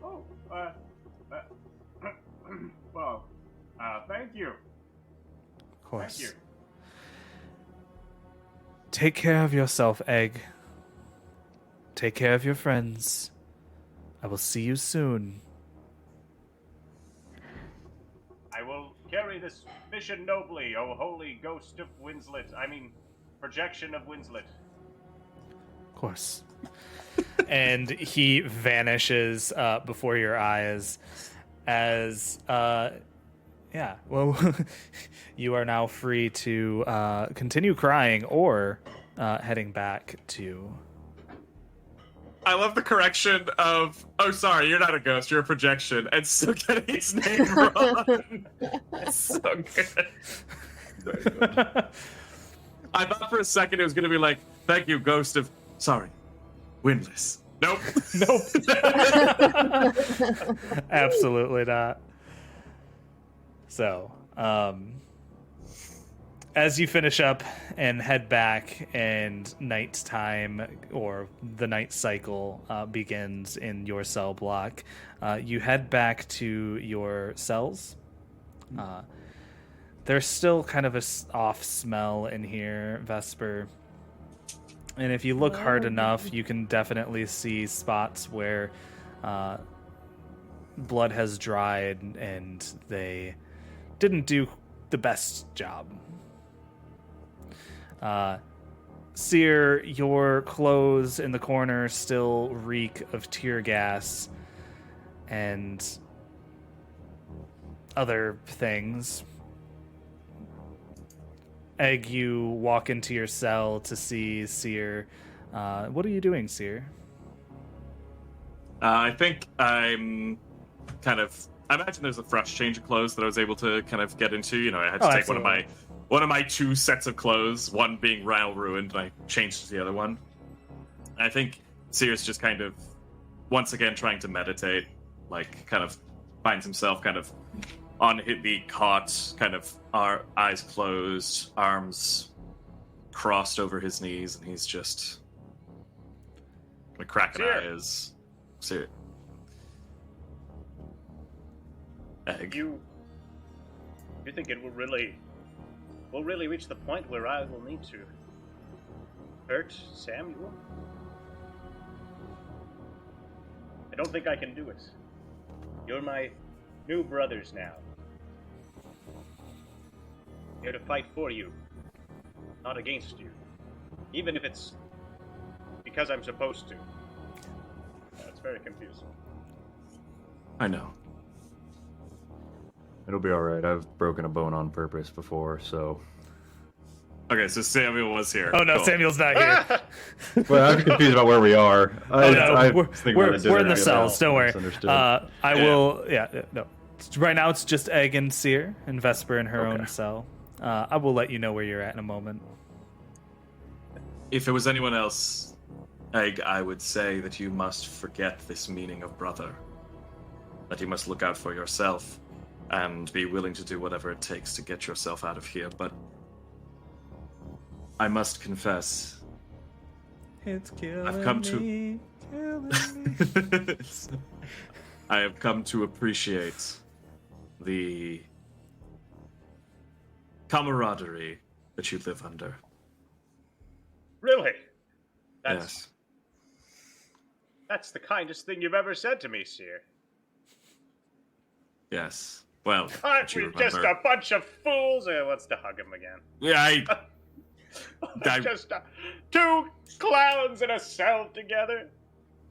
Oh, well, thank you. Of course. Thank you. Take care of yourself, Egg. Take care of your friends. I will see you soon. I will carry this mission nobly, O holy ghost of Winslet. I mean, projection of Winslet. Of course. And he vanishes before your eyes as, yeah, well, you are now free to continue crying or heading back to... I love the correction of, oh, sorry, you're not a ghost, you're a projection, and still getting his name wrong. It's so good. Very good. I thought for a second it was going to be like, thank you, ghost of, sorry, windless. Nope. Nope. Absolutely not. So, as you finish up and head back, and night time or the night cycle begins in your cell block, you head back to your cells. There's still kind of a off smell in here, Vesper. And if you look hard enough, you can definitely see spots where blood has dried and they didn't do the best job. Seer, your clothes in the corner still reek of tear gas and other things. Egg, you walk into your cell to see Seer. What are you doing, Seer? I think I'm kind of... I imagine there's a fresh change of clothes that I was able to kind of get into. You know, I had to take one of my 2 sets of clothes, one being rattle ruined, and I changed to the other one. And I think Seer's just kind of, once again, trying to meditate, like, kind of finds himself kind of on the cot, kind of our eyes closed, arms crossed over his knees, and he's just like cracking eyes. Seer. Egg. You think it will really reach the point where I will need to hurt Samuel? I don't think I can do it. You're my new brothers now. I'm here to fight for you, not against you. Even if it's because I'm supposed to. It's very confusing. I know. It'll be all right. I've broken a bone on purpose before, so. Okay, so Samuel was here. Oh no, Cool. Samuel's not here. Well, I'm confused about where we are. We're in the cells. Don't worry. I will. Yeah, no. Right now it's just Egg and Seer and Vesper in her own cell. I will let you know where you're at in a moment. If it was anyone else, Egg, I would say that you must forget this meaning of brother. That you must look out for yourself and be willing to do whatever it takes to get yourself out of here. But I must confess, It's killing I've come me, I have come to appreciate the camaraderie that you live under. Really? Yes. That's the kindest thing you've ever said to me, Seer. Yes. Well, Aren't we just a bunch of fools? Wants to hug him again. Yeah, Just 2 clowns in a cell together.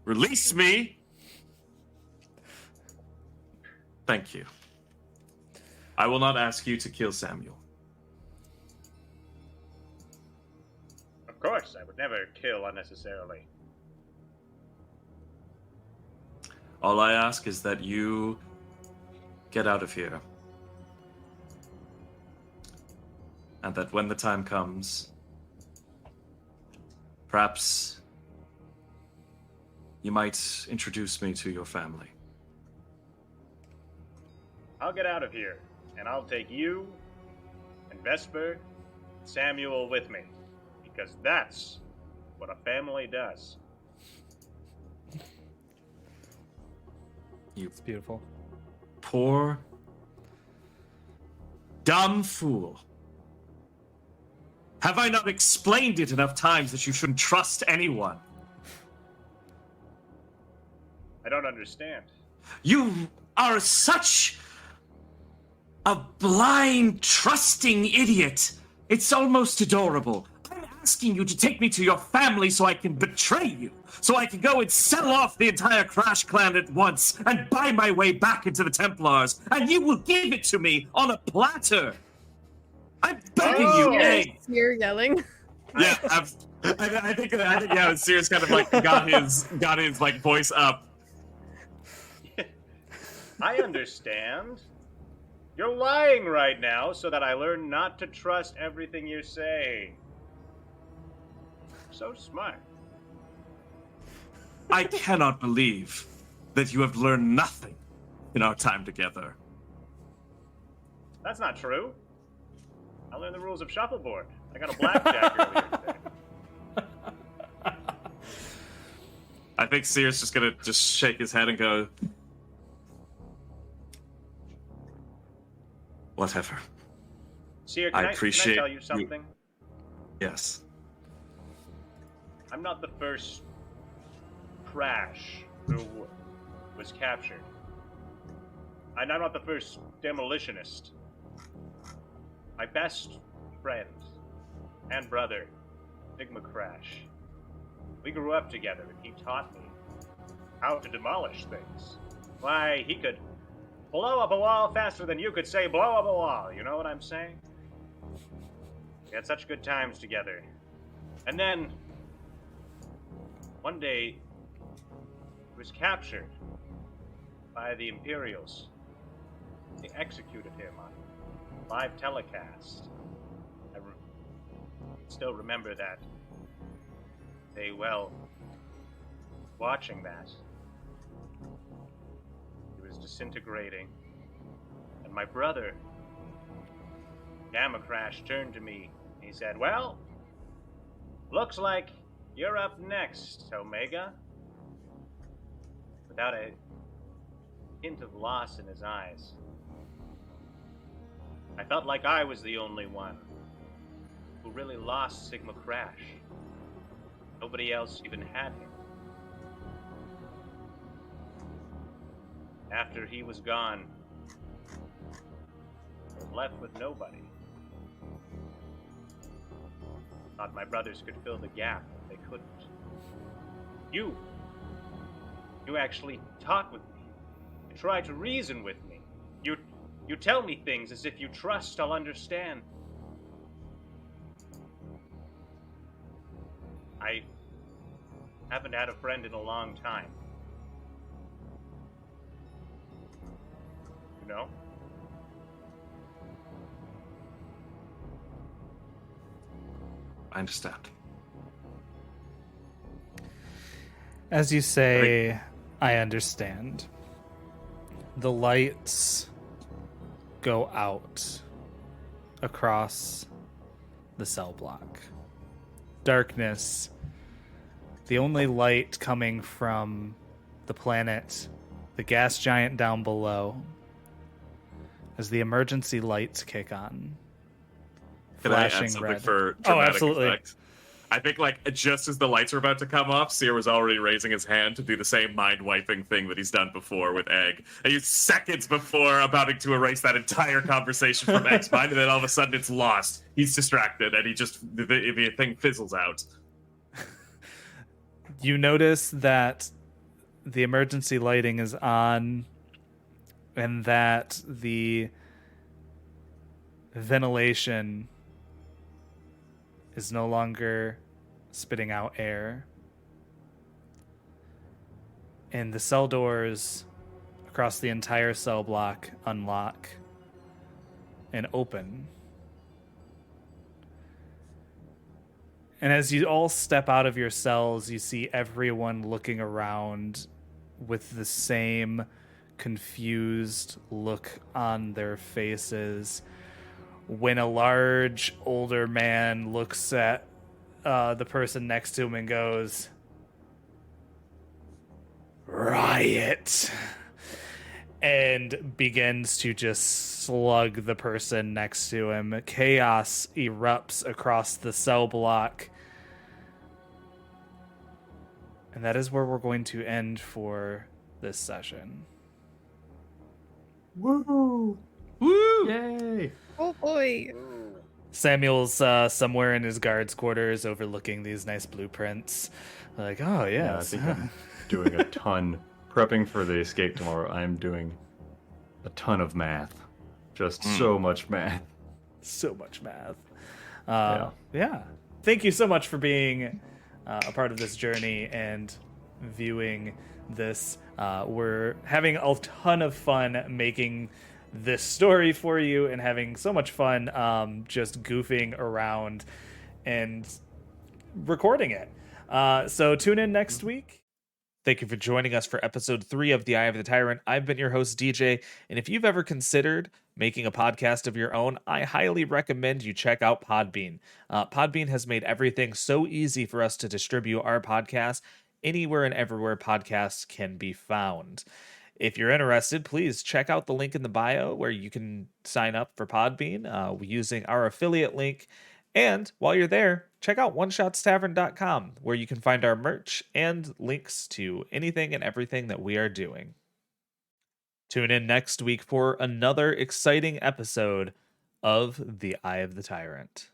Release me! Thank you. I will not ask you to kill Samuel. Of course, I would never kill unnecessarily. All I ask is that you get out of here. And that when the time comes, perhaps you might introduce me to your family. I'll get out of here, and I'll take you and Vesper and Samuel with me, because that's what a family does. It's beautiful. Poor, dumb fool. Have I not explained it enough times that you shouldn't trust anyone? I don't understand. You are such a blind, trusting idiot. It's almost adorable. I'm asking you to take me to your family so I can betray you, so I can go and sell off the entire Crash Clan at once and buy my way back into the Templars, and you will give it to me on a platter. I'm begging you, Egg. You're yelling. Yeah, I think yeah, Seer's kind of like got his like voice up. I understand. You're lying right now so that I learn not to trust everything you're saying. So smart. I cannot believe that you have learned nothing in our time together. That's not true. I learned the rules of shuffleboard. I got a blackjack earlier today. I think Seer's just gonna just shake his head and go, whatever. Seer, I can I appreciate tell you something? Yes. I'm not the first crash who was captured. And I'm not the first demolitionist. My best friend and brother, Sigma Crash, we grew up together and he taught me how to demolish things. Why, he could blow up a wall faster than you could say blow up a wall, you know what I'm saying? We had such good times together. And then, one day, he was captured by the Imperials. They executed him on live telecast. I still remember that day well. Watching that, he was disintegrating, and my brother, Gamma Crash, turned to me. He said, "Well, looks like you're up next, Omega." Without a hint of loss in his eyes. I felt like I was the only one who really lost Sigma Crash. Nobody else even had him. After he was gone, I was left with nobody. Thought my brothers could fill the gap, but they couldn't. You actually talk with me. You try to reason with me. You tell me things as if you trust I'll understand. I haven't had a friend in a long time. You know? I understand. As you say, I understand. The lights go out across the cell block. Darkness. The only light coming from the planet, the gas giant down below, as the emergency lights kick on. Can I Flashing add something red. for dramatic absolutely. effect? I think, just as the lights were about to come off, Seer was already raising his hand to do the same mind-wiping thing that he's done before with Egg. And he's seconds before about to erase that entire conversation from Egg's mind, and then all of a sudden it's lost. He's distracted, and the thing fizzles out. You notice that the emergency lighting is on, and that the ventilation is no longer spitting out air. And the cell doors across the entire cell block unlock and open. And as you all step out of your cells, you see everyone looking around with the same confused look on their faces. When a large, older man looks at the person next to him and goes, "Riot," and begins to just slug the person next to him. Chaos erupts across the cell block. And that is where we're going to end for this session. Woo! Woo! Yay! Oh boy. Samuel's somewhere in his guard's quarters overlooking these nice blueprints. Like, oh, Yeah, I yes. think I'm doing a ton. Prepping for the escape tomorrow, I'm doing a ton of math. Just so much math. So much math. Yeah. Thank you so much for being a part of this journey and viewing this. We're having a ton of fun making this story for you and having so much fun just goofing around and recording it. So tune in next week. Thank you for joining us for episode 3 of The Eye of the Tyrant. I've been your host, DJ, and if you've ever considered making a podcast of your own, I highly recommend you check out Podbean. Podbean has made everything so easy for us to distribute our podcast anywhere and everywhere podcasts can be found. If you're interested, please check out the link in the bio where you can sign up for Podbean using our affiliate link. And while you're there, check out oneshotstavern.com where you can find our merch and links to anything and everything that we are doing. Tune in next week for another exciting episode of The Eye of the Tyrant.